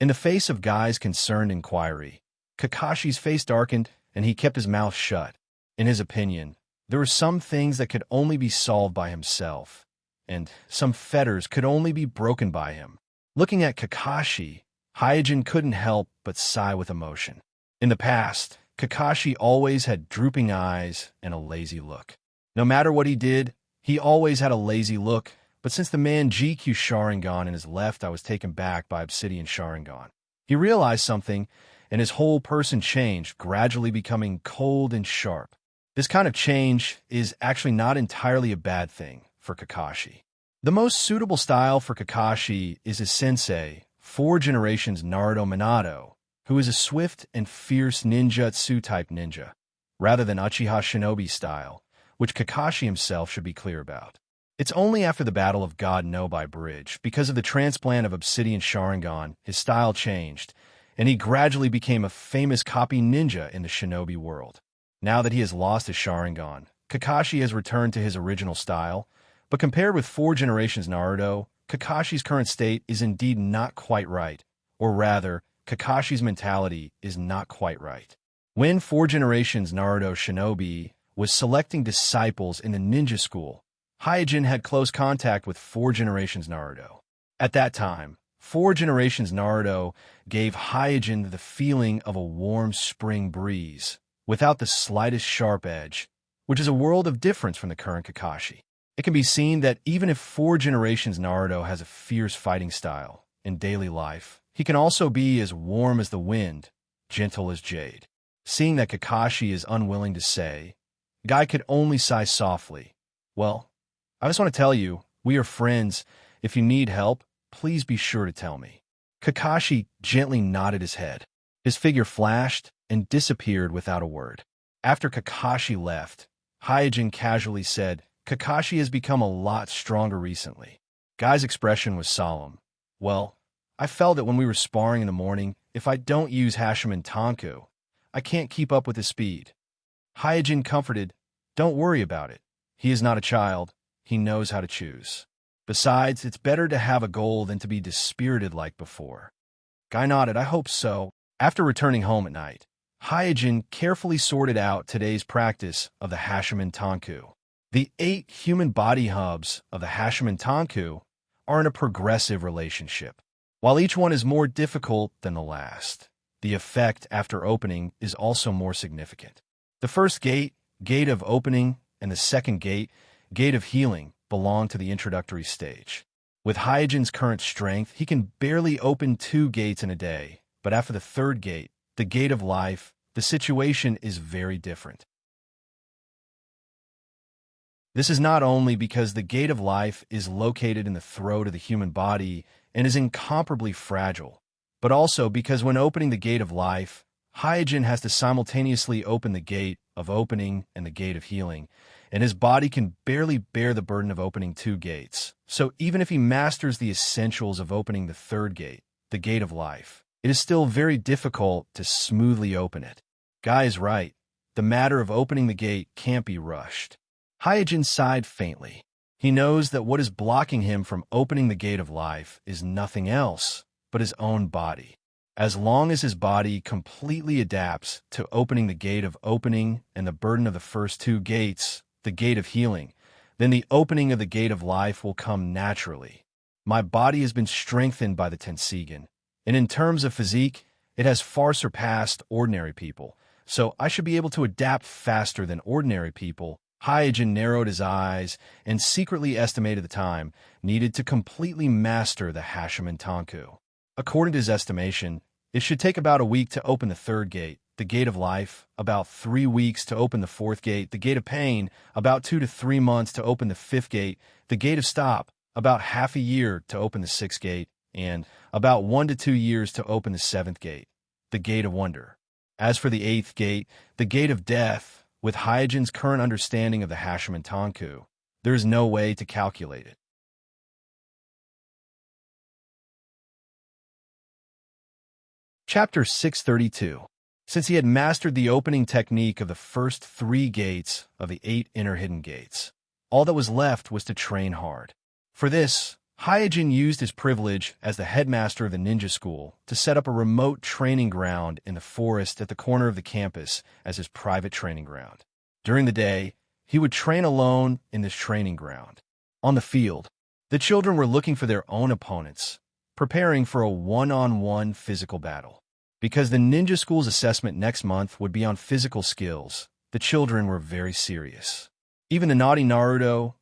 In the face of Guy's concerned inquiry, Kakashi's face darkened and he kept his mouth shut. In his opinion, there were some things that could only be solved by himself, and some fetters could only be broken by him. Looking at Kakashi, Hyojin couldn't help but sigh with emotion. In the past, Kakashi always had drooping eyes and a lazy look. No matter what he did, he always had a lazy look. But since the man GQ Sharingan in his left, I was taken back by Obsidian Sharingan. He realized something, and his whole person changed, gradually becoming cold and sharp. This kind of change is actually not entirely a bad thing for Kakashi. The most suitable style for Kakashi is his sensei, 4 generations Naruto Minato, who is a swift and fierce ninjutsu-type ninja, rather than Uchiha Shinobi style, which Kakashi himself should be clear about. It's only after the Battle of God Nobai Bridge, because of the transplant of Obsidian Sharingan, his style changed, and he gradually became a famous copy ninja in the shinobi world. Now that he has lost his Sharingan, Kakashi has returned to his original style, but compared with 4 generations Naruto, Kakashi's current state is indeed not quite right, or rather, Kakashi's mentality is not quite right. When 4 generations Naruto Shinobi was selecting disciples in the ninja school, Hyojin had close contact with 4 generations Naruto. At that time, 4 generations Naruto gave Hyojin the feeling of a warm spring breeze, without the slightest sharp edge, which is a world of difference from the current Kakashi. It can be seen that even if 4 generations Naruto has a fierce fighting style in daily life, he can also be as warm as the wind, gentle as jade. Seeing that Kakashi is unwilling to say, Guy could only sigh softly. "Well, I just want to tell you, we are friends. If you need help, please be sure to tell me." Kakashi gently nodded his head. His figure flashed and disappeared without a word. After Kakashi left, Hyojin casually said, "Kakashi has become a lot stronger recently." Guy's expression was solemn. "Well, I felt it when we were sparring in the morning. If I don't use Hashimen Tanku, I can't keep up with his speed." Hyojin comforted, "Don't worry about it. He is not a child. He knows how to choose. Besides, it's better to have a goal than to be dispirited like before." Guy nodded, "I hope so." After returning home at night, Hyojin carefully sorted out today's practice of the Hashimen Tanku. The 8 human body hubs of the Hashimen Tanku are in a progressive relationship. While each one is more difficult than the last, the effect after opening is also more significant. The first gate, Gate of Opening, and the second gate, Gate of Healing, belong to the introductory stage. With Hyojin's current strength, he can barely open 2 gates in a day, but after the third gate, the Gate of Life, the situation is very different. This is not only because the Gate of Life is located in the throat of the human body and is incomparably fragile, but also because when opening the gate of life, Hyojin has to simultaneously open the gate of opening and the gate of healing, and his body can barely bear the burden of opening two gates. So even if he masters the essentials of opening the third gate, the gate of life, it is still very difficult to smoothly open it. Guy is right. The matter of opening the gate can't be rushed. Hyojin sighed faintly. He knows that what is blocking him from opening the gate of life is nothing else but his own body. As long as his body completely adapts to opening the gate of opening and the burden of the first two gates, the gate of healing, then the opening of the gate of life will come naturally. My body has been strengthened by the Tenseigan, and in terms of physique, it has far surpassed ordinary people, so I should be able to adapt faster than ordinary people. Hyojin narrowed his eyes and secretly estimated the time needed to completely master the Hashiman Tanku. According to his estimation, it should take about a week to open the third gate, the gate of life, about 3 weeks to open the fourth gate, the gate of pain, about 2 to 3 months to open the fifth gate, the gate of stop, about half a year to open the sixth gate, and about 1 to 2 years to open the seventh gate, the gate of wonder. As for the eighth gate, the gate of death, with Hyojin's current understanding of the Hashiman Tanku, there is no way to calculate it. Chapter 632. Since he had mastered the opening technique of the first 3 gates of the 8 inner hidden gates, all that was left was to train hard. For this, Hyojin used his privilege as the headmaster of the ninja school to set up a remote training ground in the forest at the corner of the campus as his private training ground. During the day, he would train alone in this training ground. On the field, the children were looking for their own opponents, preparing for a one-on-one physical battle. Because the ninja school's assessment next month would be on physical skills, the children were very serious. Even the naughty Naruto,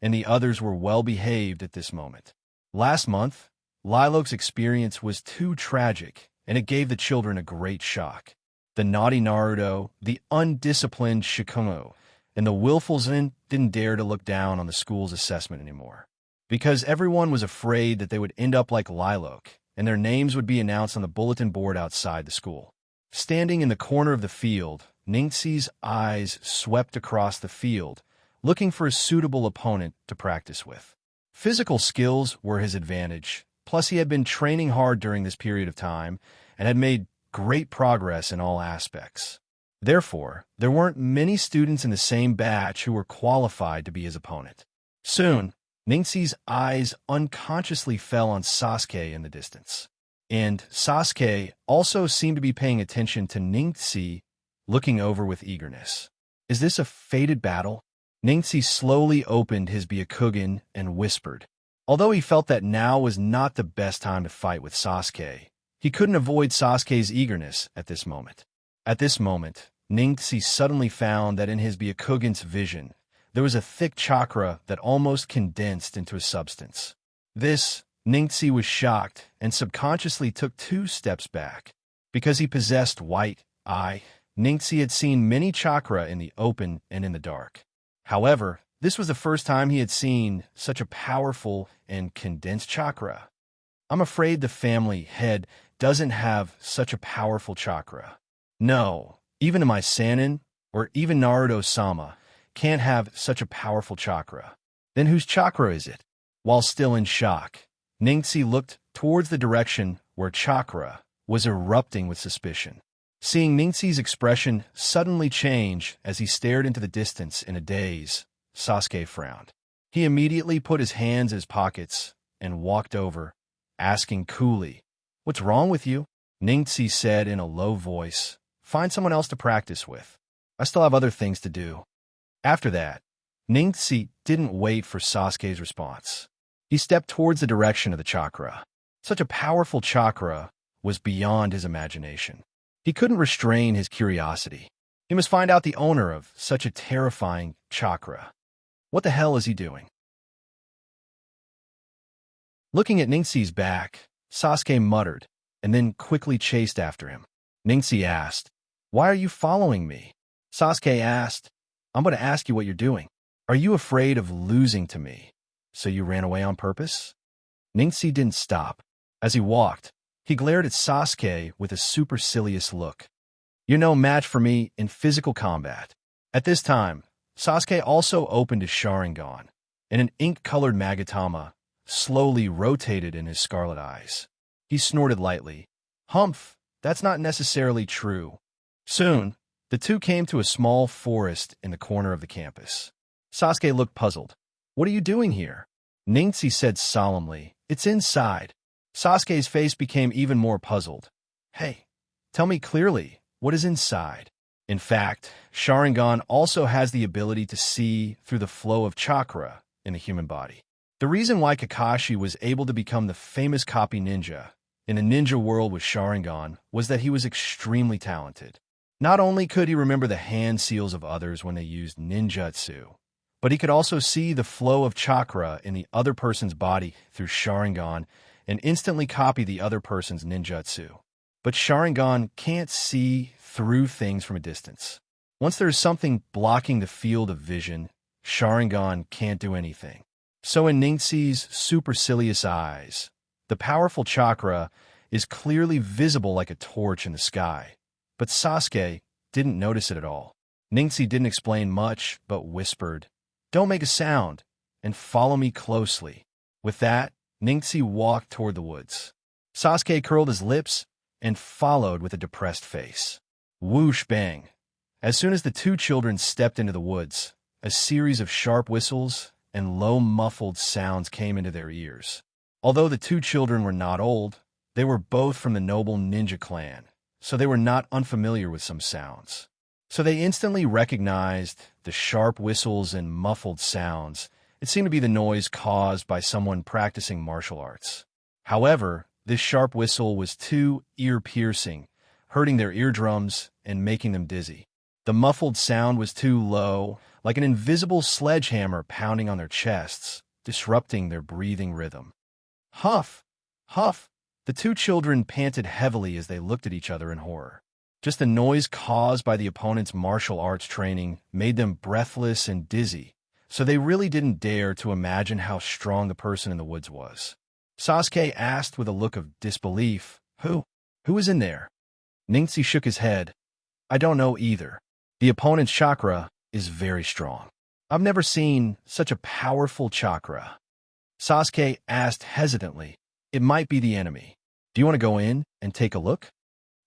and the others were well-behaved at this moment. Last month, Lilo's experience was too tragic, and it gave the children a great shock. The naughty Naruto, the undisciplined Shikumo, and the willful Zen didn't dare to look down on the school's assessment anymore. Because everyone was afraid that they would end up like Lilo, and their names would be announced on the bulletin board outside the school. Standing in the corner of the field, Ningxi's eyes swept across the field, looking for a suitable opponent to practice with. Physical skills were his advantage, plus he had been training hard during this period of time and had made great progress in all aspects. Therefore, there weren't many students in the same batch who were qualified to be his opponent. Soon, Ningxi's eyes unconsciously fell on Sasuke in the distance. And Sasuke also seemed to be paying attention to Ningxi, looking over with eagerness. Is this a fated battle? Ningxi slowly opened his Byakugan and whispered. Although he felt that now was not the best time to fight with Sasuke, he couldn't avoid Sasuke's eagerness at this moment. At this moment, Ningxi suddenly found that in his Byakugan's vision, there was a thick chakra that almost condensed into a substance. This, Ningxi was shocked and subconsciously took 2 steps back. Because he possessed white eye, Ningxi had seen many chakra in the open and in the dark. However, this was the first time he had seen such a powerful and condensed chakra. I'm afraid the family head doesn't have such a powerful chakra. No, even my Sannin, or even Naruto-sama, can't have such a powerful chakra. Then whose chakra is it? While still in shock, Ningxi looked towards the direction where chakra was erupting with suspicion. Seeing Ningxi's expression suddenly change as he stared into the distance in a daze, Sasuke frowned. He immediately put his hands in his pockets and walked over, asking coolly, "What's wrong with you?" Ningxi said in a low voice, "Find someone else to practice with. I still have other things to do." After that, Ningxi didn't wait for Sasuke's response. He stepped towards the direction of the chakra. Such a powerful chakra was beyond his imagination. He couldn't restrain his curiosity. He must find out the owner of such a terrifying chakra. What the hell is he doing? Looking at Ningxi's back, Sasuke muttered, and then quickly chased after him. Ningxi asked, "Why are you following me?" Sasuke asked, "I'm going to ask you what you're doing. Are you afraid of losing to me, so you ran away on purpose?" Ningxi didn't stop. As he walked, he glared at Sasuke with a supercilious look. "You're no match for me in physical combat." At this time, Sasuke also opened his Sharingan, and an ink-colored Magatama slowly rotated in his scarlet eyes. He snorted lightly. "Humph, that's not necessarily true." Soon, the two came to a small forest in the corner of the campus. Sasuke looked puzzled. "What are you doing here?" Ningxi said solemnly, "It's inside." Sasuke's face became even more puzzled. "Hey, tell me clearly, what is inside?" In fact, Sharingan also has the ability to see through the flow of chakra in the human body. The reason why Kakashi was able to become the famous copy ninja in a ninja world with Sharingan was that he was extremely talented. Not only could he remember the hand seals of others when they used ninjutsu, but he could also see the flow of chakra in the other person's body through Sharingan and instantly copy the other person's ninjutsu. But Sharingan can't see through things from a distance. Once there's something blocking the field of vision, Sharingan can't do anything. So in Ningxi's supercilious eyes, the powerful chakra is clearly visible like a torch in the sky. But Sasuke didn't notice it at all. Ningxi didn't explain much, but whispered, "Don't make a sound, and follow me closely." With that, Ningxi walked toward the woods. Sasuke curled his lips and followed with a depressed face. Whoosh bang. As soon as the two children stepped into the woods, a series of sharp whistles and low muffled sounds came into their ears. Although the two children were not old, they were both from the noble ninja clan, so they were not unfamiliar with some sounds. So they instantly recognized the sharp whistles and muffled sounds. It seemed to be the noise caused by someone practicing martial arts. However, this sharp whistle was too ear-piercing, hurting their eardrums and making them dizzy. The muffled sound was too low, like an invisible sledgehammer pounding on their chests, disrupting their breathing rhythm. Huff! Huff! The two children panted heavily as they looked at each other in horror. Just the noise caused by the opponent's martial arts training made them breathless and dizzy, so they really didn't dare to imagine how strong the person in the woods was. Sasuke asked with a look of disbelief, Who is in there?" Ningxi shook his head. "I don't know either. The opponent's chakra is very strong. I've never seen such a powerful chakra." Sasuke asked hesitantly, "It might be the enemy. Do you want to go in and take a look?"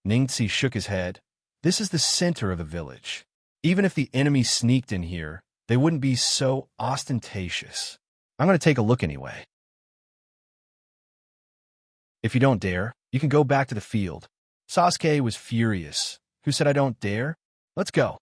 Ningxi shook his head. "This is the center of the village. Even if the enemy sneaked in here, they wouldn't be so ostentatious. I'm going to take a look anyway." "If you don't dare, you can go back to the field." Sasuke was furious. "Who said I don't dare? Let's go."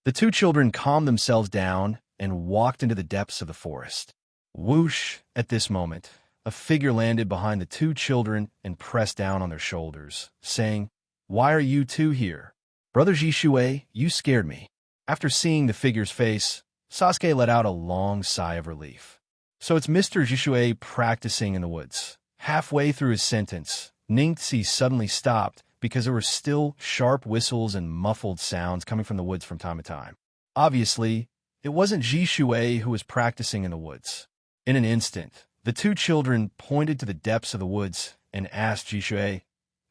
The two children calmed themselves down and walked into the depths of the forest. Whoosh! At this moment, a figure landed behind the two children and pressed down on their shoulders, saying, "Why are you two here?" "Brother Jishue, you scared me." After seeing the figure's face, Sasuke let out a long sigh of relief. "So it's Mr. Jishue practicing in the woods." Halfway through his sentence, Ningxi suddenly stopped because there were still sharp whistles and muffled sounds coming from the woods from time to time. Obviously, it wasn't Jishue who was practicing in the woods. In an instant, the two children pointed to the depths of the woods and asked Jishue,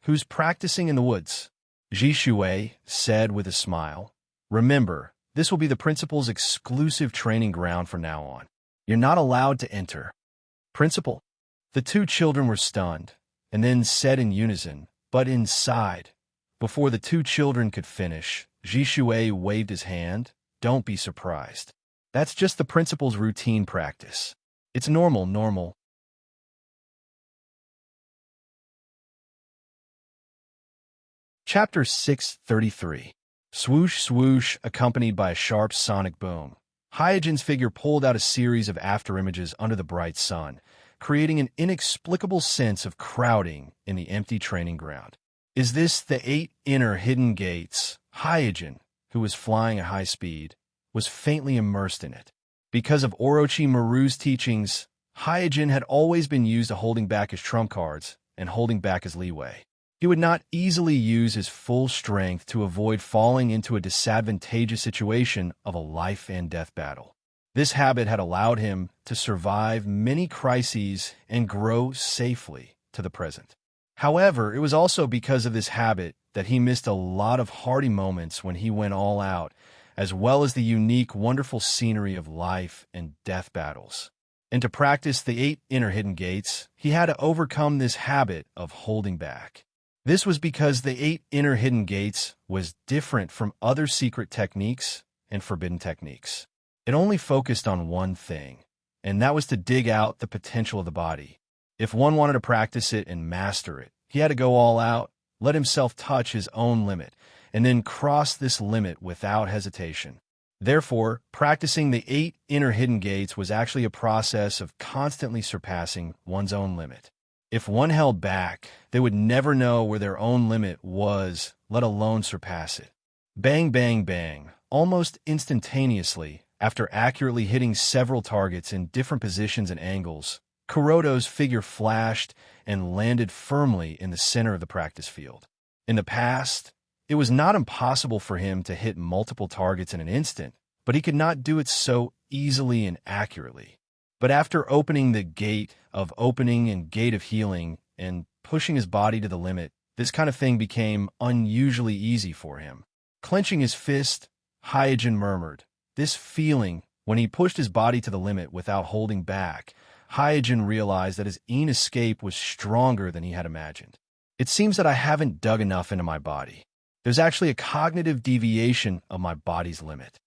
"Who's practicing in the woods?" Jishue said with a smile, "Remember, this will be the principal's exclusive training ground from now on. You're not allowed to enter." "Principal?" The two children were stunned, and then said in unison, "But inside." Before the two children could finish, Jishue waved his hand. "Don't be surprised. That's just the principal's routine practice. It's normal. Chapter 633. Swoosh, swoosh, accompanied by a sharp sonic boom. Hyojin's figure pulled out a series of afterimages under the bright sun, creating an inexplicable sense of crowding in the empty training ground. Is this the 8 inner hidden gates? Hyojin, who was flying at high speed, was faintly immersed in it. Because of Orochimaru's teachings, Hyojin had always been used to holding back his trump cards and holding back his leeway. He would not easily use his full strength to avoid falling into a disadvantageous situation of a life-and-death battle. This habit had allowed him to survive many crises and grow safely to the present. However, it was also because of this habit that he missed a lot of hearty moments when he went all out, as well as the unique, wonderful scenery of life and death battles. And to practice the 8 inner hidden gates, he had to overcome this habit of holding back. This was because the 8 inner hidden gates was different from other secret techniques and forbidden techniques. It only focused on one thing, and that was to dig out the potential of the body. If one wanted to practice it and master it, he had to go all out, let himself touch his own limit, and then cross this limit without hesitation. Therefore, practicing the 8 inner hidden gates was actually a process of constantly surpassing one's own limit. If one held back, they would never know where their own limit was, let alone surpass it. Bang, bang, bang, almost instantaneously, after accurately hitting several targets in different positions and angles, Kuroto's figure flashed and landed firmly in the center of the practice field. In the past, it was not impossible for him to hit multiple targets in an instant, but he could not do it so easily and accurately. But after opening the gate of opening and gate of healing and pushing his body to the limit, this kind of thing became unusually easy for him. Clenching his fist, Hyojin murmured. This feeling, when he pushed his body to the limit without holding back, Hyojin realized that his Een escape was stronger than he had imagined. It seems that I haven't dug enough into my body. There's actually a cognitive deviation of my body's limit.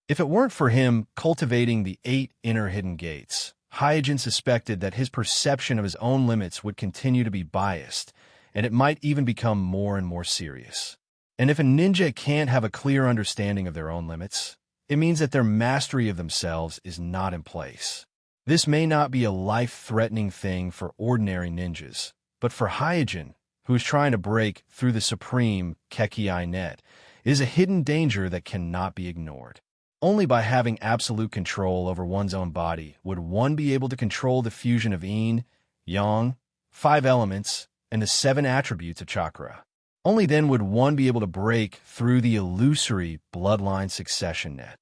If it weren't for him cultivating the 8 inner hidden gates, Hyojin suspected that his perception of his own limits would continue to be biased, and it might even become more and more serious. And if a ninja can't have a clear understanding of their own limits, it means that their mastery of themselves is not in place. This may not be a life-threatening thing for ordinary ninjas, but for Hyojin, who is trying to break through the supreme Kekii net, it is a hidden danger that cannot be ignored. Only by having absolute control over one's own body would one be able to control the fusion of Yin, Yang, 5 elements, and the 7 attributes of chakra. Only then would one be able to break through the illusory bloodline succession net.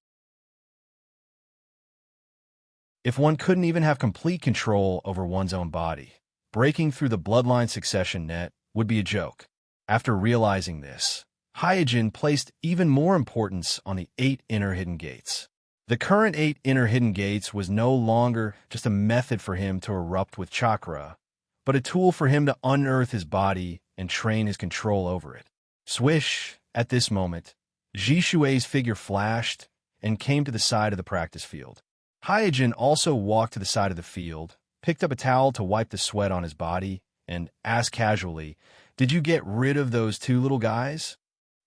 If one couldn't even have complete control over one's own body, breaking through the bloodline succession net would be a joke. After realizing this, Hyojin placed even more importance on the 8 inner hidden gates. The current 8 inner hidden gates was no longer just a method for him to erupt with chakra, but a tool for him to unearth his body and train his control over it. Swish! At this moment, Jishui's figure flashed and came to the side of the practice field. Hyojin also walked to the side of the field, picked up a towel to wipe the sweat on his body, and asked casually, "Did you get rid of those 2 little guys?"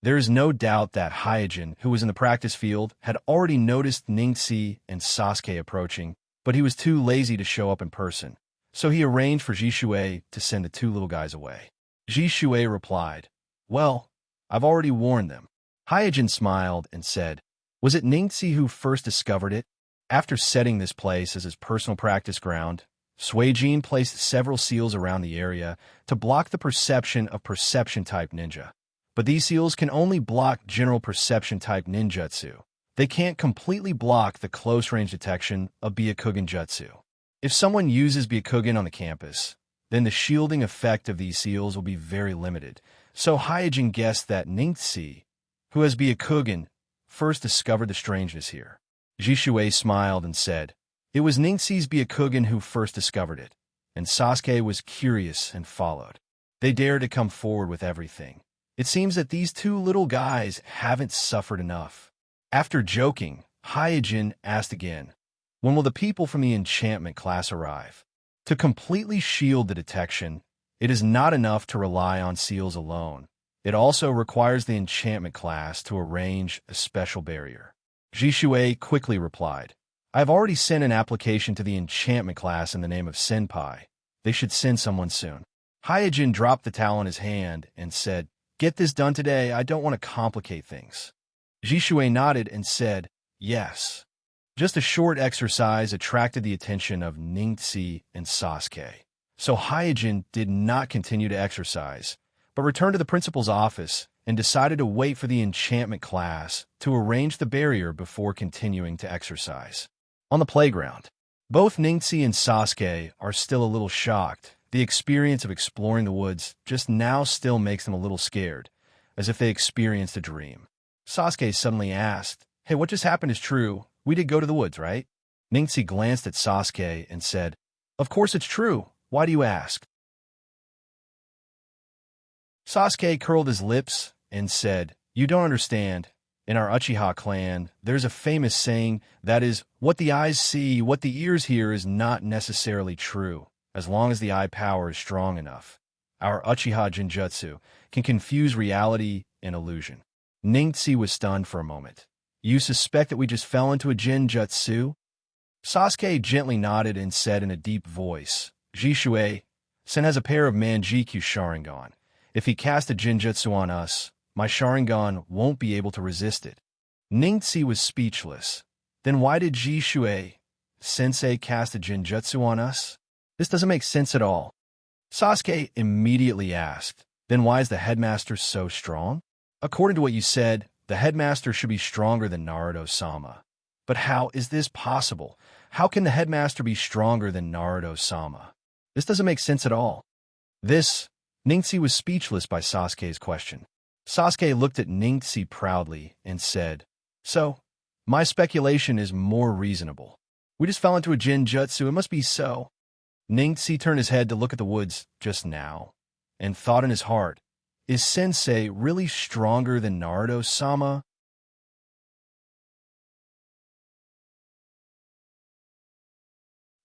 There is no doubt that Hyojin, who was in the practice field, had already noticed Ningxi and Sasuke approaching, but he was too lazy to show up in person, so he arranged for Jishui to send the 2 little guys away. Jishui replied, "Well, I've already warned them." Hyojin smiled and said, "Was it Ningxi who first discovered it?" After setting this place as his personal practice ground, Suijin placed several seals around the area to block the perception of perception-type ninja. But these seals can only block general perception-type ninjutsu. They can't completely block the close-range detection of Byakugan jutsu. If someone uses Byakugan on the campus, then the shielding effect of these seals will be very limited. So Hyojin guessed that Ningxi, who has Byakugan, first discovered the strangeness here. Jishui smiled and said, "It was Ningxi's Byakugan who first discovered it, and Sasuke was curious and followed. They dared to come forward with everything. It seems that these 2 little guys haven't suffered enough." After joking, Hyojin asked again, "When will the people from the enchantment class arrive?" To completely shield the detection, it is not enough to rely on seals alone. It also requires the enchantment class to arrange a special barrier. Jishui quickly replied, "I have already sent an application to the enchantment class in the name of Senpai. They should send someone soon." Hyojin dropped the towel in his hand and said, "Get this done today, I don't want to complicate things." Jishui nodded and said, "Yes." Just a short exercise attracted the attention of Ningxi and Sasuke. So Hyojin did not continue to exercise, but returned to the principal's office and decided to wait for the enchantment class to arrange the barrier before continuing to exercise. On the playground, both Ningxi and Sasuke are still a little shocked. The experience of exploring the woods just now still makes them a little scared, as if they experienced a dream. Sasuke suddenly asked, "Hey, what just happened is true. We did go to the woods, right?" Ningxi glanced at Sasuke and said, "Of course it's true. Why do you ask?" Sasuke curled his lips and said, "You don't understand. In our Uchiha clan, there's a famous saying that is, what the eyes see, what the ears hear is not necessarily true, as long as the eye power is strong enough. Our Uchiha Jinjutsu can confuse reality and illusion." Ningxi was stunned for a moment. "You suspect that we just fell into a Jinjutsu?" Sasuke gently nodded and said in a deep voice, "Jishui, Sen has a pair of Manjikyu Sharingan. If he casts a Jinjutsu on us, my Sharingan won't be able to resist it." Ningxi was speechless. "Then why did Jishui Sensei cast a Jinjutsu on us? This doesn't make sense at all." Sasuke immediately asked, "Then why is the headmaster so strong?" "According to what you said, the headmaster should be stronger than Naruto-sama. But how is this possible? How can the headmaster be stronger than Naruto-sama? This doesn't make sense at all." Ningxi was speechless by Sasuke's question. Sasuke looked at Ningxi proudly and said, "So, my speculation is more reasonable. We just fell into a Jinjutsu, it must be so." Ningxi turned his head to look at the woods just now, and thought in his heart, "Is Sensei really stronger than Naruto-sama?"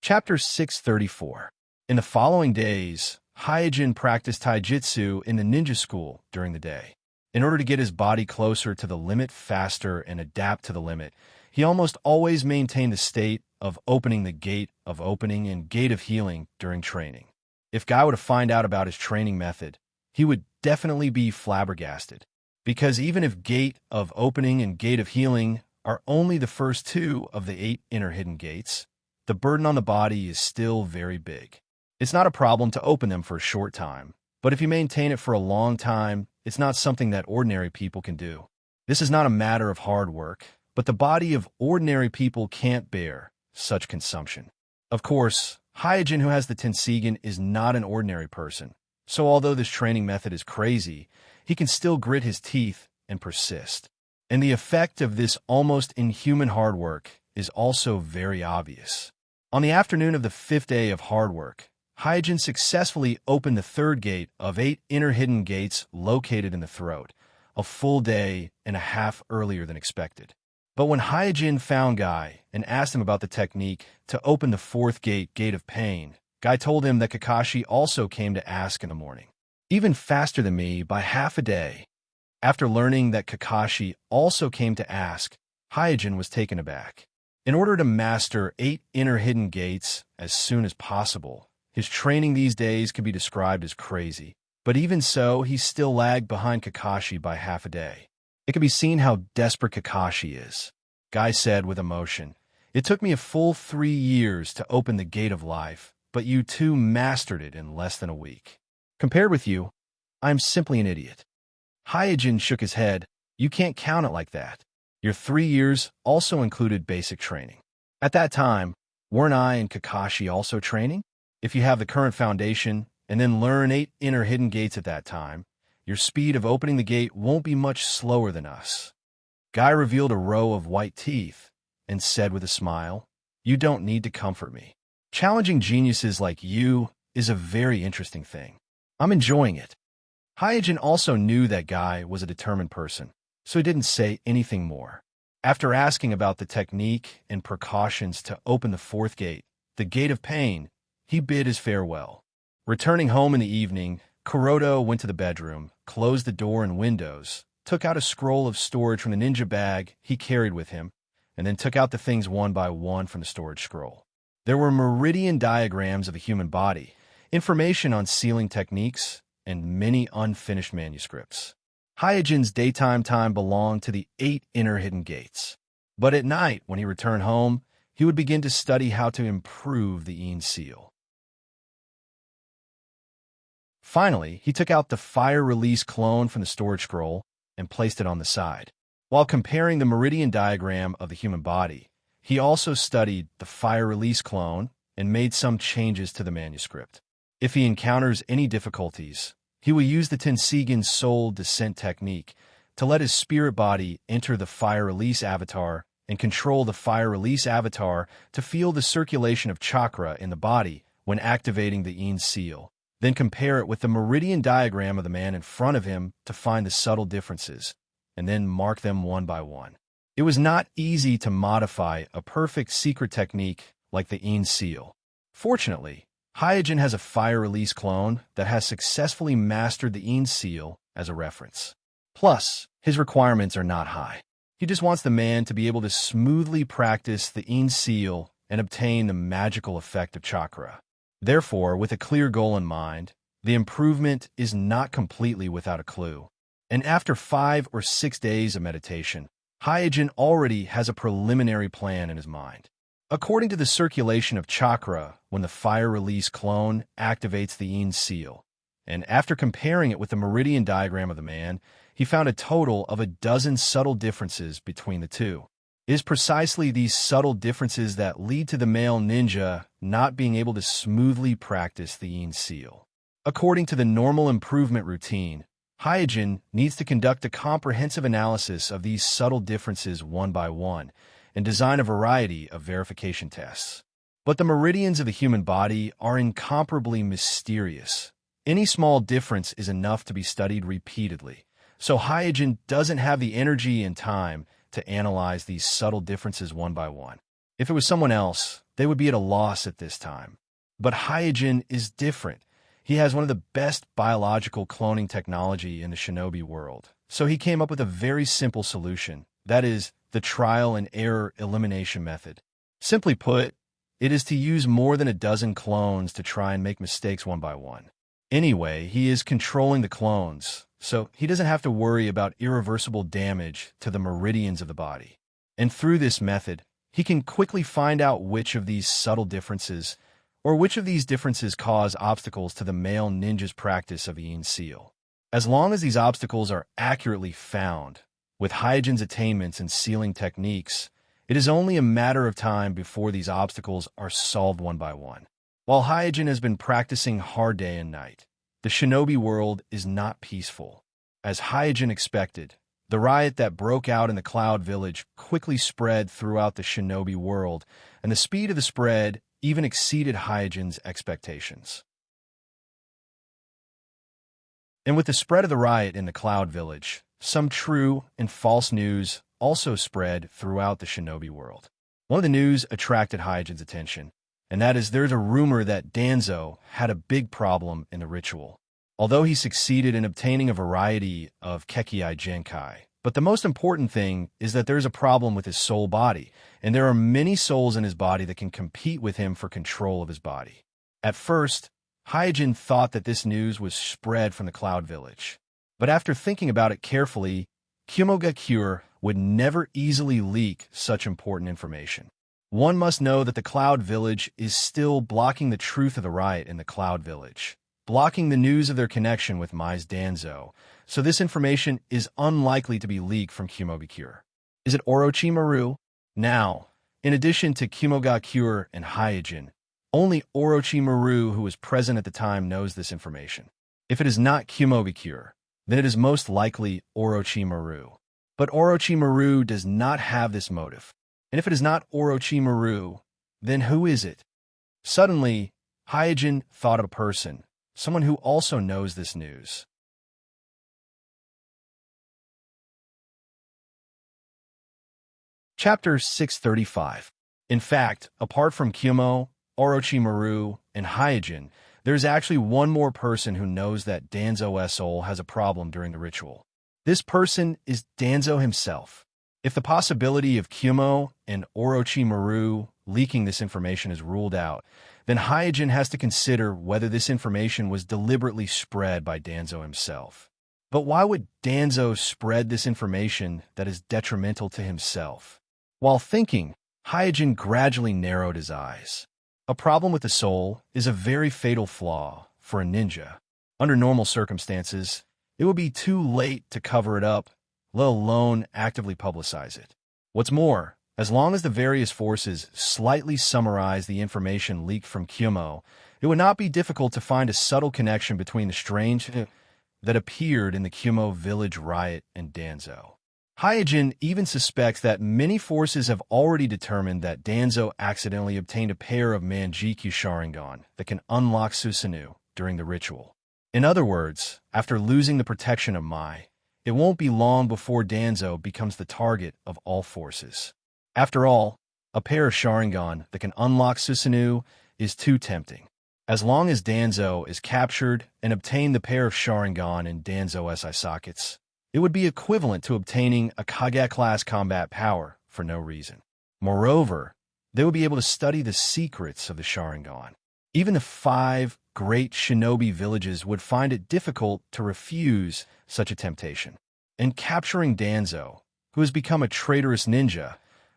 Chapter 634. In the following days, Hyojin practiced taijutsu in the ninja school during the day. In order to get his body closer to the limit faster and adapt to the limit, he almost always maintained the state of opening the gate of opening and gate of healing during training. If Guy were to find out about his training method, he would definitely be flabbergasted, because even if gate of opening and gate of healing are only the first two of the 8 inner hidden gates, the burden on the body is still very big. It's not a problem to open them for a short time, but if you maintain it for a long time, it's not something that ordinary people can do. This is not a matter of hard work, but the body of ordinary people can't bear such consumption. Of course, Hyojin, who has the Tenseigan, is not an ordinary person, so although this training method is crazy, he can still grit his teeth and persist. And the effect of this almost inhuman hard work is also very obvious. On the afternoon of the 5th day of hard work, Hyojin successfully opened the 3rd gate of 8 inner hidden gates located in the throat, a full day and a half earlier than expected. But when Hyojin found Guy and asked him about the technique to open the 4th gate, Gate of Pain, Guy told him that Kakashi also came to ask in the morning. Even faster than me by half a day. After learning that Kakashi also came to ask, Hyojin was taken aback. In order to master 8 inner hidden gates as soon as possible, his training these days can be described as crazy, but even so, he still lagged behind Kakashi by half a day. It can be seen how desperate Kakashi is. Guy said with emotion, "It took me a full 3 years to open the Gate of Life, but you two mastered it in less than a week. Compared with you, I'm simply an idiot." Hyojin shook his head. "You can't count it like that. Your 3 years also included basic training. At that time, weren't I and Kakashi also training? If you have the current foundation and then learn 8 inner hidden gates at that time, your speed of opening the gate won't be much slower than us." Guy revealed a row of white teeth and said with a smile, "You don't need to comfort me. Challenging geniuses like you is a very interesting thing. I'm enjoying it." Hyojin also knew that Guy was a determined person, so he didn't say anything more. After asking about the technique and precautions to open the 4th gate, the Gate of Pain, he bid his farewell. Returning home in the evening, Kuroto went to the bedroom, closed the door and windows, took out a scroll of storage from the ninja bag he carried with him, and then took out the things one by one from the storage scroll. There were meridian diagrams of the human body, information on sealing techniques, and many unfinished manuscripts. Hyojin's daytime time belonged to the 8 inner hidden gates. But at night, when he returned home, he would begin to study how to improve the Yin seal. Finally, he took out the fire release clone from the storage scroll and placed it on the side. While comparing the meridian diagram of the human body, He also studied the fire release clone and made some changes to the manuscript. If he encounters any difficulties, he will use the Tenseigan soul descent technique to let his spirit body enter the fire release avatar and control the fire release avatar to feel the circulation of chakra in the body when activating the Yin seal. Then compare it with the meridian diagram of the man in front of him to find the subtle differences, and then mark them one by one. It was not easy to modify a perfect secret technique like the Yin seal. Fortunately, Hyojin has a fire release clone that has successfully mastered the Yin seal as a reference. Plus, his requirements are not high. He just wants the man to be able to smoothly practice the Yin seal and obtain the magical effect of chakra. Therefore, with a clear goal in mind, the improvement is not completely without a clue. And after 5 or 6 days of meditation, Hyojin already has a preliminary plan in his mind. According to the circulation of chakra when the fire release clone activates the Yin seal, and after comparing it with the meridian diagram of the man, he found a total of 12 subtle differences between the two. It is precisely these subtle differences that lead to the male ninja not being able to smoothly practice the Yin seal. According to the normal improvement routine, Hyojin needs to conduct a comprehensive analysis of these subtle differences one by one and design a variety of verification tests. But the meridians of the human body are incomparably mysterious. Any small difference is enough to be studied repeatedly, so Hyojin doesn't have the energy and time to analyze these subtle differences one by one. If it was someone else, they would be at a loss at this time. But Hyojin is different. He has one of the best biological cloning technology in the shinobi world. So he came up with a very simple solution. That is, the trial and error elimination method. Simply put, it is to use more than 12 clones to try and make mistakes one by one. Anyway, he is controlling the clones, so he doesn't have to worry about irreversible damage to the meridians of the body. And through this method, he can quickly find out which of these subtle differences or which of these differences cause obstacles to the male ninja's practice of the Yin seal. As long as these obstacles are accurately found, with Hyojin's attainments and sealing techniques, it is only a matter of time before these obstacles are solved one by one. While Hyojin has been practicing hard day and night, the shinobi world is not peaceful. As Hyojin expected, the riot that broke out in the Cloud Village quickly spread throughout the shinobi world, and the speed of the spread even exceeded Hyojin's expectations. And with the spread of the riot in the Cloud Village, some true and false news also spread throughout the shinobi world. One of the news attracted Hyojin's attention, and that is there's a rumor that Danzo had a big problem in the ritual. Although he succeeded in obtaining a variety of Kekkei Genkai, but the most important thing is that there's a problem with his soul body, and there are many souls in his body that can compete with him for control of his body. At first, Hyojin thought that this news was spread from the Cloud Village. But after thinking about it carefully, Kumogakure would never easily leak such important information. One must know that the Cloud Village is still blocking the truth of the riot in the Cloud Village, blocking the news of their connection with Mai's Danzo, so this information is unlikely to be leaked from Kumogakure. Is it Orochimaru? Now, in addition to Kumogakure and Hyojin, only Orochimaru, who was present at the time, knows this information. If it is not Kumogakure, then it is most likely Orochimaru. But Orochimaru does not have this motive. And if it is not Orochimaru, then who is it? Suddenly, Hyojin thought of a person, someone who also knows this news. Chapter 635. In fact, apart from Kumo, Orochimaru, and Hyojin, there's actually one more person who knows that Danzo's soul has a problem during the ritual. This person is Danzo himself. If the possibility of Kumo and Orochimaru leaking this information is ruled out, then Hyojin has to consider whether this information was deliberately spread by Danzo himself. But why would Danzo spread this information that is detrimental to himself? While thinking, Hyojin gradually narrowed his eyes. A problem with the soul is a very fatal flaw for a ninja. Under normal circumstances, it would be too late to cover it up, let alone actively publicize it. What's more, As long as the various forces slightly summarize the information leaked from Kyumo, it would not be difficult to find a subtle connection between the strange that appeared in the Kyumo village riot and Danzo. Hyojin even suspects that many forces have already determined that Danzo accidentally obtained a pair of Manjikyu Sharingan that can unlock Susanoo during the ritual. In other words, after losing the protection of Mai, it won't be long before Danzo becomes the target of all forces. After all, a pair of Sharingan that can unlock Susanoo is too tempting. As long as Danzo is captured and obtain the pair of Sharingan in Danzo's eye sockets, it would be equivalent to obtaining a Kage-class combat power for no reason. Moreover, they would be able to study the secrets of the Sharingan. Even the 5 great shinobi villages would find it difficult to refuse such a temptation. And capturing Danzo, who has become a traitorous ninja,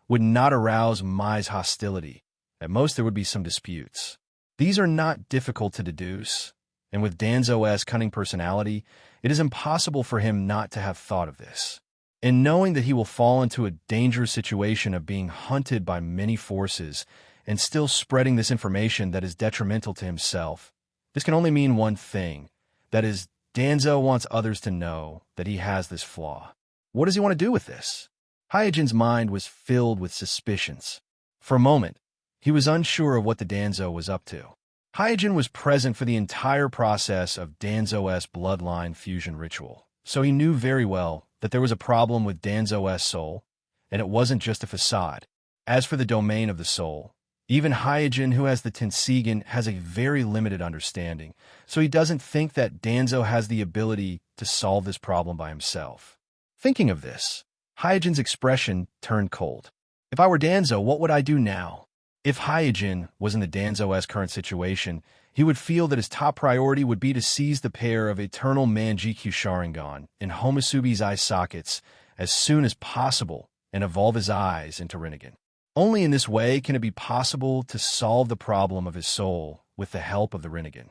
would not arouse Mai's hostility. At most, there would be some disputes. These are not difficult to deduce, and with Danzo's cunning personality, it is impossible for him not to have thought of this. And knowing that he will fall into a dangerous situation of being hunted by many forces and still spreading this information that is detrimental to himself, this can only mean one thing. That is, Danzo wants others to know that he has this flaw. What does he want to do with this? Hyojin's mind was filled with suspicions. For a moment, he was unsure of what the Danzo was up to. Hyojin was present for the entire process of Danzo's bloodline fusion ritual, so he knew very well that there was a problem with Danzo's soul, and it wasn't just a facade. As for the domain of the soul, even Hyojin, who has the Tenseigan, has a very limited understanding, so he doesn't think that Danzo has the ability to solve this problem by himself. Thinking of this, Hyojin's expression turned cold. If I were Danzo, what would I do now? If Hyojin was in the Danzo's current situation, he would feel that his top priority would be to seize the pair of eternal Manjikyu Sharingan in Homasubi's eye sockets as soon as possible and evolve his eyes into Rinnegan. Only in this way can it be possible to solve the problem of his soul with the help of the Rinnegan.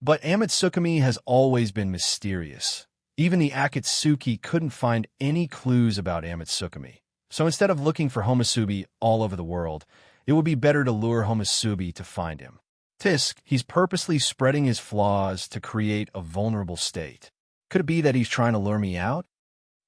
But Amatsukami has always been mysterious. Even the Akatsuki couldn't find any clues about Amatsukami. So instead of looking for Homasubi all over the world, it would be better to lure Homasubi to find him. Tisk, he's purposely spreading his flaws to create a vulnerable state. Could it be that he's trying to lure me out?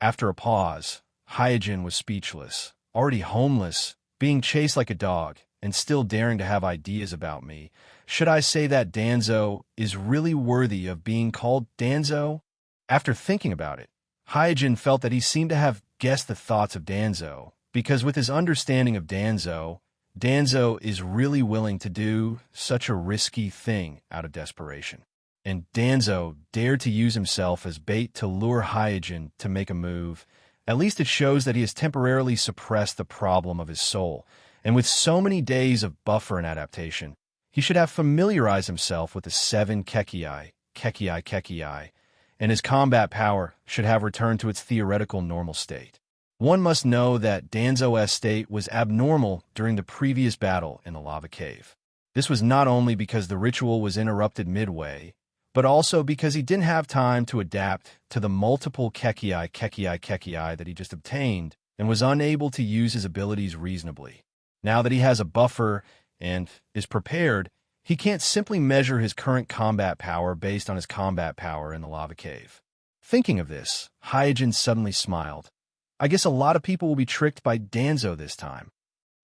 After a pause, Hyojin was speechless, already homeless, being chased like a dog, and still daring to have ideas about me. Should I say that Danzo is really worthy of being called Danzo? After thinking about it, Hyojin felt that he seemed to have guessed the thoughts of Danzo, because with his understanding of Danzo, Danzo is really willing to do such a risky thing out of desperation. And Danzo dared to use himself as bait to lure Hyojin to make a move. At least it shows that he has temporarily suppressed the problem of his soul, and with so many days of buffer and adaptation, he should have familiarized himself with the 7 Kekii, and his combat power should have returned to its theoretical normal state. One must know that Danzo's state was abnormal during the previous battle in the lava cave. This was not only because the ritual was interrupted midway, but also because he didn't have time to adapt to the multiple Kekii that he just obtained and was unable to use his abilities reasonably. Now that he has a buffer and is prepared, he can't simply measure his current combat power based on his combat power in the lava cave. Thinking of this, Hyojin suddenly smiled. I guess a lot of people will be tricked by Danzo this time.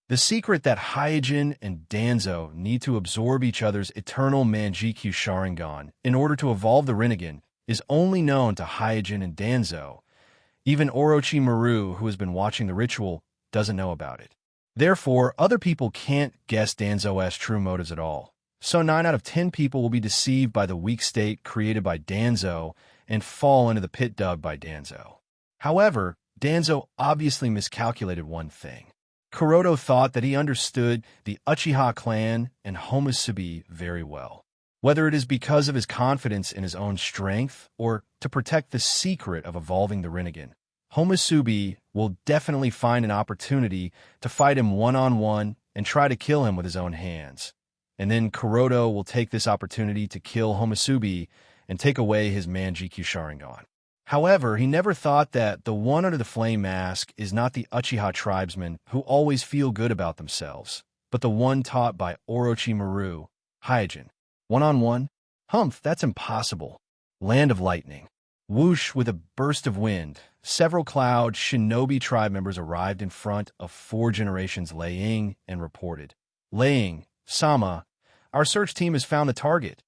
The secret that Hyojin and Danzo need to absorb each other's eternal Manjikyu Sharingan in order to evolve the Rinnegan is only known to Hyojin and Danzo. Even Orochimaru, who has been watching the ritual, doesn't know about it. Therefore, other people can't guess Danzo's true motives at all. So 9 out of 10 people will be deceived by the weak state created by Danzo and fall into the pit dug by Danzo. However, Danzo obviously miscalculated one thing. Kuroto thought that he understood the Uchiha clan and Homasubi very well. Whether it is because of his confidence in his own strength or to protect the secret of evolving the Rinnegan, Homasubi will definitely find an opportunity to fight him one-on-one and try to kill him with his own hands. And then Kuroto will take this opportunity to kill Homasubi and take away his Manjikyu Sharingan. However, he never thought that the one under the flame mask is not the Uchiha tribesman who always feel good about themselves, but the one taught by Orochimaru, Hyojin. One-on-one? Humph, that's impossible. Land of lightning. Whoosh, with a burst of wind, several cloud shinobi tribe members arrived in front of 4 generations Laying and reported. Laying, Sama, our search team has found the target.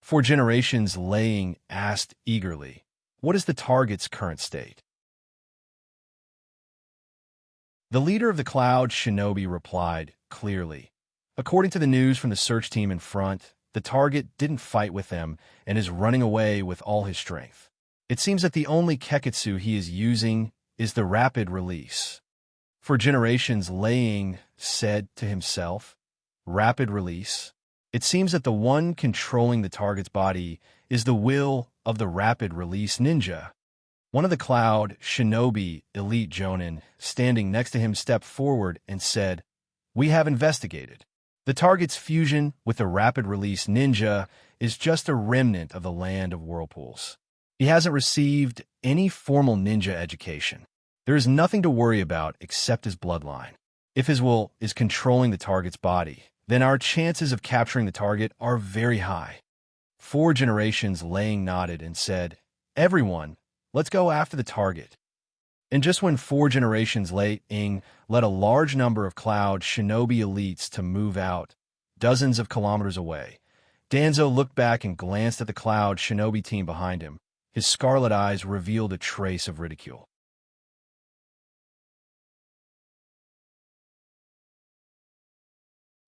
4 generations Laying asked eagerly, what is the target's current state? The leader of the cloud shinobi replied clearly. According to the news from the search team in front, the target didn't fight with them and is running away with all his strength. It seems that the only Keketsu he is using is the rapid release. For generations Laying said to himself, rapid release? It seems that the one controlling the target's body is the will of the rapid release ninja. One of the cloud shinobi elite jonin standing next to him stepped forward and said, we have investigated. The target's fusion with the rapid release ninja is just a remnant of the land of whirlpools. He hasn't received any formal ninja education. There is nothing to worry about except his bloodline. If his will is controlling the target's body, then our chances of capturing the target are very high. 4 generations Laying nodded and said, everyone, let's go after the target. And just when 4 generations Laying led a large number of cloud shinobi elites to move out, dozens of kilometers away, Danzo looked back and glanced at the cloud shinobi team behind him. His scarlet eyes revealed a trace of ridicule.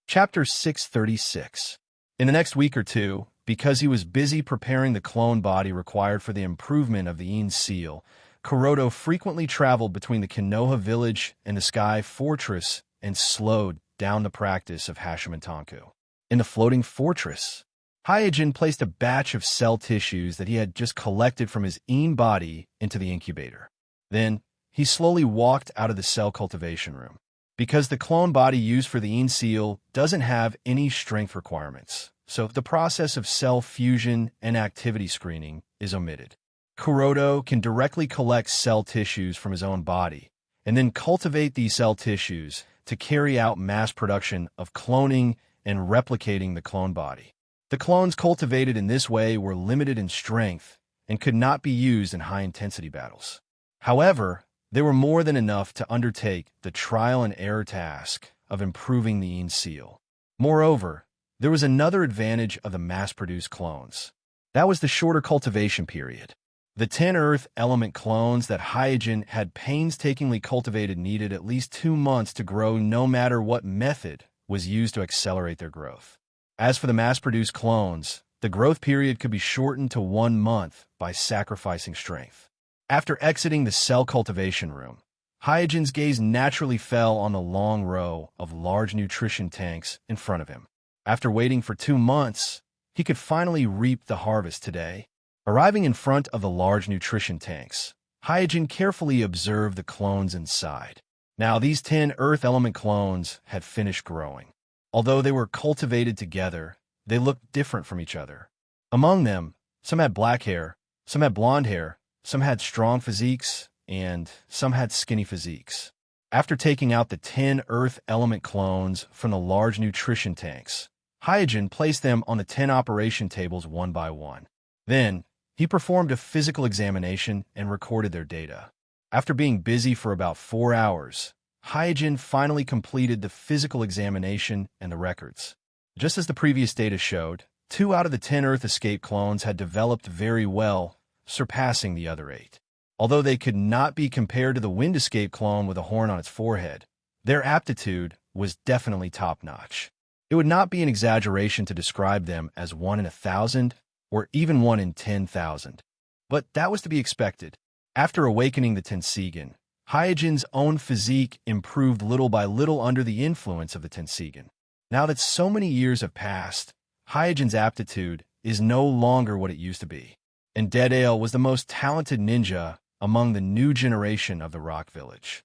Chapter 636. In the next week or two, because he was busy preparing the clone body required for the improvement of the Een seal, Kuroto frequently traveled between the Konoha village and the Sky Fortress and slowed down the practice of Hashimantanku. In the floating fortress, Hyojin placed a batch of cell tissues that he had just collected from his Een body into the incubator. Then, he slowly walked out of the cell cultivation room. Because the clone body used for the Een seal doesn't have any strength requirements, so the process of cell fusion and activity screening is omitted. Kuroto can directly collect cell tissues from his own body and then cultivate these cell tissues to carry out mass production of cloning and replicating the clone body. The clones cultivated in this way were limited in strength and could not be used in high-intensity battles. However, they were more than enough to undertake the trial-and-error task of improving the Een seal. Moreover, there was another advantage of the mass-produced clones. That was the shorter cultivation period. The 10 earth element clones that Hyojin had painstakingly cultivated needed at least 2 months to grow no matter what method was used to accelerate their growth. As for the mass-produced clones, the growth period could be shortened to 1 month by sacrificing strength. After exiting the cell cultivation room, Hyojin's gaze naturally fell on the long row of large nutrition tanks in front of him. After waiting for 2 months, he could finally reap the harvest today. Arriving in front of the large nutrition tanks, Hyojin carefully observed the clones inside. Now, these 10 earth element clones had finished growing. Although they were cultivated together, they looked different from each other. Among them, some had black hair, some had blonde hair, some had strong physiques, and some had skinny physiques. After taking out the 10 earth element clones from the large nutrition tanks, Hyojin placed them on the 10 operation tables one by one. Then, he performed a physical examination and recorded their data. After being busy for about 4 hours, Hyojin finally completed the physical examination and the records. Just as the previous data showed, 2 out of the 10 Earth Escape clones had developed very well, surpassing the other 8. Although they could not be compared to the Wind Escape clone with a horn on its forehead, their aptitude was definitely top-notch. It would not be an exaggeration to describe them as 1 in 1,000 or even 1 in 10,000. But that was to be expected. After awakening the Tenseigan, Hyojin's own physique improved little by little under the influence of the Tenseigan. Now that so many years have passed, Hyojin's aptitude is no longer what it used to be, and Deadale was the most talented ninja among the new generation of the Rock Village.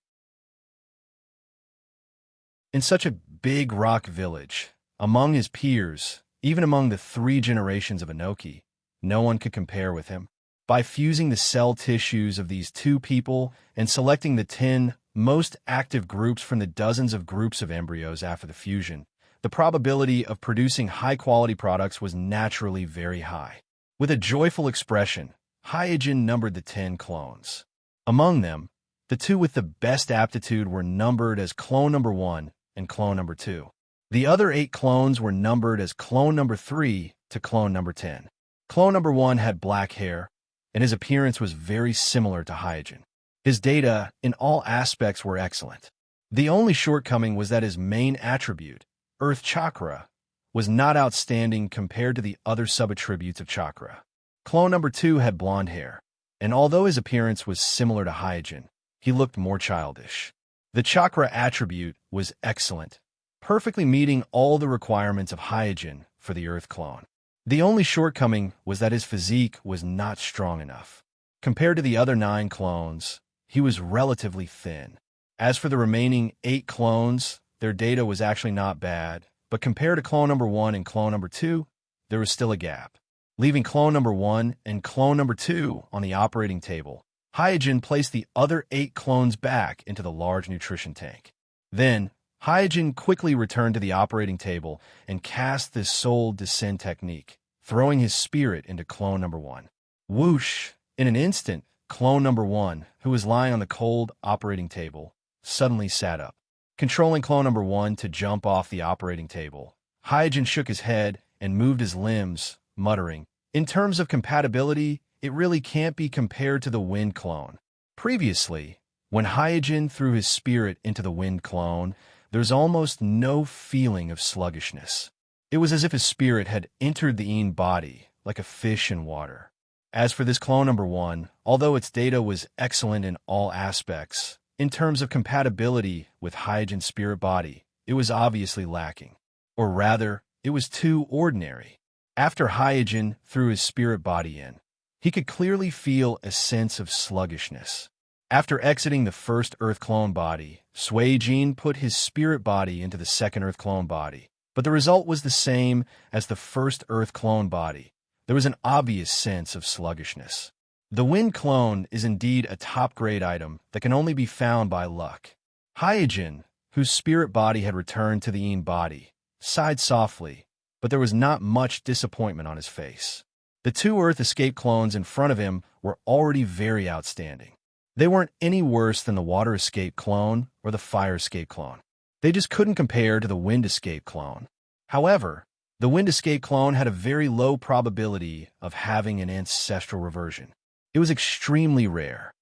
In such a big rock village, among his peers, even among the 3 generations of Inoki, no one could compare with him. By fusing the cell tissues of these two people and selecting the 10 most active groups from the dozens of groups of embryos after the fusion, the probability of producing high-quality products was naturally very high. With a joyful expression, Hyegen numbered the 10 clones. Among them, the two with the best aptitude were numbered as clone number 1 and clone number 2. The other 8 clones were numbered as clone number 3 to clone number 10. Clone number 1 had black hair, and his appearance was very similar to Hyegen. His data, in all aspects, were excellent. The only shortcoming was that his main attribute, Earth Chakra, was not outstanding compared to the other sub-attributes of Chakra. Clone number 2 had blonde hair, and although his appearance was similar to Hyegen, he looked more childish. The Chakra attribute was excellent, perfectly meeting all the requirements of Hyegen for the Earth clone. The only shortcoming was that his physique was not strong enough. Compared to the other 9 clones, he was relatively thin. As for the remaining 8 clones, their data was actually not bad, but compared to clone number 1 and clone number 2, there was still a gap. Leaving clone number 1 and clone number 2 on the operating table, Hyegen placed the other 8 clones back into the large nutrition tank. Then, Hyegen quickly returned to the operating table and cast the soul descend technique, throwing his spirit into clone number 1. Whoosh! In an instant, clone number 1, who was lying on the cold operating table, suddenly sat up. Controlling clone number 1 to jump off the operating table, Hyegen shook his head and moved his limbs, muttering, "In terms of compatibility, it really can't be compared to the wind clone." Previously, when Hyegen threw his spirit into the wind clone, there was almost no feeling of sluggishness. It was as if his spirit had entered the Een body, like a fish in water. As for this clone number 1, although its data was excellent in all aspects, in terms of compatibility with Hyegen's spirit body, it was obviously lacking. Or rather, it was too ordinary. After Hyegen threw his spirit body in, he could clearly feel a sense of sluggishness. After exiting the first Earth clone body, Tenseigan put his spirit body into the second Earth clone body, but the result was the same as the first Earth clone body. There was an obvious sense of sluggishness. The wind clone is indeed a top-grade item that can only be found by luck. Hyegen, whose spirit body had returned to the Een body, sighed softly, but there was not much disappointment on his face. The 2 Earth escape clones in front of him were already very outstanding. They weren't any worse than the water escape clone or the fire escape clone. They just couldn't compare to the wind escape clone. However, the wind escape clone had a very low probability of having an ancestral reversion. It was extremely rare.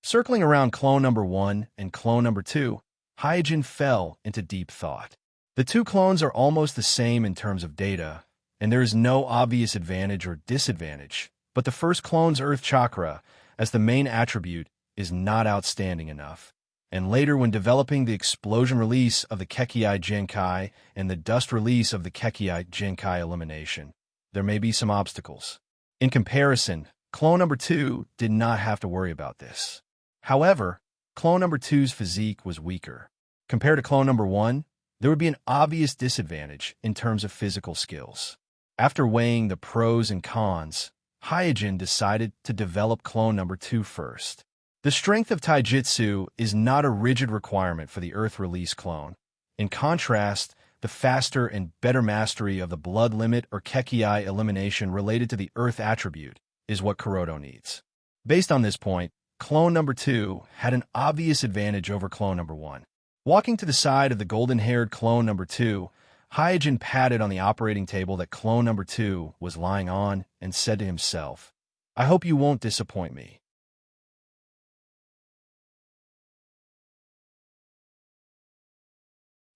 Circling around clone number 1 and clone number 2, Hyegen fell into deep thought. The 2 clones are almost the same in terms of data, and there is no obvious advantage or disadvantage, but the first clone's Earth Chakra, as the main attribute, is not outstanding enough. And later, when developing the explosion release of the Kekkei Genkai and the dust release of the Kekkei Genkai elimination, there may be some obstacles. In comparison, clone number 2 did not have to worry about this. However, clone number 2's physique was weaker. Compared to clone number 1, there would be an obvious disadvantage in terms of physical skills. After weighing the pros and cons, Hyegen decided to develop clone number 2 first. The strength of taijutsu is not a rigid requirement for the Earth release clone. In contrast, the faster and better mastery of the blood limit or Kekkei elimination related to the Earth attribute is what Kuroto needs. Based on this point, clone number 2 had an obvious advantage over clone number 1. Walking to the side of the golden-haired clone number 2, Hyegen patted on the operating table that clone number 2 was lying on and said to himself, "I hope you won't disappoint me."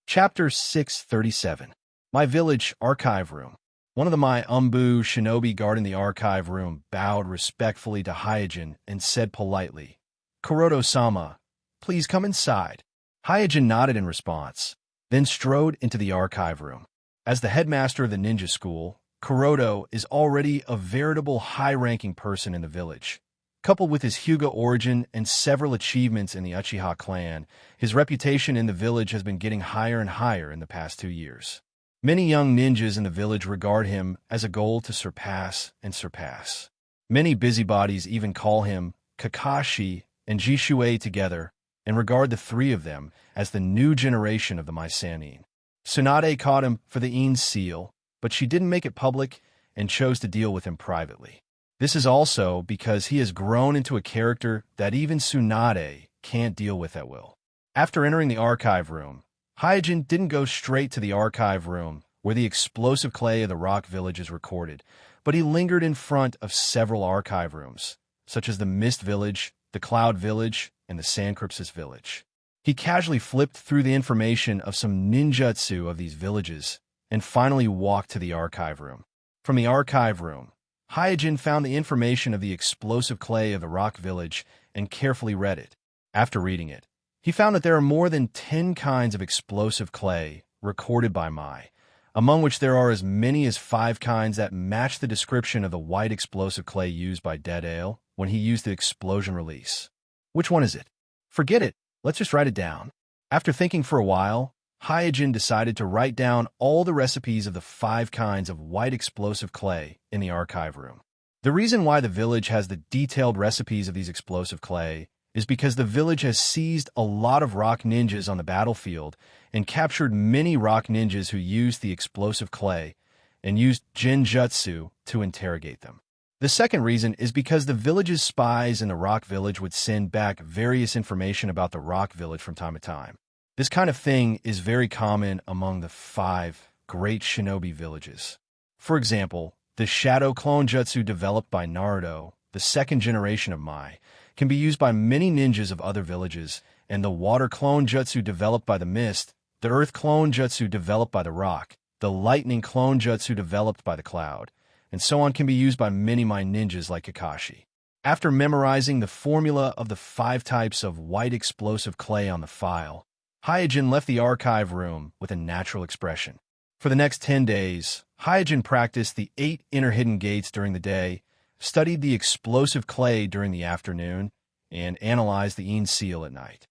Chapter 637. My Village Archive Room. One of the Mai Umbu shinobi guarding the archive room bowed respectfully to Hyegen and said politely, "Kuroto-sama, please come inside." Hyegen nodded in response, then strode into the archive room. As the headmaster of the ninja school, Kuroto is already a veritable high-ranking person in the village. Coupled with his Hyuga origin and several achievements in the Uchiha clan, his reputation in the village has been getting higher and higher in the past 2 years. Many young ninjas in the village regard him as a goal to surpass and surpass. Many busybodies even call him Kakashi and Jishuei together and regard the three of them as the new generation of the Mysanin. Tsunade caught him for the Een seal, but she didn't make it public and chose to deal with him privately. This is also because he has grown into a character that even Tsunade can't deal with at will. After entering the archive room, Hyojin didn't go straight to the archive room where the explosive clay of the rock village is recorded, but he lingered in front of several archive rooms, such as the Mist Village, the Cloud Village, and the Sandcrypsis Village. He casually flipped through the information of some ninjutsu of these villages and finally walked to the archive room. From the archive room, Hyojin found the information of the explosive clay of the rock village and carefully read it. After reading it, he found that there are more than 10 kinds of explosive clay recorded by Mai, among which there are as many as 5 kinds that match the description of the white explosive clay used by Dead Ale when he used the explosion release. Which one is it? Forget it. Let's just write it down. After thinking for a while, Hyojin decided to write down all the recipes of the 5 kinds of white explosive clay in the archive room. The reason why the village has the detailed recipes of these explosive clay is because the village has seized a lot of rock ninjas on the battlefield and captured many rock ninjas who used the explosive clay and used genjutsu to interrogate them. The second reason is because the village's spies in the rock village would send back various information about the rock village from time to time. This kind of thing is very common among the 5 great shinobi villages. For example, the shadow clone jutsu developed by Naruto, the second generation of Mai, can be used by many ninjas of other villages, and the water clone jutsu developed by the Mist, the earth clone jutsu developed by the Rock, the lightning clone jutsu developed by the Cloud, and so on can be used by many Mai ninjas like Kakashi. After memorizing the formula of the 5 types of white explosive clay on the file, Hyojin left the archive room with a natural expression. For the next 10 days, Hyojin practiced the 8 inner hidden gates during the day, studied the explosive clay during the afternoon, and analyzed the Een seal at night.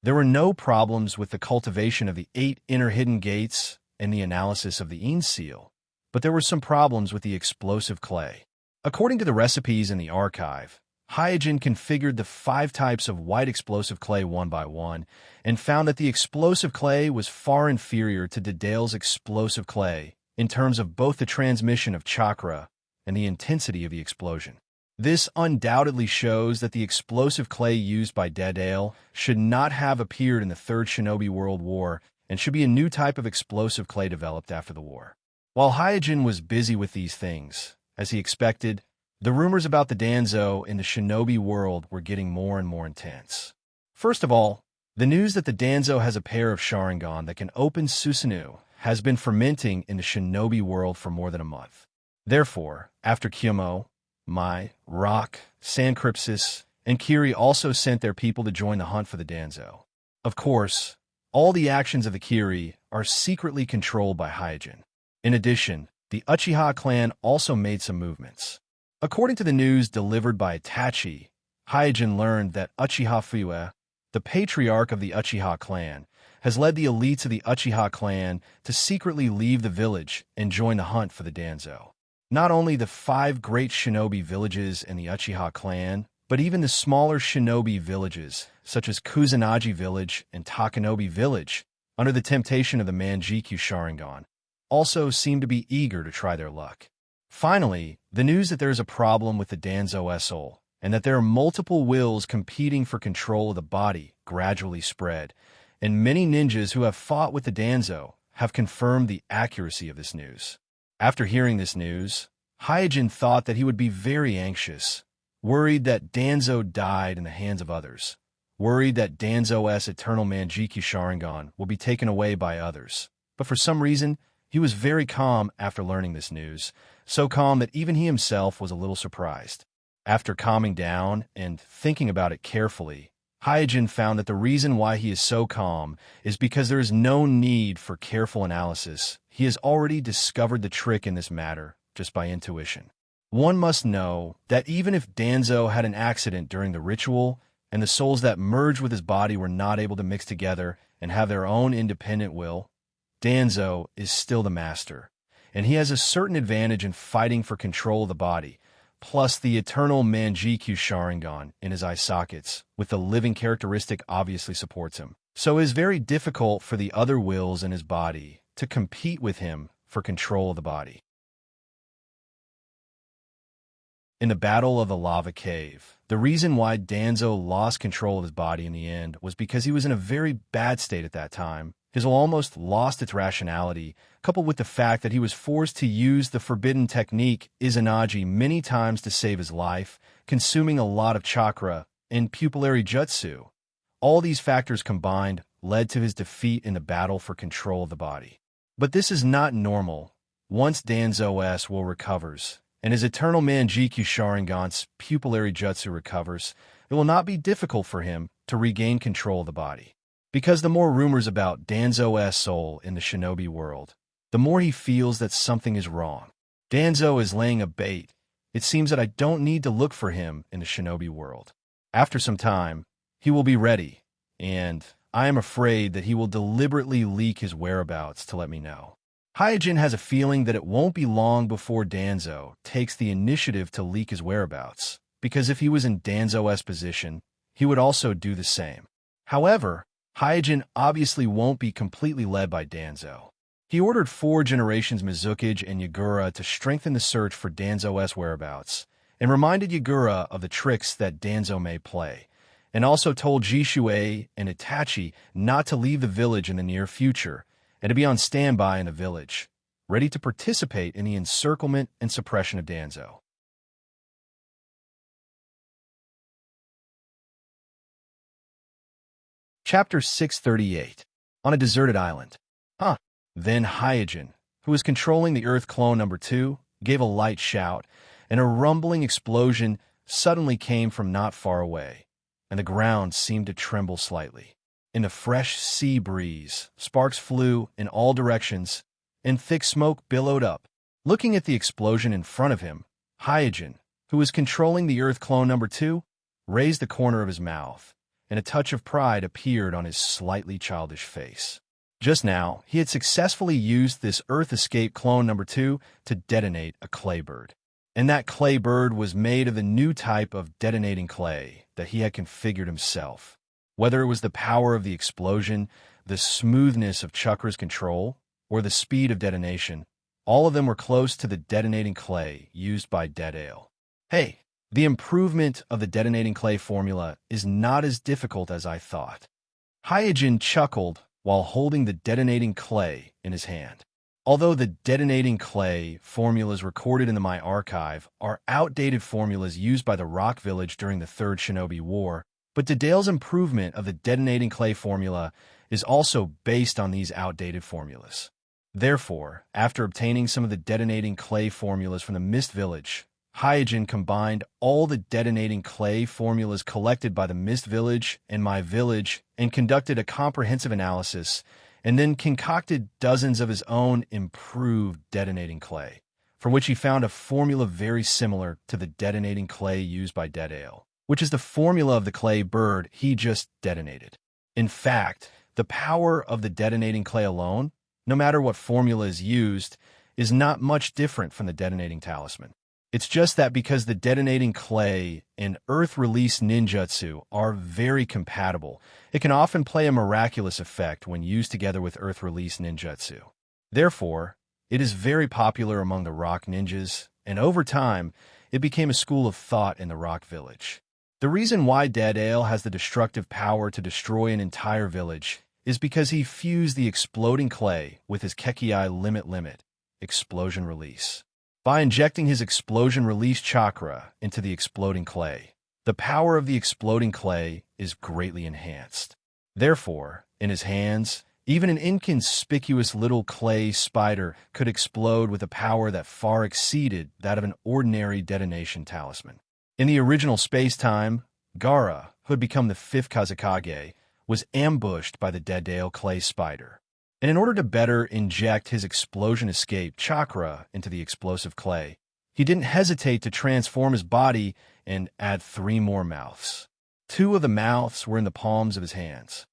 There were no problems with the cultivation of the 8 inner hidden gates and the analysis of the Een seal, but there were some problems with the explosive clay. According to the recipes in the archive, Hyojin configured the 5 types of white explosive clay one by one and found that the explosive clay was far inferior to Dedale's explosive clay in terms of both the transmission of chakra and the intensity of the explosion. This undoubtedly shows that the explosive clay used by Dedale should not have appeared in the Third Shinobi World War and should be a new type of explosive clay developed after the war. While Hyojin was busy with these things, as he expected, the rumors about the Danzo in the shinobi world were getting more and more intense. First of all, the news that the Danzo has a pair of Sharingan that can open Susanoo has been fermenting in the shinobi world for more than a month. Therefore, after Kyomo, Mai, Rock, Sandcrypsis, and Kiri also sent their people to join the hunt for the Danzo. Of course, all the actions of the Kiri are secretly controlled by Hyojin. In addition, the Uchiha clan also made some movements. According to the news delivered by Itachi, Hyojin learned that Uchiha Fuwa, the patriarch of the Uchiha clan, has led the elites of the Uchiha clan to secretly leave the village and join the hunt for the Danzo. Not only the 5 great shinobi villages in the Uchiha clan, but even the smaller shinobi villages, such as Kusanagi Village and Takanobi Village, under the temptation of the Manjikyu Sharingan, also seem to be eager to try their luck. Finally, the news that there is a problem with the Danzo Soul, and that there are multiple wills competing for control of the body, gradually spread, and many ninjas who have fought with the Danzo have confirmed the accuracy of this news. After hearing this news, Hyojin thought that he would be very anxious, worried that Danzo died in the hands of others, worried that Danzo's eternal Manjikyu Sharingan will be taken away by others. But for some reason, he was very calm after learning this news, so calm that even he himself was a little surprised. After calming down and thinking about it carefully, Hyojin found that the reason why he is so calm is because there is no need for careful analysis. He has already discovered the trick in this matter just by intuition. One must know that even if Danzo had an accident during the ritual, and the souls that merged with his body were not able to mix together and have their own independent will, Danzo is still the master, and he has a certain advantage in fighting for control of the body, plus the eternal Manjikyu Sharingan in his eye sockets, with the living characteristic obviously supports him. So it is very difficult for the other wills in his body to compete with him for control of the body. In the Battle of the Lava Cave, the reason why Danzo lost control of his body in the end was because he was in a very bad state at that time. His will almost lost its rationality, coupled with the fact that he was forced to use the forbidden technique Izanagi many times to save his life, consuming a lot of chakra and pupillary jutsu. All these factors combined led to his defeat in the battle for control of the body. But this is not normal. Once Danzo's will recovers, and his eternal Manjikyu Sharingan's pupillary jutsu recovers, it will not be difficult for him to regain control of the body. Because the more rumors about Danzo's soul in the shinobi world, the more he feels that something is wrong. Danzo is laying a bait. It seems that I don't need to look for him in the shinobi world. After some time, he will be ready, and I am afraid that he will deliberately leak his whereabouts to let me know. Hyojin has a feeling that it won't be long before Danzo takes the initiative to leak his whereabouts, because if he was in Danzo's position, he would also do the same. However, Hyojin obviously won't be completely led by Danzo. He ordered 4 generations Mizukage and Yagura to strengthen the search for Danzo's whereabouts, and reminded Yagura of the tricks that Danzo may play, and also told Jishue and Itachi not to leave the village in the near future, and to be on standby in the village, ready to participate in the encirclement and suppression of Danzo. Chapter 638. On a deserted island. Then Hyojin, who was controlling the Earth Clone number 2, gave a light shout, and a rumbling explosion suddenly came from not far away, and the ground seemed to tremble slightly. In the fresh sea breeze, sparks flew in all directions, and thick smoke billowed up. Looking at the explosion in front of him, Hyojin, who was controlling the Earth Clone number 2, raised the corner of his mouth, and a touch of pride appeared on his slightly childish face. Just now, he had successfully used this Earth Escape Clone number 2 to detonate a clay bird. And that clay bird was made of the new type of detonating clay that he had configured himself. Whether it was the power of the explosion, the smoothness of Chakra's control, or the speed of detonation, all of them were close to the detonating clay used by Dead Ale. Hey, the improvement of the detonating clay formula is not as difficult as I thought. Hyojin chuckled while holding the detonating clay in his hand. Although the detonating clay formulas recorded in my archive are outdated formulas used by the Rock Village during the Third Shinobi War, but Dedale's improvement of the detonating clay formula is also based on these outdated formulas. Therefore, after obtaining some of the detonating clay formulas from the Mist Village, Hyojin combined all the detonating clay formulas collected by the Mist Village and my village and conducted a comprehensive analysis, and then concocted dozens of his own improved detonating clay, for which he found a formula very similar to the detonating clay used by Dead Ale, which is the formula of the clay bird he just detonated. In fact, the power of the detonating clay alone, no matter what formula is used, is not much different from the detonating talisman. It's just that because the detonating clay and Earth Release ninjutsu are very compatible, it can often play a miraculous effect when used together with Earth Release ninjutsu. Therefore, it is very popular among the rock ninjas, and over time, it became a school of thought in the Rock Village. The reason why Dead Ale has the destructive power to destroy an entire village is because he fused the exploding clay with his Kekiai Limit explosion release. By injecting his explosion release chakra into the exploding clay, the power of the exploding clay is greatly enhanced. Therefore, in his hands, even an inconspicuous little clay spider could explode with a power that far exceeded that of an ordinary detonation talisman. In the original space-time, Gaara, who had become the 5th Kazekage, was ambushed by the Dead Ale clay spider. And in order to better inject his explosion escape chakra into the explosive clay, he didn't hesitate to transform his body and add 3 more mouths. 2 of the mouths were in the palms of his hands.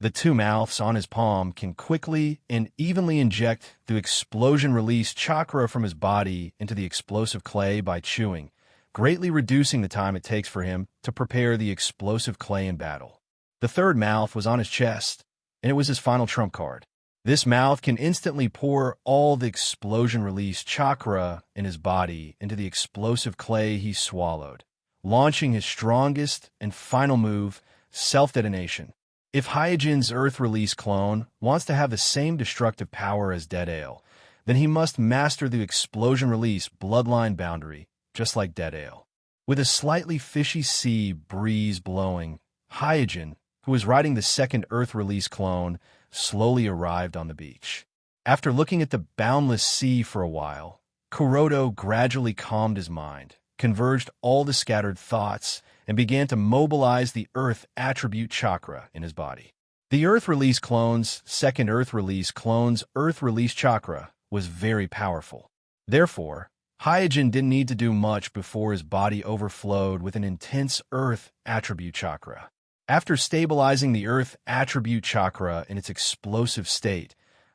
The two mouths on his palm can quickly and evenly inject the explosion-release chakra from his body into the explosive clay by chewing, greatly reducing the time it takes for him to prepare the explosive clay in battle. The third mouth was on his chest, and it was his final trump card. This mouth can instantly pour all the explosion-release chakra in his body into the explosive clay he swallowed, launching his strongest and final move, self-detonation. If Hyojin's Earth Release clone wants to have the same destructive power as Dead Ale, then he must master the Explosion Release bloodline boundary, just like Dead Ale. With a slightly fishy sea breeze blowing, Hyojin, who was riding the second Earth Release clone, slowly arrived on the beach. After looking at the boundless sea for a while, Kuroto gradually calmed his mind, converged all the scattered thoughts, and began to mobilize the Earth Attribute Chakra in his body. The Earth Release Clone's second Earth Release Clone's Earth Release Chakra was very powerful. Therefore, Hyojin didn't need to do much before his body overflowed with an intense Earth Attribute Chakra. After stabilizing the Earth Attribute Chakra in its explosive state,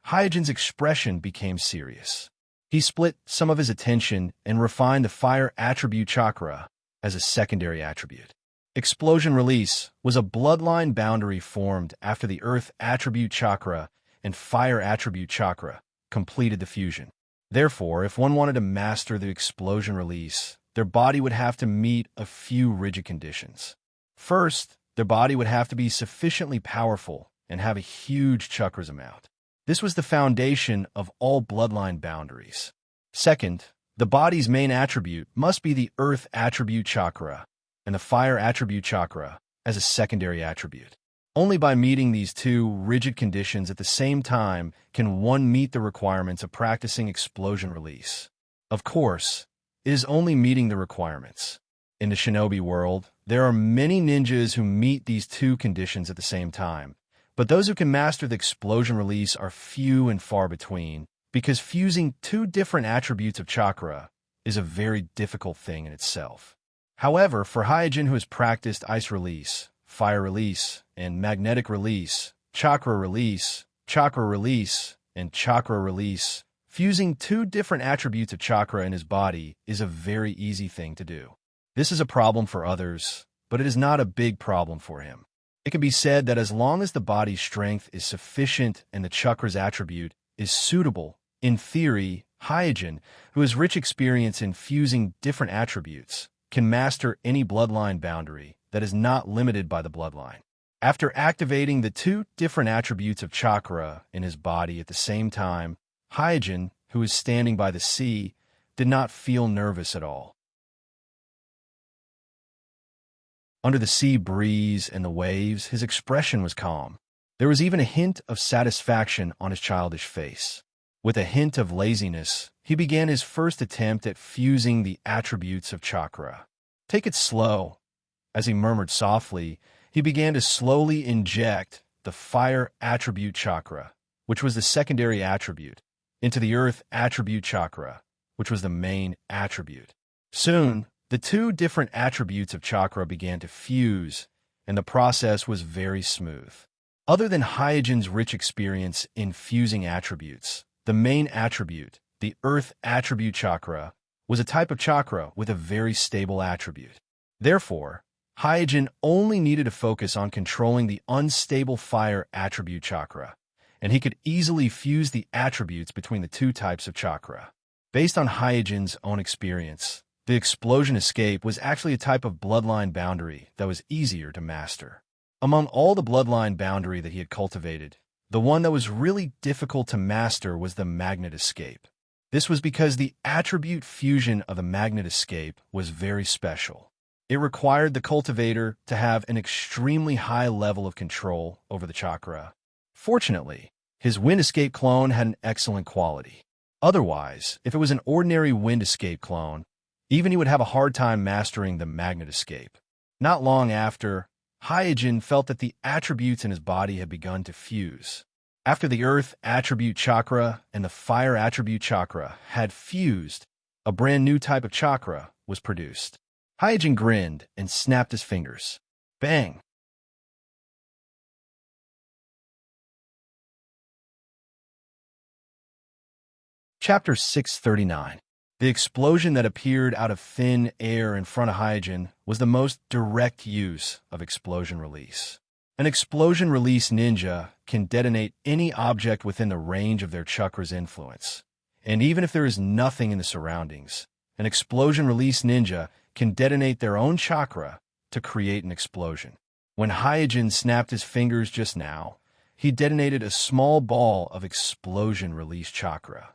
Hyojin's expression became serious. He split some of his attention and refined the Fire Attribute Chakra as a secondary attribute. Explosion Release was a bloodline boundary formed after the Earth Attribute Chakra and Fire Attribute Chakra completed the fusion. Therefore, if one wanted to master the Explosion Release, their body would have to meet a few rigid conditions. First, their body would have to be sufficiently powerful and have a huge chakras amount. This was the foundation of all bloodline boundaries. Second, the body's main attribute must be the Earth Attribute Chakra and the Fire Attribute Chakra as a secondary attribute. Only by meeting these two rigid conditions at the same time can one meet the requirements of practicing Explosion Release. Of course, it is only meeting the requirements. In the shinobi world, there are many ninjas who meet these two conditions at the same time, but those who can master the Explosion Release are few and far between, because fusing two different attributes of chakra is a very difficult thing in itself. However, for Hyojin who has practiced Ice Release, Fire Release, and Magnetic Release, Chakra Release, and Chakra Release, fusing two different attributes of chakra in his body is a very easy thing to do. This is a problem for others, but it is not a big problem for him. It can be said that as long as the body's strength is sufficient and the chakra's attribute is suitable, in theory, Hyojin, who has rich experience in fusing different attributes, can master any bloodline boundary that is not limited by the bloodline. After activating the two different attributes of chakra in his body at the same time, Hyojin, who is standing by the sea, did not feel nervous at all. Under the sea breeze and the waves, his expression was calm. There was even a hint of satisfaction on his childish face. With a hint of laziness, he began his first attempt at fusing the attributes of chakra. "Take it slow." As he murmured softly, he began to slowly inject the Fire Attribute Chakra, which was the secondary attribute, into the Earth Attribute Chakra, which was the main attribute. Soon, the two different attributes of chakra began to fuse, and the process was very smooth. Other than Hyojin's rich experience in fusing attributes, the main attribute, the Earth Attribute Chakra, was a type of chakra with a very stable attribute. Therefore, Hyojin only needed to focus on controlling the unstable Fire Attribute Chakra, and he could easily fuse the attributes between the two types of chakra. Based on Hyojin's own experience, the Explosion Escape was actually a type of bloodline boundary that was easier to master. Among all the bloodline boundary that he had cultivated, the one that was really difficult to master was the Magnet Escape. This was because the attribute fusion of the Magnet Escape was very special. It required the cultivator to have an extremely high level of control over the chakra. Fortunately, his Wind Escape clone had an excellent quality. Otherwise, if it was an ordinary Wind Escape clone, even he would have a hard time mastering the Magnet Escape. Not long after, Hyojin felt that the attributes in his body had begun to fuse. After the Earth Attribute Chakra and the Fire Attribute Chakra had fused, a brand new type of chakra was produced. Hyojin grinned and snapped his fingers. Bang! Chapter 639. The explosion that appeared out of thin air in front of Hyojin was the most direct use of explosion release. An explosion release ninja can detonate any object within the range of their chakra's influence. And even if there is nothing in the surroundings, an explosion release ninja can detonate their own chakra to create an explosion. When Hyojin snapped his fingers just now, he detonated a small ball of explosion release chakra.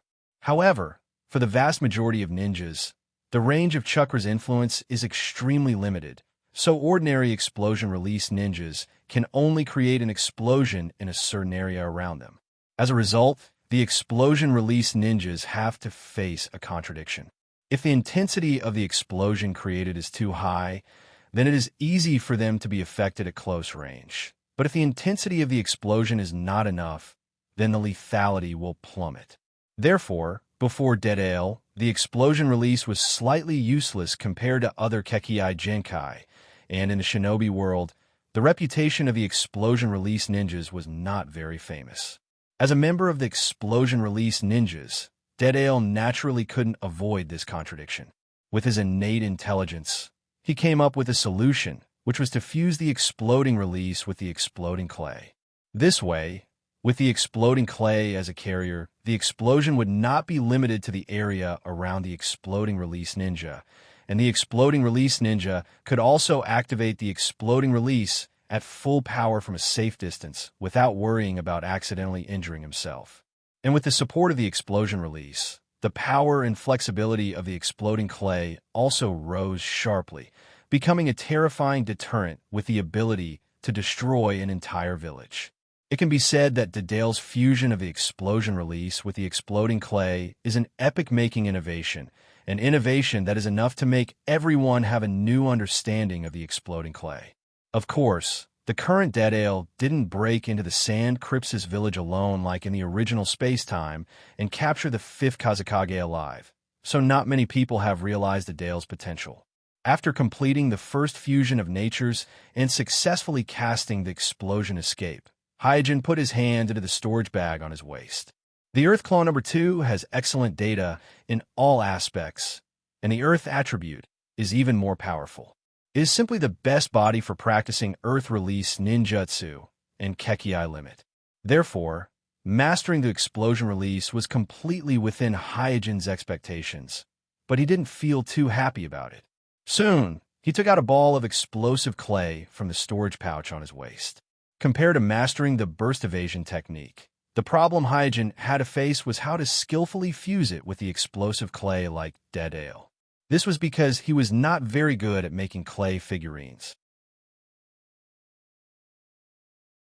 However, for the vast majority of ninjas, the range of chakra's influence is extremely limited, so ordinary explosion release ninjas can only create an explosion in a certain area around them. As a result, the explosion release ninjas have to face a contradiction. If the intensity of the explosion created is too high, then it is easy for them to be affected at close range. But if the intensity of the explosion is not enough, then the lethality will plummet. Therefore, before Dead Ale, the explosion release was slightly useless compared to other Kekkei Genkai, and in the shinobi world, the reputation of the explosion release ninjas was not very famous. As a member of the explosion release ninjas, Dead Ale naturally couldn't avoid this contradiction. With his innate intelligence, he came up with a solution, which was to fuse the exploding release with the exploding clay. This way, with the exploding clay as a carrier, the explosion would not be limited to the area around the exploding release ninja, and the exploding release ninja could also activate the exploding release at full power from a safe distance without worrying about accidentally injuring himself. And with the support of the explosion release, the power and flexibility of the exploding clay also rose sharply, becoming a terrifying deterrent with the ability to destroy an entire village. It can be said that Dedale's fusion of the explosion release with the exploding clay is an epic-making innovation, an innovation that is enough to make everyone have a new understanding of the exploding clay. Of course, the current Dead Ale didn't break into the Sand Crypsis village alone like in the original space-time and capture the 5th Kazekage alive, so not many people have realized Dedale's potential. After completing the first fusion of natures and successfully casting the explosion escape, Hyojin put his hand into the storage bag on his waist. The Earth Claw number 2 has excellent data in all aspects, and the Earth attribute is even more powerful. It is simply the best body for practicing Earth Release Ninjutsu and Kekkei Limit. Therefore, mastering the explosion release was completely within Hyojin's expectations, but he didn't feel too happy about it. Soon, he took out a ball of explosive clay from the storage pouch on his waist. Compared to mastering the burst evasion technique, the problem Hyojin had to face was how to skillfully fuse it with the explosive clay like Dead Ale. This was because he was not very good at making clay figurines.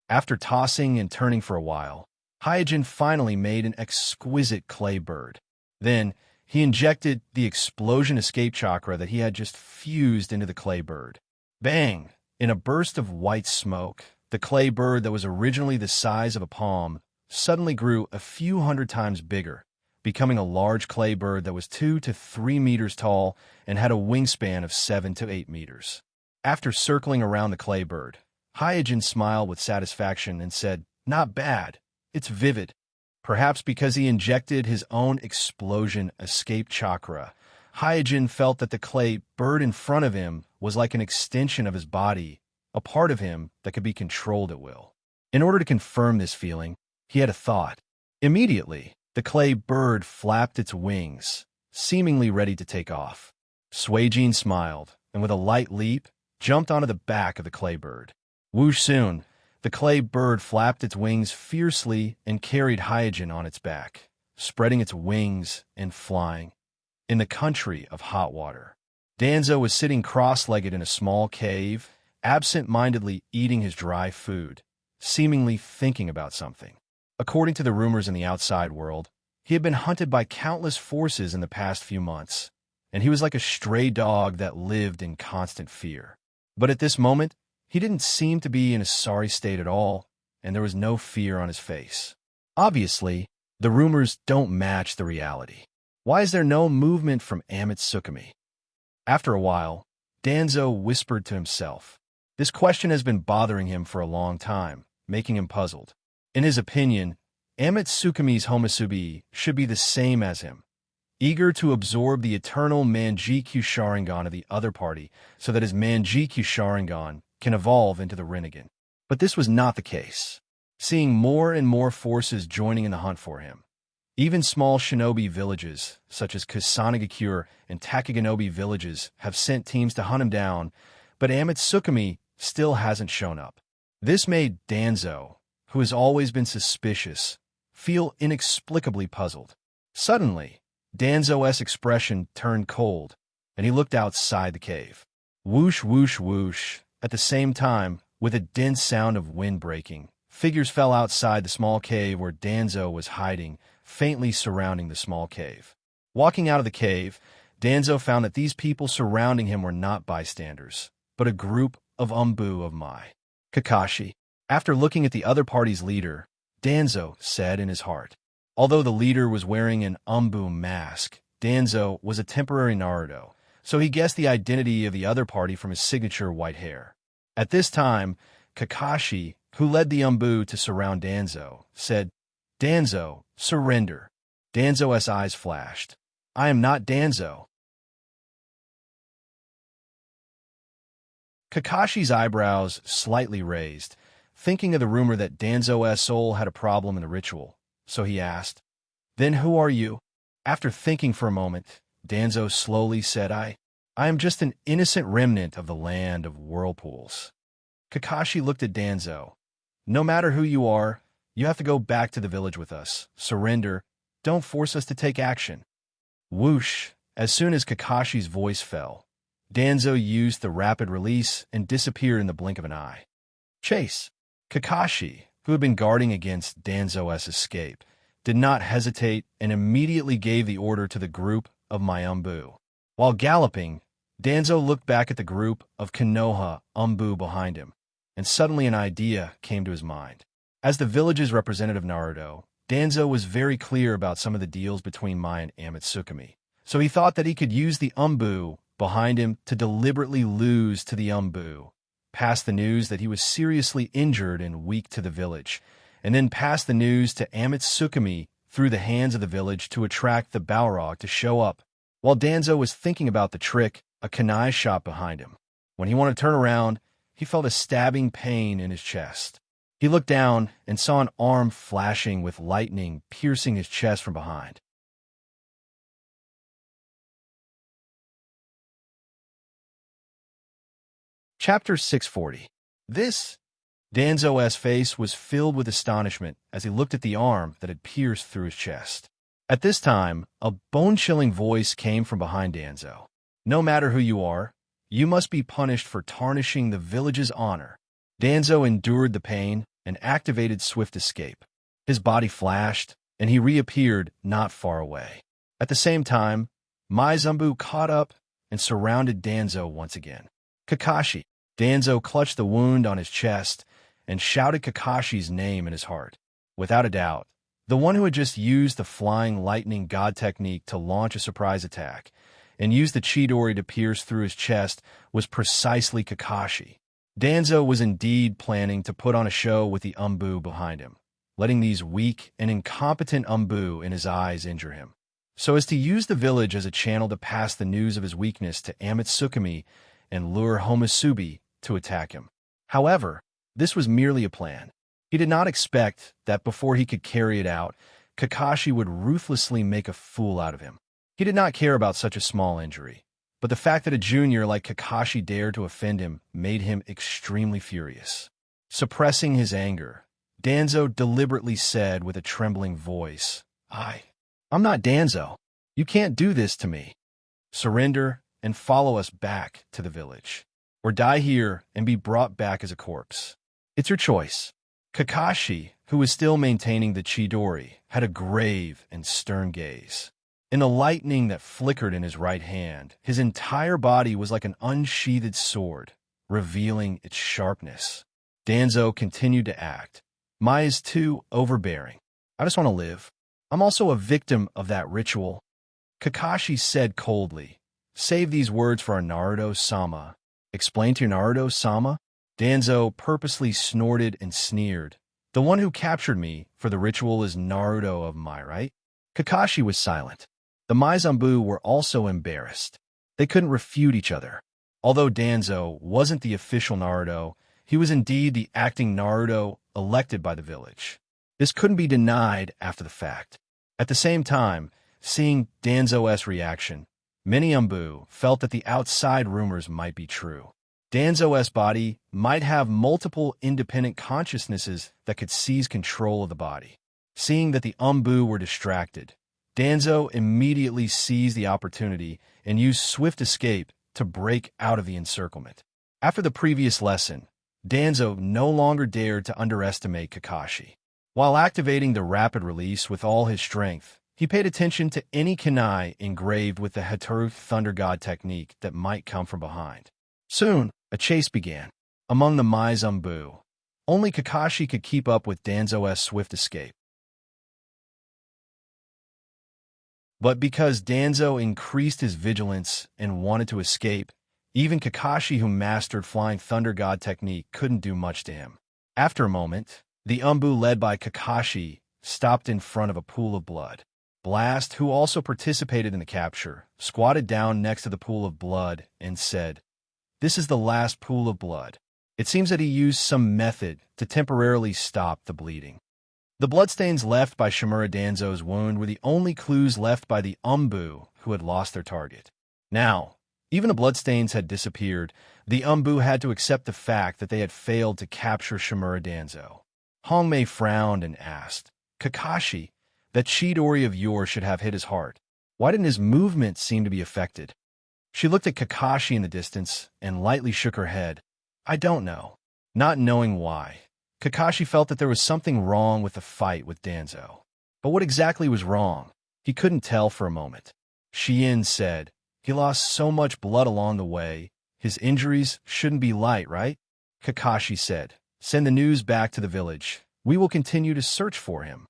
After tossing and turning for a while, Hyojin finally made an exquisite clay bird. Then, he injected the explosion escape chakra that he had just fused into the clay bird. Bang! In a burst of white smoke, the clay bird that was originally the size of a palm suddenly grew a few hundred times bigger, becoming a large clay bird that was 2 to 3 meters tall and had a wingspan of 7 to 8 meters. After circling around the clay bird, Hyojin smiled with satisfaction and said, "Not bad. It's vivid." Perhaps because he injected his own explosion escape chakra, Hyojin felt that the clay bird in front of him was like an extension of his body, a part of him that could be controlled at will. In order to confirm this feeling, he had a thought. Immediately, the clay bird flapped its wings, seemingly ready to take off. Suijin smiled, and with a light leap, jumped onto the back of the clay bird. Whoosh soon, the clay bird flapped its wings fiercely and carried Hyojin on its back, spreading its wings and flying. In the country of hot water, Danzo was sitting cross-legged in a small cave, absent-mindedly eating his dry food, seemingly thinking about something. According to the rumors in the outside world, he had been hunted by countless forces in the past few months, and he was like a stray dog that lived in constant fear. But at this moment, he didn't seem to be in a sorry state at all, and there was no fear on his face. Obviously, the rumors don't match the reality. Why is there no movement from Amitsukami? After a while, Danzo whispered to himself. This question has been bothering him for a long time, making him puzzled. In his opinion, Amatsukumi's Homusubi should be the same as him, eager to absorb the eternal Manjikyu Sharingan of the other party so that his Manjikyu Sharingan can evolve into the Rinnegan. But this was not the case. Seeing more and more forces joining in the hunt for him, even small shinobi villages, such as Kusanagakure and Takaganobi villages, have sent teams to hunt him down, but Amatsukumi still hasn't shown up. This made Danzo, who has always been suspicious, feel inexplicably puzzled. Suddenly, Danzo's expression turned cold, and he looked outside the cave. Whoosh, whoosh, whoosh. At the same time, with a dense sound of wind breaking, figures fell outside the small cave where Danzo was hiding, faintly surrounding the small cave. Walking out of the cave, Danzo found that these people surrounding him were not bystanders, but a group of Umbu of Mai. Kakashi. After looking at the other party's leader, Danzo said in his heart. Although the leader was wearing an Umbu mask, Danzo was a temporary Naruto, so he guessed the identity of the other party from his signature white hair. At this time, Kakashi, who led the Umbu to surround Danzo, said, "Danzo, surrender." Danzo's eyes flashed. "I am not Danzo." Kakashi's eyebrows slightly raised, thinking of the rumor that Danzo's soul had a problem in the ritual, so he asked, "Then who are you?" After thinking for a moment, Danzo slowly said, I am just an innocent remnant of the land of whirlpools." Kakashi looked at Danzo. "No matter who you are, you have to go back to the village with us. Surrender. Don't force us to take action." Whoosh! As soon as Kakashi's voice fell, Danzo used the rapid release and disappeared in the blink of an eye. Chase. Kakashi, who had been guarding against Danzo's escape, did not hesitate and immediately gave the order to the group of Mayumbu. While galloping, Danzo looked back at the group of Konoha Umbu behind him, and suddenly an idea came to his mind. As the village's representative Naruto, Danzo was very clear about some of the deals between Mai and Amatsukumi, so he thought that he could use the Umbu behind him to deliberately lose to the Umbu, pass the news that he was seriously injured and weak to the village, and then pass the news to Amatsukumi through the hands of the village to attract the Balrog to show up. While Danzo was thinking about the trick, a kunai shot behind him. When he wanted to turn around, he felt a stabbing pain in his chest. He looked down and saw an arm flashing with lightning piercing his chest from behind. Chapter 640. Danzo's face was filled with astonishment as he looked at the arm that had pierced through his chest. At this time, a bone-chilling voice came from behind Danzo. "No matter who you are, you must be punished for tarnishing the village's honor." Danzo endured the pain and activated swift escape. His body flashed, and he reappeared not far away. At the same time, Mai Zumbu caught up and surrounded Danzo once again. Kakashi. Danzo clutched the wound on his chest and shouted Kakashi's name in his heart. Without a doubt, the one who had just used the flying lightning god technique to launch a surprise attack and used the Chidori to pierce through his chest was precisely Kakashi. Danzo was indeed planning to put on a show with the Umbu behind him, letting these weak and incompetent Umbu in his eyes injure him, so as to use the village as a channel to pass the news of his weakness to Amatsukumi and lure Homusubi to attack him. However, this was merely a plan. He did not expect that before he could carry it out, Kakashi would ruthlessly make a fool out of him. He did not care about such a small injury, but the fact that a junior like Kakashi dared to offend him made him extremely furious. Suppressing his anger, Danzo deliberately said with a trembling voice, I'm not Danzo. You can't do this to me. Surrender and follow us back to the village, or die here and be brought back as a corpse. It's your choice." Kakashi, who was still maintaining the Chidori, had a grave and stern gaze. In the lightning that flickered in his right hand, his entire body was like an unsheathed sword, revealing its sharpness. Danzo continued to act. Mai is too overbearing. I just want to live. I'm also a victim of that ritual. Kakashi said coldly, "Save these words for our Naruto-sama." "Explain to your Naruto-sama?" Danzo purposely snorted and sneered, The one who captured me for the ritual is Naruto of Mai, right? Kakashi was silent. The Mizanbu were also embarrassed. They couldn't refute each other. Although Danzo wasn't the official Naruto, he was indeed the acting Naruto elected by the village. This couldn't be denied after the fact. At the same time, seeing Danzo's reaction, many Umbu felt that the outside rumors might be true. Danzo's body might have multiple independent consciousnesses that could seize control of the body. Seeing that the Umbu were distracted, Danzo immediately seized the opportunity and used swift escape to break out of the encirclement. After the previous lesson, Danzo no longer dared to underestimate Kakashi. While activating the rapid release with all his strength, he paid attention to any kunai engraved with the Hataru Thunder God technique that might come from behind. Soon, a chase began. Among the Mizanbu, only Kakashi could keep up with Danzo's swift escape. But because Danzo increased his vigilance and wanted to escape, even Kakashi, who mastered Flying Thunder God technique, couldn't do much to him. After a moment, the Umbu led by Kakashi stopped in front of a pool of blood. Blast, who also participated in the capture, squatted down next to the pool of blood and said, "This is the last pool of blood." It seems that he used some method to temporarily stop the bleeding. The bloodstains left by Shimura Danzo's wound were the only clues left by the Umbu who had lost their target. Now, even the bloodstains had disappeared, the Umbu had to accept the fact that they had failed to capture Shimura Danzo. Hongmei frowned and asked, "Kakashi, that Chidori of yours should have hit his heart. Why didn't his movement seem to be affected?" She looked at Kakashi in the distance and lightly shook her head. "I don't know." Not knowing why, Kakashi felt that there was something wrong with the fight with Danzo. But what exactly was wrong? He couldn't tell for a moment. Shien said, "He lost so much blood along the way. His injuries shouldn't be light, right?" Kakashi said, "Send the news back to the village. We will continue to search for him."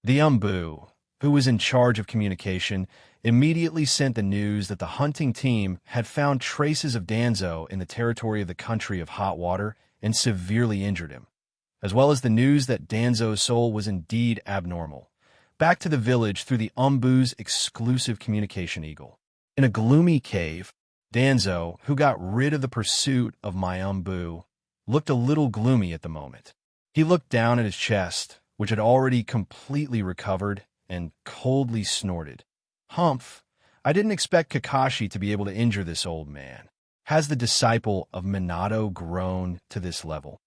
The Umbu, who was in charge of communication, immediately sent the news that the hunting team had found traces of Danzo in the territory of the country of hot water and severely injured him, as well as the news that Danzo's soul was indeed abnormal. Back to the village through the Umbu's exclusive communication eagle. In a gloomy cave, Danzo, who got rid of the pursuit of my Umbu, looked a little gloomy at the moment. He looked down at his chest, which had already completely recovered, and coldly snorted. "Humph, I didn't expect Kakashi to be able to injure this old man. Has the disciple of Minato grown to this level?"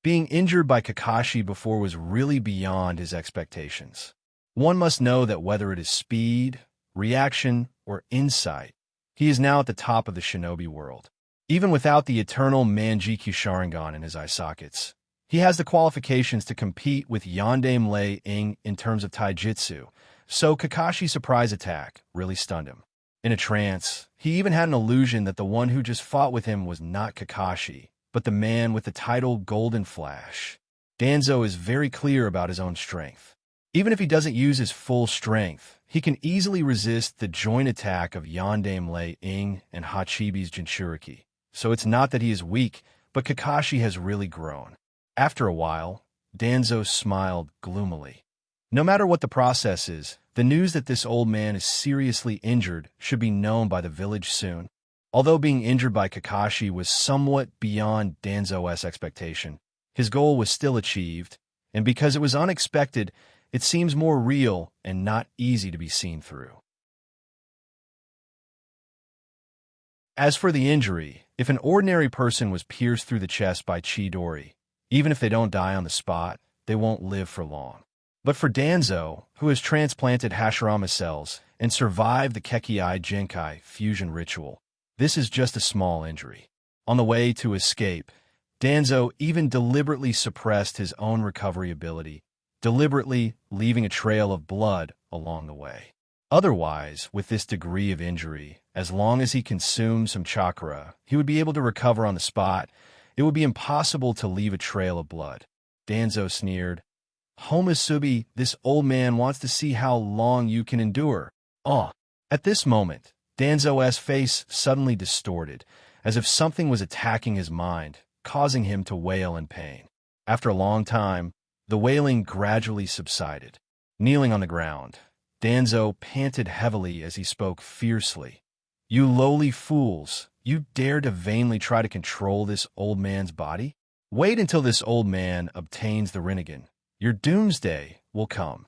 Being injured by Kakashi before was really beyond his expectations. One must know that whether it is speed, reaction, or insight, he is now at the top of the shinobi world. Even without the eternal Manjikyu Sharingan in his eye sockets, he has the qualifications to compete with Yandame Lei Ing in terms of taijutsu, so Kakashi's surprise attack really stunned him. In a trance, he even had an illusion that the one who just fought with him was not Kakashi, but the man with the title Golden Flash. Danzo is very clear about his own strength. Even if he doesn't use his full strength, he can easily resist the joint attack of Yandame Lei Ing and Hachibi's Jinchuriki. So it's not that he is weak, but Kakashi has really grown. After a while, Danzo smiled gloomily. No matter what the process is, the news that this old man is seriously injured should be known by the village soon. Although being injured by Kakashi was somewhat beyond Danzo's expectation, his goal was still achieved, and because it was unexpected, it seems more real and not easy to be seen through. As for the injury, if an ordinary person was pierced through the chest by Chidori, even if they don't die on the spot, they won't live for long. But for Danzo, who has transplanted Hashirama cells and survived the Kekiai Genkai fusion ritual, this is just a small injury. On the way to escape, Danzo even deliberately suppressed his own recovery ability, deliberately leaving a trail of blood along the way. Otherwise, with this degree of injury, as long as he consumed some chakra, he would be able to recover on the spot. It would be impossible to leave a trail of blood. Danzo sneered. "Homasubi, this old man wants to see how long you can endure." At this moment, Danzo's face suddenly distorted, as if something was attacking his mind, causing him to wail in pain. After a long time, The wailing gradually subsided. Kneeling on the ground, Danzo panted heavily as he spoke fiercely. "You lowly fools, you dare to vainly try to control this old man's body? Wait until this old man obtains the Rinnegan. Your doomsday will come."